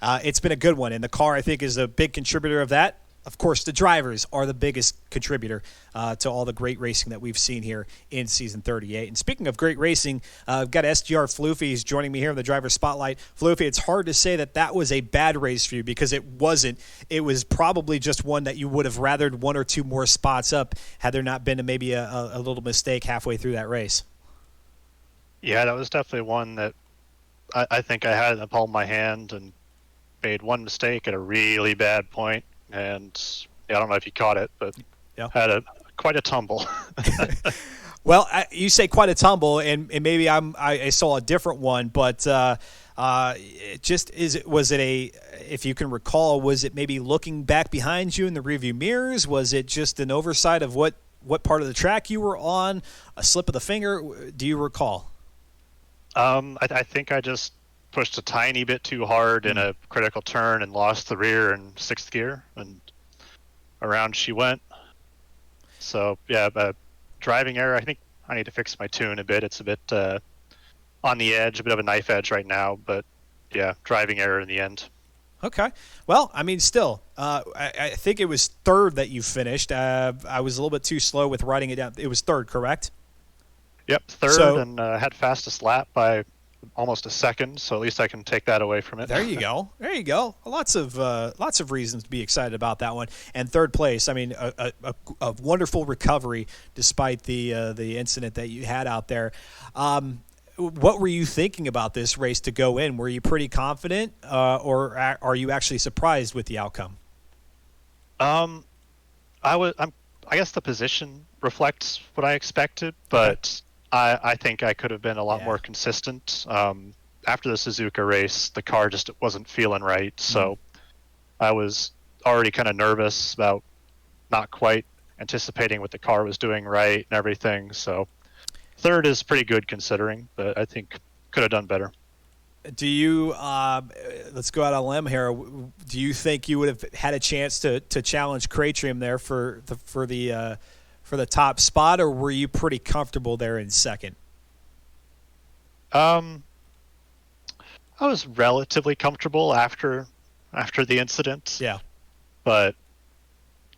It's been a good one, and the car, I think, is a big contributor of that. Of course, the drivers are the biggest contributor to all the great racing that we've seen here in Season 38. And speaking of great racing, I've got SGR Floofy. He's joining me here in the driver's spotlight. Floofy, it's hard to say that that was a bad race for you because it wasn't. It was probably just one that you would have rathered 1 or 2 more spots up had there not been maybe a little mistake halfway through that race. Yeah, that was definitely one that I think I had in the palm of my hand and made one mistake at a really bad point. And I don't know if you caught it, but had quite a tumble. Well, you say quite a tumble, and maybe I saw a different one, but if you can recall, was it maybe looking back behind you in the rearview mirrors? Was it just an oversight of what part of the track you were on, a slip of the finger? Do you recall? I think I just pushed a tiny bit too hard in a critical turn and lost the rear in 6th gear, and around she went. So yeah, driving error. I think I need to fix my tune a bit. It's a bit on the edge, a bit of a knife edge right now, but yeah, driving error in the end. Okay. Well, I mean, still, I think it was 3rd that you finished. I was a little bit too slow with writing it down. It was 3rd, correct? Yep, 3rd, and had fastest lap by almost a second, so at least I can take that away from it. There you go. There you go. Lots of reasons to be excited about that one. And third place, I mean, a wonderful recovery despite the incident that you had out there. What were you thinking about this race to go in? Were you pretty confident, or are you actually surprised with the outcome? I guess the position reflects what I expected, but I think I could have been a lot more consistent. After the Suzuka race, the car just wasn't feeling right, so I was already kind of nervous about not quite anticipating what the car was doing right and everything. So third is pretty good considering, but I think could have done better. Do you, let's go out on a limb here. Do you think you would have had a chance to challenge Cratrium there for the top spot, or were you pretty comfortable there in second? I was relatively comfortable after the incident. Yeah. But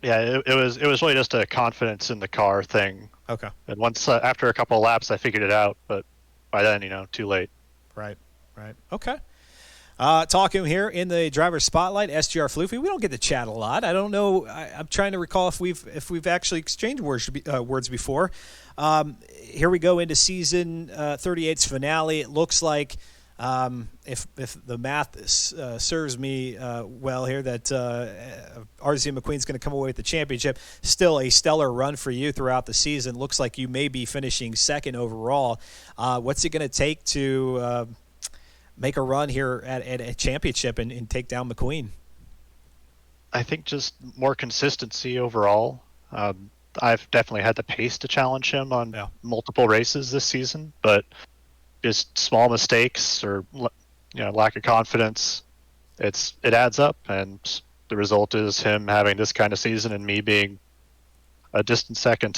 yeah, it was really just a confidence in the car thing. Okay. And once after a couple of laps, I figured it out. But by then, too late. Right. Okay. Talking here in the driver's spotlight, SGR Floofy. We don't get to chat a lot. I don't know. I'm trying to recall if we've actually exchanged words before. Here we go into season 38's finale. It looks like, if the math serves me well here, that RZ McQueen's going to come away with the championship. Still a stellar run for you throughout the season. Looks like you may be finishing second overall. What's it going to take to make a run here at a championship and take down McQueen? I think just more consistency overall. I've definitely had the pace to challenge him on multiple races this season, but just small mistakes or lack of confidence, it adds up, and the result is him having this kind of season and me being a distant second.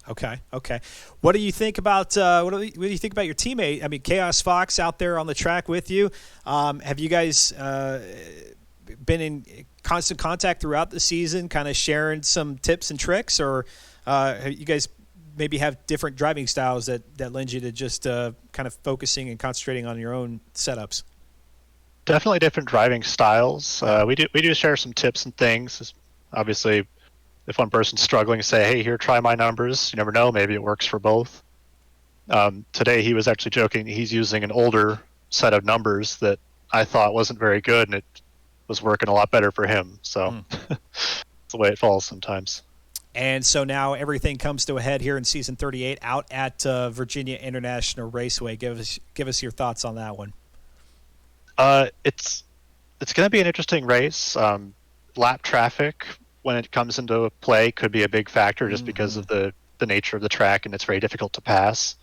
Okay. What do you think about what do you think about your teammate? I mean, Chaos Fox out there on the track with you. Have you guys been in constant contact throughout the season, kind of sharing some tips and tricks, or you guys maybe have different driving styles that lend you to just kind of focusing and concentrating on your own setups? Definitely different driving styles. We do share some tips and things. Obviously, if one person's struggling, say, hey, here, try my numbers. You never know. Maybe it works for both. Today, he was actually joking. He's using an older set of numbers that I thought wasn't very good, and it was working a lot better for him. So it's the way it falls sometimes. And so now everything comes to a head here in season 38 out at Virginia International Raceway. Give us your thoughts on that one. It's going to be an interesting race. Lap traffic, when it comes into play, could be a big factor just because of the nature of the track, and it's very difficult to pass.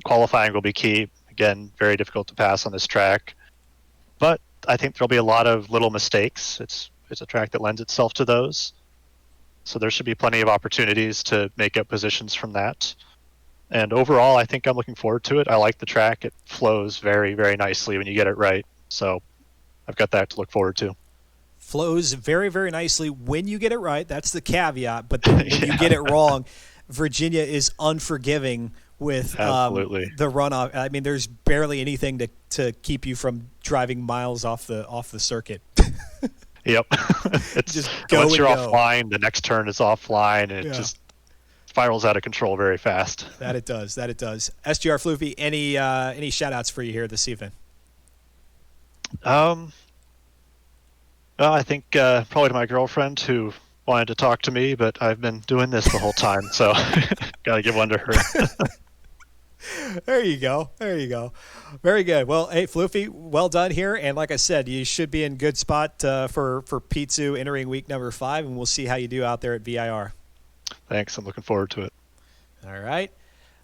Qualifying will be key. Again, very difficult to pass on this track. But I think there'll be a lot of little mistakes. It's a track that lends itself to those. So there should be plenty of opportunities to make up positions from that. And overall, I think I'm looking forward to it. I like the track. It flows very, very nicely when you get it right. So I've got that to look forward to. Flows very, very nicely when you get it right. That's the caveat. But then when you get it wrong, Virginia is unforgiving with the runoff. I mean, there's barely anything to keep you from driving miles off the circuit. Yep. It's just once you're go. offline, the next turn is offline, and it just spirals out of control very fast. That it does. SGR Floofy, any shout outs for you here this evening? Well, I think probably to my girlfriend who wanted to talk to me, but I've been doing this the whole time, so gotta give one to her. There you go. Very good. Well, hey, Floofy, well done here. And like I said, you should be in good spot for Pizzu entering week number 5, and we'll see how you do out there at VIR. Thanks. I'm looking forward to it. All right.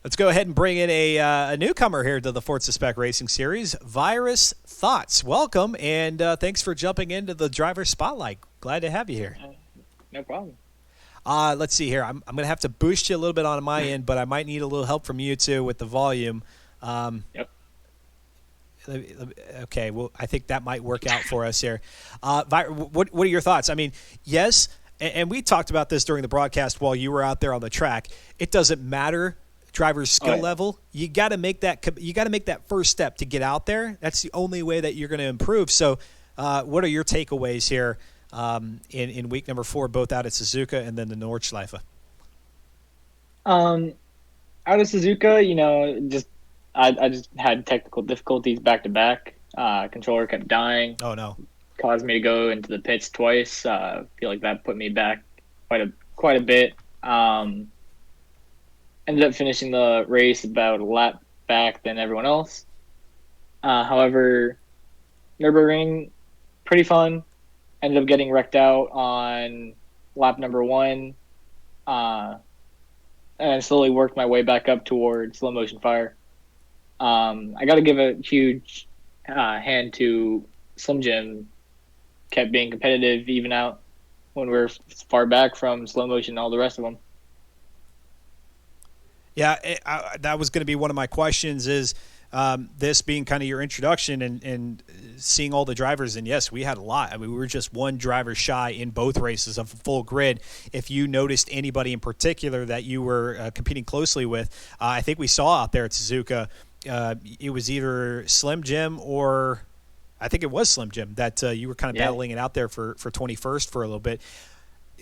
Let's go ahead and bring in a newcomer here to the Forza Spec Racing Series, Virus Thoughts. Welcome, and thanks for jumping into the driver's spotlight. Glad to have you here. No problem. Let's see here. I'm going to have to boost you a little bit on my end, but I might need a little help from you too with the volume. Yep. Okay, well, I think that might work out for us here. What are your thoughts? I mean, yes, and we talked about this during the broadcast while you were out there on the track. It doesn't matter driver's skill yeah. level, you got to make that first step to get out there. That's the only way that you're going to improve. So, what are your takeaways here in week number 4, both out at Suzuka and then the Nordschleife? Out of Suzuka, just I just had technical difficulties back to back. Controller kept dying. Oh no. Caused me to go into the pits twice. I feel like that put me back quite a bit. Ended up finishing the race about a lap back than everyone else. However, Nürburgring, pretty fun. Ended up getting wrecked out on lap number 1. And I slowly worked my way back up towards slow motion fire. I got to give a huge hand to Slim Jim. Kept being competitive even out when we were far back from slow motion and all the rest of them. Yeah, that was going to be one of my questions is this being kind of your introduction and seeing all the drivers. And, yes, we had a lot. I mean, we were just one driver shy in both races of a full grid. If you noticed anybody in particular that you were competing closely with, I think we saw out there at Suzuka, it was either Slim Jim or – I think it was Slim Jim that you were kind of battling it out there for 21st for a little bit.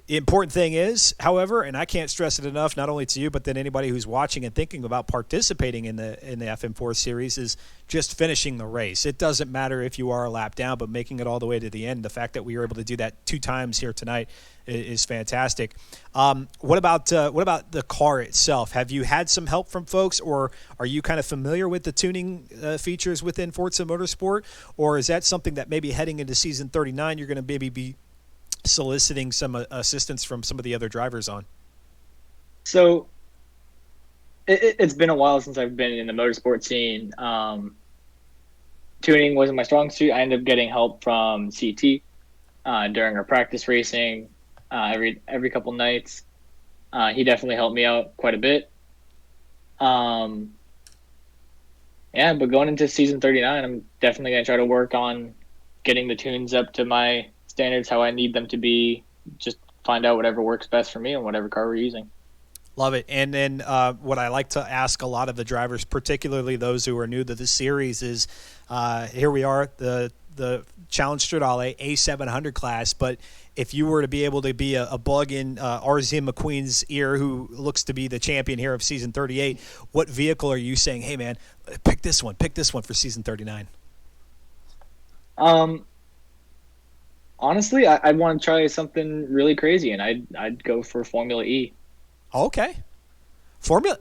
The important thing is, however, and I can't stress it enough, not only to you, but then anybody who's watching and thinking about participating in the FM4 series is just finishing the race. It doesn't matter if you are a lap down, but making it all the way to the end. The fact that we were able to do that 2 times here tonight is fantastic. What about the car itself? Have you had some help from folks, or are you kind of familiar with the tuning features within Forza Motorsport, or is that something that maybe heading into season 39 you're going to maybe be soliciting some assistance from some of the other drivers on? So it's been a while since I've been in the motorsport scene. Tuning wasn't my strong suit. I ended up getting help from CT during our practice racing every couple nights. He definitely helped me out quite a bit. But going into season 39, I'm definitely going to try to work on getting the tunes up to my standards, how I need them to be, just find out whatever works best for me and whatever car we're using. Love it. And then what I like to ask a lot of the drivers, particularly those who are new to the series, is here we are, the Challenge Stradale A700 class, but if you were to be able to be a bug in RZ McQueen's ear, who looks to be the champion here of season 38, what vehicle are you saying, hey man, pick this one for season 39? Honestly, I'd want to try something really crazy, and I'd go for Formula E. Okay. Formula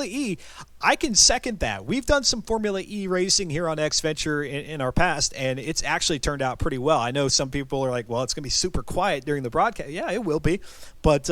E, I can second that. We've done some Formula E racing here on X Venture in our past, and it's actually turned out pretty well. I know some people are like, well, it's going to be super quiet during the broadcast. Yeah, it will be. But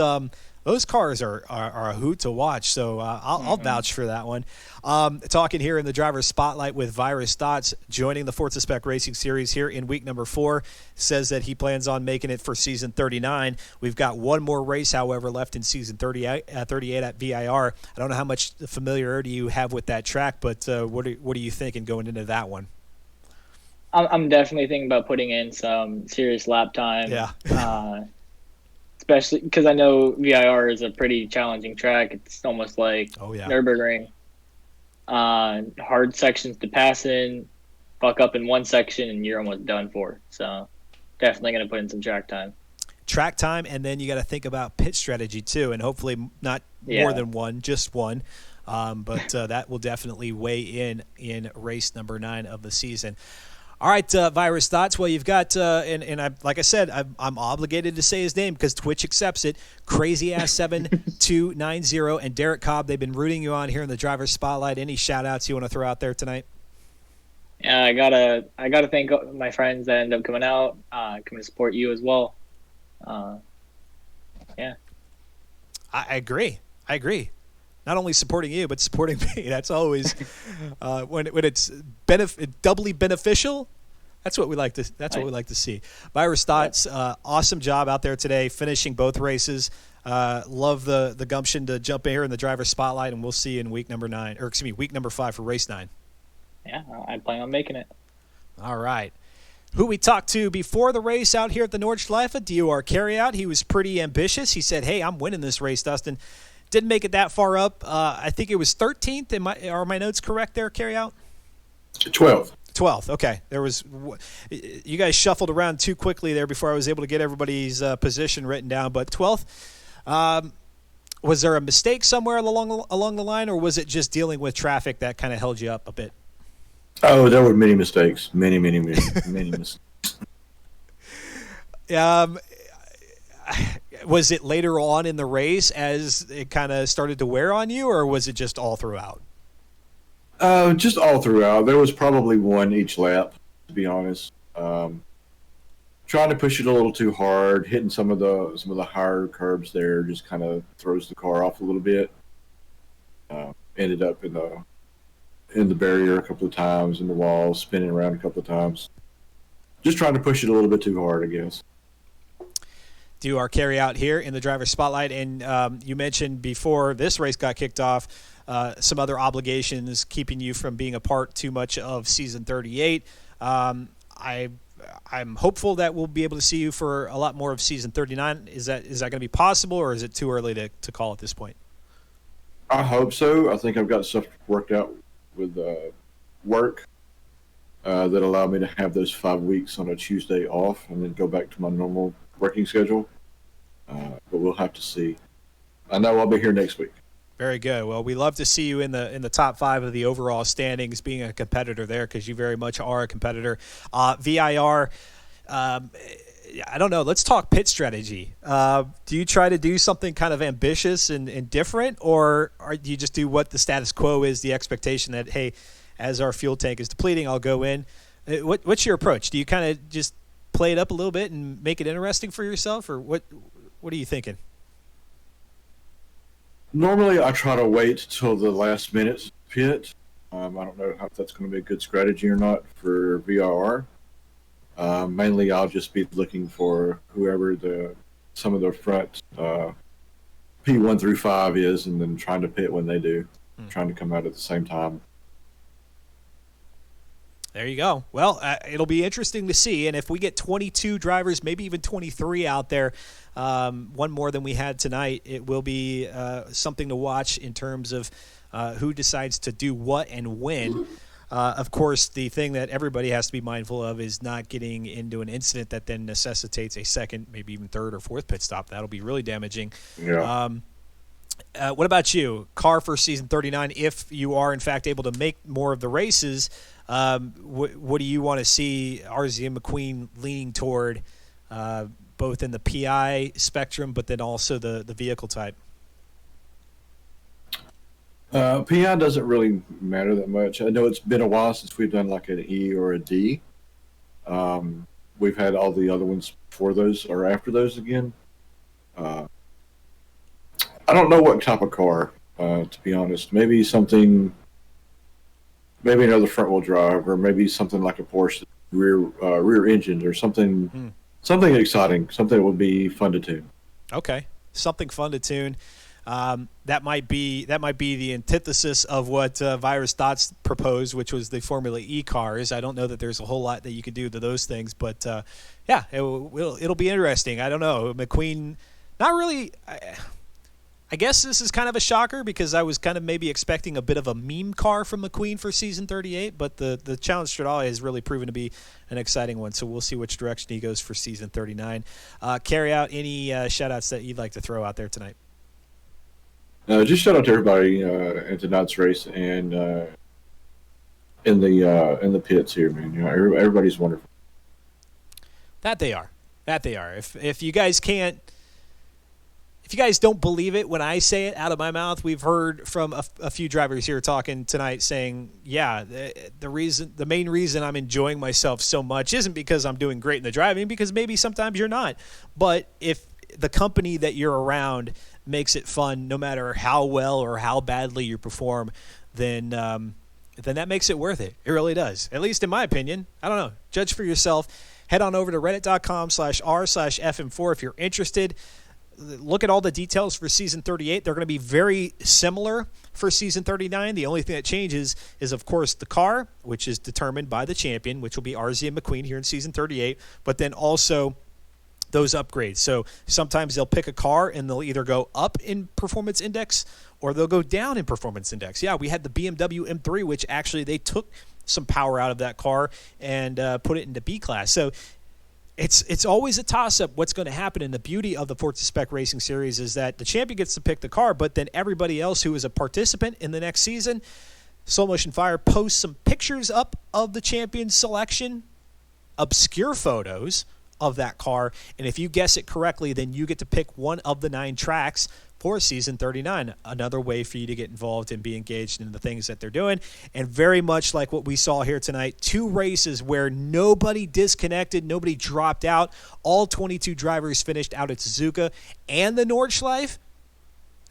those cars are a hoot to watch, so I'll vouch for that one. Talking here in the driver's spotlight with Virus Dots, joining the Forza Spec Racing Series here in week number 4, says that he plans on making it for season 39. We've got one more race, however, left in season 38 at VIR. I don't know how much familiarity you have with that track, but what are you thinking going into that one? I'm definitely thinking about putting in some serious lap time. Yeah. Especially because I know VIR is a pretty challenging track. It's almost like Nürburgring. Hard sections to pass in, fuck up in one section, and you're almost done for. So definitely going to put in some track time. Track time, and then you got to think about pit strategy too, and hopefully not more than one, just one. But that will definitely weigh in race number 9 of the season. All right, Virus Thoughts. Well, you've got, and I, like I said, I'm obligated to say his name because Twitch accepts it. Crazy Ass 7290 and Derek Cobb. They've been rooting you on here in the driver's spotlight. Any shout outs you want to throw out there tonight? Yeah, I gotta thank my friends that end up coming out, coming to support you as well. Yeah. I agree. Not only supporting you, but supporting me. That's always when it's doubly beneficial. That's what we like to. What we like to see. Virus Thoughts, awesome job out there today, finishing both races. Love the gumption to jump in here in the driver's spotlight, and we'll see you in week number 5 for race 9. Yeah, I plan on making it. All right. Who we talked to before the race out here at the Nordschleife, DOR Carryout. He was pretty ambitious. He said, "Hey, I'm winning this race, Dustin." Didn't make it that far up. I think it was 13th. Are my notes correct there, carry out? 12th. 12th. Okay. You guys shuffled around too quickly there before I was able to get everybody's position written down. But 12th, was there a mistake somewhere along the line, or was it just dealing with traffic that kind of held you up a bit? Oh, there were many mistakes. Many mistakes. Was it later on in the race as it kind of started to wear on you, or was it just all throughout? Just all throughout. There was probably one each lap, to be honest. Trying to push it a little too hard, hitting some of the higher curbs there just kind of throws the car off a little bit. Ended up in the barrier a couple of times, in the wall, spinning around a couple of times. Just trying to push it a little bit too hard, I guess. Do our carry out here in the driver's spotlight, and you mentioned before this race got kicked off some other obligations keeping you from being a part too much of season 38. I'm hopeful that we'll be able to see you for a lot more of season 39. Is that going to be possible, or is it too early to call at this point? I hope so. I think I've got stuff worked out with work that allow me to have those 5 weeks on a Tuesday off and then go back to my normal working schedule. But we'll have to see. I know I'll be here next week. Very good. Well, we love to see you in the top 5 of the overall standings, being a competitor there, because you very much are a competitor. VIR, I don't know. Let's talk pit strategy. Do you try to do something kind of ambitious and different, or do you just do what the status quo is, the expectation that, hey, as our fuel tank is depleting, I'll go in? What's your approach? Do you kind of just play it up a little bit and make it interesting for yourself, or what are you thinking? Normally, I try to wait till the last minute to pit. I don't know if that's going to be a good strategy or not for VIR. Mainly, I'll just be looking for whoever some of the front P1 through 5 is, and then trying to pit when they do, trying to come out at the same time. There you go. Well, it'll be interesting to see, and if we get 22 drivers, maybe even 23 out there, one more than we had tonight, it will be something to watch in terms of who decides to do what and when. Of course, the thing that everybody has to be mindful of is not getting into an incident that then necessitates a second, maybe even third or fourth pit stop. That'll be really damaging. Yeah. What about you? Car for season 39, if you are, in fact, able to make more of the races, what do you want to see RZ and McQueen leaning toward, both in the PI spectrum, but then also the vehicle type? PI doesn't really matter that much. I know it's been a while since we've done like an E or a D. We've had all the other ones before those or after those again. I don't know what type of car, to be honest. Maybe another front wheel drive, or maybe something like a Porsche rear engined, or something exciting, something that would be fun to tune. Okay, something fun to tune. That might be the antithesis of what Virus Thoughts proposed, which was the Formula E cars. I don't know that there's a whole lot that you can do to those things, but yeah, it'll be interesting. I don't know. McQueen, not really. I guess this is kind of a shocker, because I was kind of maybe expecting a bit of a meme car from McQueen for season 38, but the Challenge Stradale has really proven to be an exciting one, so we'll see which direction he goes for season 39. Carry out any shout-outs that you'd like to throw out there tonight? Just shout out to everybody in tonight's race and in the pits here, man. You know, everybody's wonderful. That they are. If you guys can't. If you guys don't believe it when I say it out of my mouth, we've heard from a few drivers here talking tonight saying, yeah, the main reason I'm enjoying myself so much isn't because I'm doing great in the driving, because maybe sometimes you're not. But if the company that you're around makes it fun, no matter how well or how badly you perform, then that makes it worth it. It really does. At least in my opinion. I don't know. Judge for yourself. Head on over to reddit.com/r/FM4 if you're interested. Look at all the details for season 38. They're going to be very similar for season 39. The only thing that changes is, of course, the car, which is determined by the champion, which will be RZ and McQueen here in season 38. But then also those upgrades. So sometimes they'll pick a car and they'll either go up in performance index or they'll go down in performance index. Yeah, we had the BMW M3, which actually they took some power out of that car and put it into B class. So it's always a toss-up what's going to happen. And the beauty of the Forza Spec Racing Series is that the champion gets to pick the car, but then everybody else who is a participant in the next season, Slow Motion Fire posts some pictures up of the champion selection, obscure photos of that car, and if you guess it correctly, then you get to pick one of the 9 tracks for season 39. Another way for you to get involved and be engaged in the things that they're doing. And very much like what we saw here tonight, 2 races where nobody disconnected, nobody dropped out. All 22 drivers finished out at Suzuka and the Nordschleife.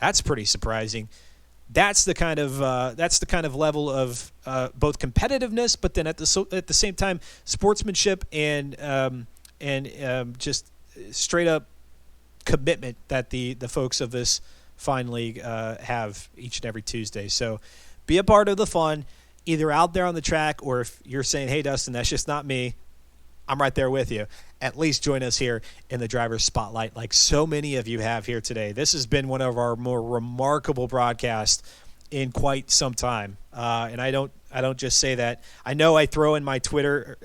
That's pretty surprising. That's the kind of level of both competitiveness, but then at the same time sportsmanship and just straight up commitment that the folks of this fine league have each and every Tuesday. So be a part of the fun, either out there on the track, or if you're saying, hey, Dustin, that's just not me, I'm right there with you. At least join us here in the driver's spotlight like so many of you have here today. This has been one of our more remarkable broadcasts in quite some time. And I don't just say that. I know I throw in my Twitter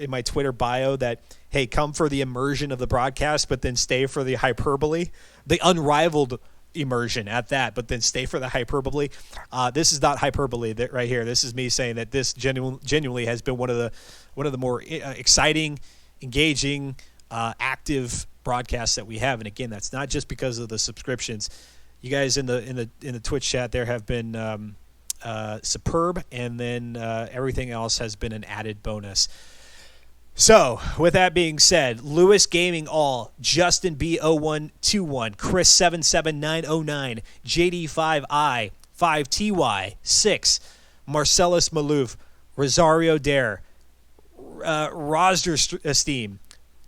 bio that, hey, come for the immersion of the broadcast, but then stay for the hyperbole, the unrivaled immersion at that, but then stay for the hyperbole. This is not hyperbole right here. This is me saying that this genuinely has been one of the more exciting, engaging, active broadcasts that we have. And again, that's not just because of the subscriptions. You guys in the Twitch chat there have been superb, and then everything else has been an added bonus. So, with that being said, Lewis Gaming All, Justin B0121, Chris 77909, JD5I, 5TY6, Marcellus Malouf, Rosario Dare, Rosder Esteem,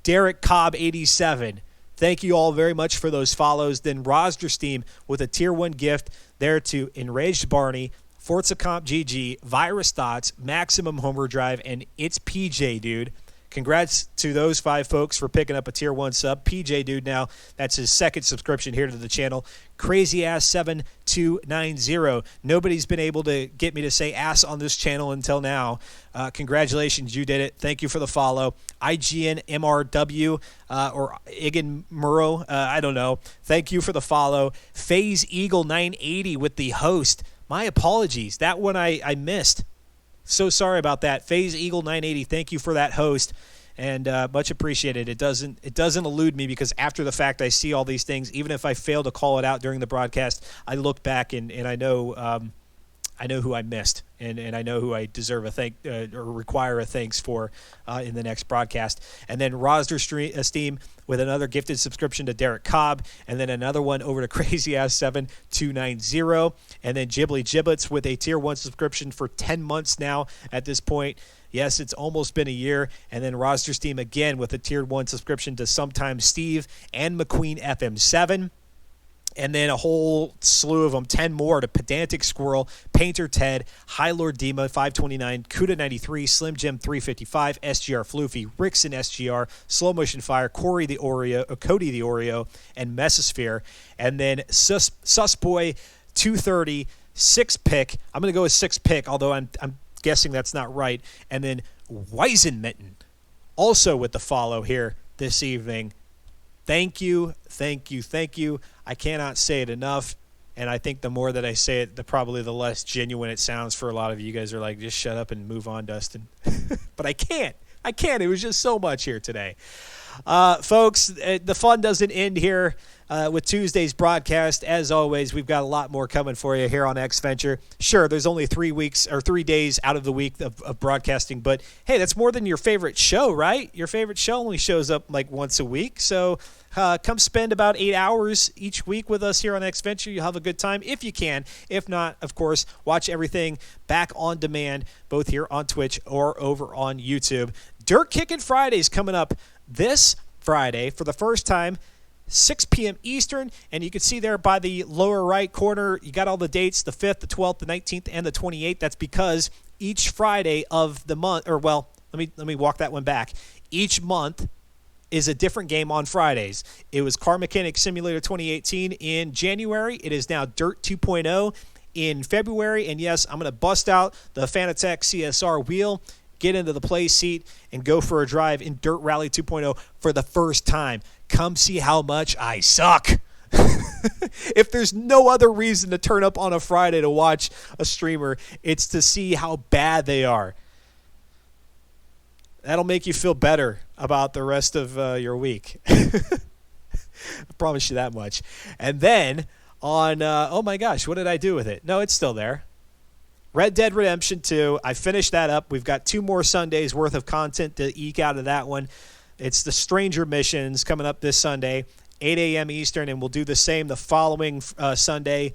Derek Cobb 87. Thank you all very much for those follows. Then Rosder Steam with a tier 1 gift there to Enraged Barney, Forza Comp GG, Virus Thoughts, Maximum Homer Drive, and It's PJ Dude. Congrats to those 5 folks for picking up a tier 1 sub. PJ Dude now, that's his second subscription here to the channel. Crazy Ass 7290. Nobody's been able to get me to say ass on this channel until now. Congratulations, you did it. Thank you for the follow. IGN MRW or Igen Murrow, I don't know. Thank you for the follow. Phase Eagle 980 with the host. My apologies. That one I missed. So sorry about that. Phase Eagle 980, thank you for that host, and much appreciated. It doesn't elude me, because after the fact I see all these things. Even if I fail to call it out during the broadcast, I look back and I know who I missed, and I know who I deserve a thank or require a thanks for in the next broadcast. And then Rosder Steam with another gifted subscription to Derek Cobb, and then another one over to Crazy Ass 7290, and then Ghibli Giblets with a tier 1 subscription for 10 months now at this point. Yes, it's almost been a year. And then Rosder Steam again with a tier 1 subscription to Sometimes Steve and McQueen FM7. And then a whole slew of them, 10 more to Pedantic Squirrel, Painter Ted, High Lord Dima 529, Kuda 93, Slim Jim 355, SGR Floofy, Rickson SGR, Slow Motion Fire, Corey the Oreo, Cody the Oreo, and Mesosphere. And then Susboy 230, 6 pick. I'm going to go with 6 pick, although I'm guessing that's not right. And then Weisenmitten, also with the follow here this evening. Thank you, thank you, thank you. I cannot say it enough, and I think the more that I say it, probably the less genuine it sounds for a lot of you guys. Are like, just shut up and move on, Dustin. But I can't. It was just so much here today. Folks, the fun doesn't end here with Tuesday's broadcast. As always, we've got a lot more coming for you here on X Venture. Sure, there's only 3 days out of the week of broadcasting, but hey, that's more than your favorite show, right? Your favorite show only shows up like once a week, so come spend about 8 hours each week with us here on X Venture. You'll have a good time if you can. If not, of course, watch everything back on demand, both here on Twitch or over on YouTube. Dirt Kickin' Fridays coming up this Friday for the first time, 6 p.m. Eastern, and you can see there by the lower right corner, you got all the dates, the 5th, the 12th, the 19th, and the 28th. That's because each Friday of the month, or well, let me walk that one back. Each month is a different game on Fridays. It was Car Mechanic Simulator 2018 in January. It is now Dirt 2.0 in February. And yes, I'm going to bust out the Fanatec CSR wheel, get into the play seat, and go for a drive in Dirt Rally 2.0 for the first time. Come see how much I suck. If there's no other reason to turn up on a Friday to watch a streamer, it's to see how bad they are. That'll make you feel better about the rest of your week. I promise you that much. And then on, oh my gosh, what did I do with it? No, it's still there. Red Dead Redemption 2. I finished that up. We've got 2 more Sundays worth of content to eke out of that one. It's the Stranger Missions coming up this Sunday, 8 a.m. Eastern, and we'll do the same the following Sunday.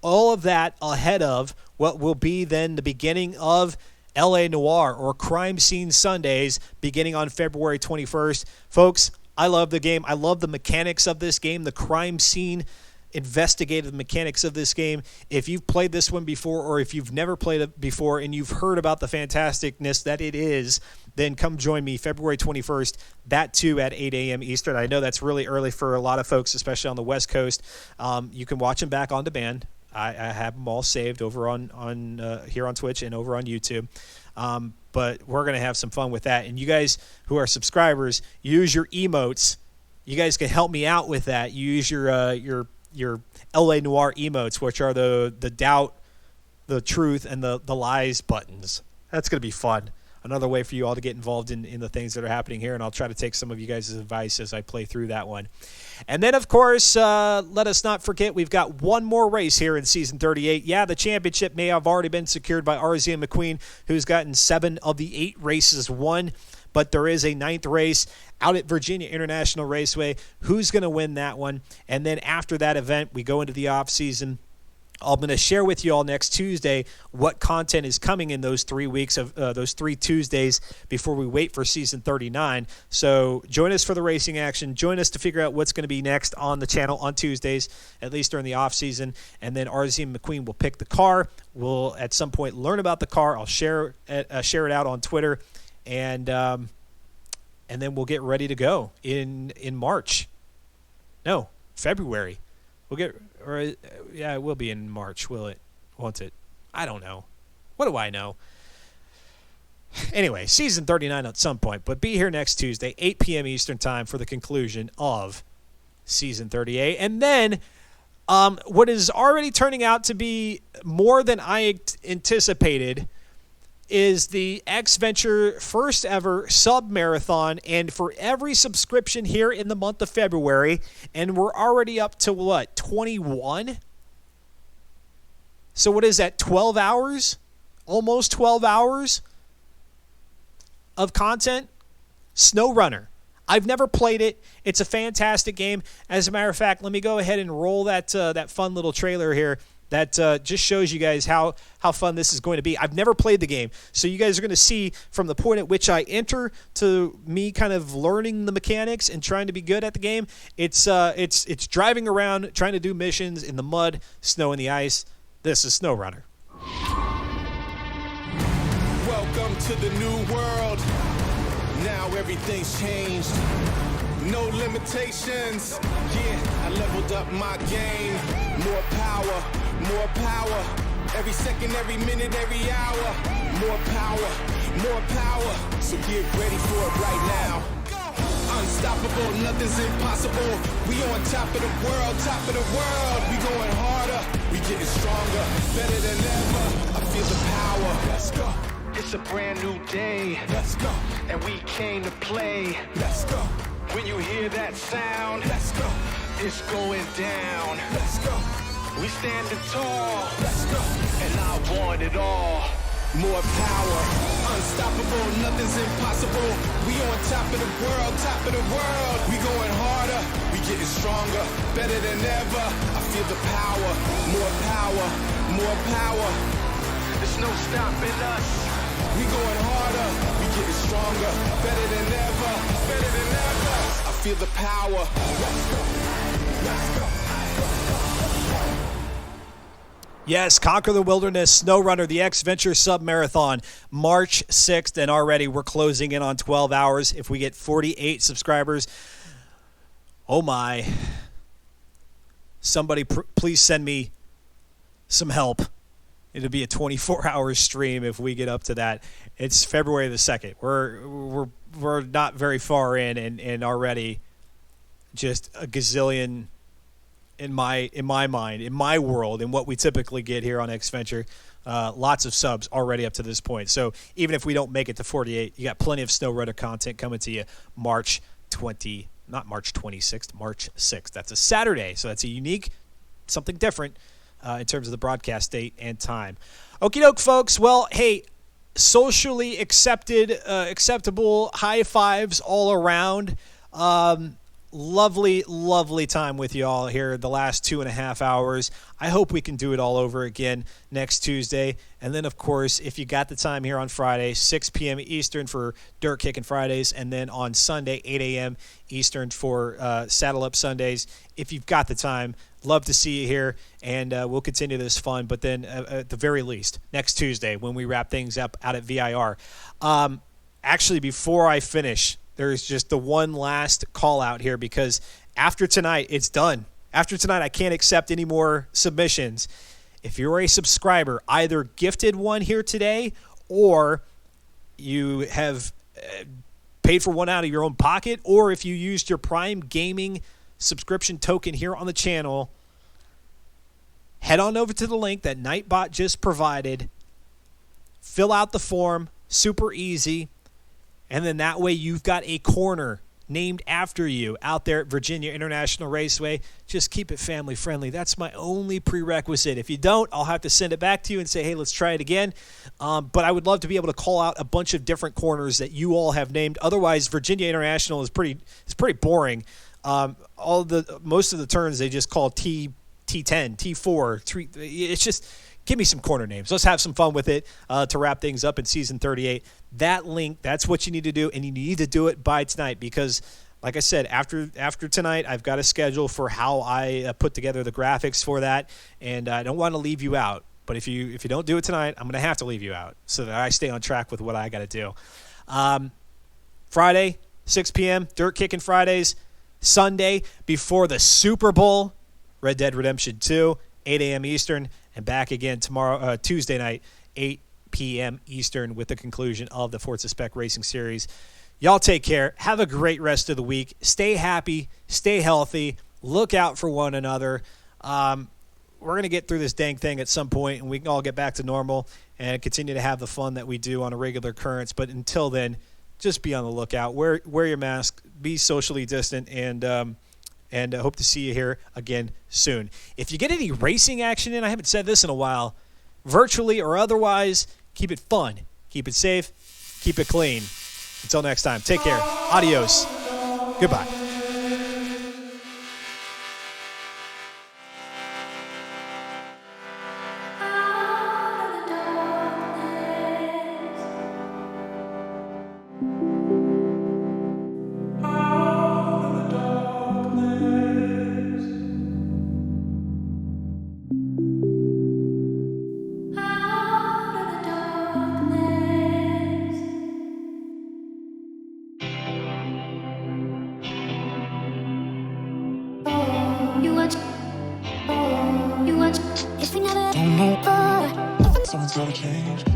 All of that ahead of what will be then the beginning of LA Noire, or Crime Scene Sundays, beginning on February 21st. Folks, I love the game. I love the mechanics of this game, the crime scene investigative mechanics of this game. If you've played this one before, or if you've never played it before and you've heard about the fantasticness that it is, then come join me February 21st, that too at 8 a.m. Eastern. I know that's really early for a lot of folks, especially on the West Coast. You can watch them back on demand. I have them all saved over on here on Twitch and over on YouTube. But we're going to have some fun with that. And you guys who are subscribers, use your emotes. You guys can help me out with that. You use your LA Noire emotes, which are the doubt, the truth, and the lies buttons. That's going to be fun. Another way for you all to get involved in the things that are happening here, and I'll try to take some of you guys' advice as I play through that one. And then, of course, let us not forget we've got one more race here in Season 38. Yeah, the championship may have already been secured by RZ and McQueen, who's gotten 7 of the 8 races won, but there is a 9th race out at Virginia International Raceway. Who's going to win that one? And then after that event, we go into the off-season. I'm going to share with you all next Tuesday what content is coming in those 3 weeks of those 3 Tuesdays before we wait for Season 39. So join us for the racing action. Join us to figure out what's going to be next on the channel on Tuesdays, at least during the off season. And then RZ and McQueen will pick the car. We'll at some point learn about the car. I'll share it out on Twitter, and then we'll get ready to go in March. No, February. We'll get. Or yeah, it will be in March, will it? Won't it? I don't know. What do I know? Anyway, Season 39 at some point, but be here next Tuesday, 8 p.m. Eastern Time for the conclusion of Season 38. And then what is already turning out to be more than I anticipated is the X-Venture first ever sub-marathon, and for every subscription here in the month of February, and we're already up to what, 21? So what is that, 12 hours? Almost 12 hours of content? SnowRunner. I've never played it. It's a fantastic game. As a matter of fact, let me go ahead and roll that fun little trailer here. That just shows you guys how fun this is going to be. I've never played the game, so you guys are going to see from the point at which I enter to me kind of learning the mechanics and trying to be good at the game. It's driving around, trying to do missions in the mud, snow, and the ice. This is SnowRunner. Welcome to the new world. Now everything's changed. No limitations. Yeah, I leveled up my game. More power, more power. Every second, every minute, every hour. More power, more power. So get ready for it right now. Unstoppable, nothing's impossible. We on top of the world, top of the world. We going harder, we getting stronger, better than ever. I feel the power. Let's go. It's a brand new day. Let's go. And we came to play. Let's go. When you hear that sound, let's go. It's going down. Let's go. We standing tall. Let's go. And I want it all. More power. Unstoppable, nothing's impossible. We on top of the world, top of the world. We going harder, we getting stronger, better than ever. I feel the power. More power, more power. There's no stopping us. We going harder, we getting stronger, better than ever, better than ever. I feel the power. Let's go. Let's go. Yes, Conquer the Wilderness Snow Runner, the X-Venture Sub Marathon, March 6th, and already we're closing in on 12 hours. If we get 48 subscribers, oh my. Somebody please send me some help. It'll be a 24-hour stream if we get up to that. It's February the 2nd. We're not very far in, and already just a gazillion in my mind, in my world, in what we typically get here on X-Venture. Lots of subs already up to this point. So even if we don't make it to 48, you got plenty of Snow Runner content coming to you March 6th. That's a Saturday, so that's a unique, something different in terms of the broadcast date and time. Okie doke, folks. Well, hey, socially acceptable high fives all around. Lovely, lovely time with you all here the last 2.5 hours. I hope we can do it all over again next Tuesday. And then, of course, if you got the time here on Friday, 6 p.m. Eastern for Dirt Kicking Fridays, and then on Sunday, 8 a.m. Eastern for Saddle Up Sundays. If you've got the time, love to see you here, and we'll continue this fun. But then, at the very least, next Tuesday when we wrap things up out at VIR. Actually, before I finish, there's just the one last call out here, because after tonight, it's done. After tonight, I can't accept any more submissions. If you're a subscriber, either gifted one here today or you have paid for one out of your own pocket, or if you used your Prime Gaming subscription token here on the channel, head on over to the link that Nightbot just provided. Fill out the form. Super easy. And then that way you've got a corner named after you out there at Virginia International Raceway. Just keep it family friendly. That's my only prerequisite. If you don't, I'll have to send it back to you and say, hey, let's try it again. But I would love to be able to call out a bunch of different corners that you all have named. Otherwise, Virginia International is pretty boring. Most of the turns they just call T10, T4, 3. It's just, give me some corner names. Let's have some fun with it to wrap things up in season 38. That link, that's what you need to do, and you need to do it by tonight, because, like I said, after tonight, I've got a schedule for how I put together the graphics for that, and I don't want to leave you out. But if you don't do it tonight, I'm going to have to leave you out so that I stay on track with what I got to do. Friday, 6 p.m., Dirt Kicking Fridays. Sunday, before the Super Bowl, Red Dead Redemption 2, 8 a.m. Eastern, and back again tomorrow, Tuesday night, 8 p.m. Eastern, with the conclusion of the Forza Spec Racing Series. Y'all take care. Have a great rest of the week. Stay happy. Stay healthy. Look out for one another. We're going to get through this dang thing at some point, and we can all get back to normal and continue to have the fun that we do on a regular occurrence. But until then, just be on the lookout. Wear your mask. Be socially distant, and hope to see you here again soon. If you get any racing action in, I haven't said this in a while, virtually or otherwise, keep it fun, keep it safe, keep it clean. Until next time, take care. Adios. Goodbye. Someone's gotta change.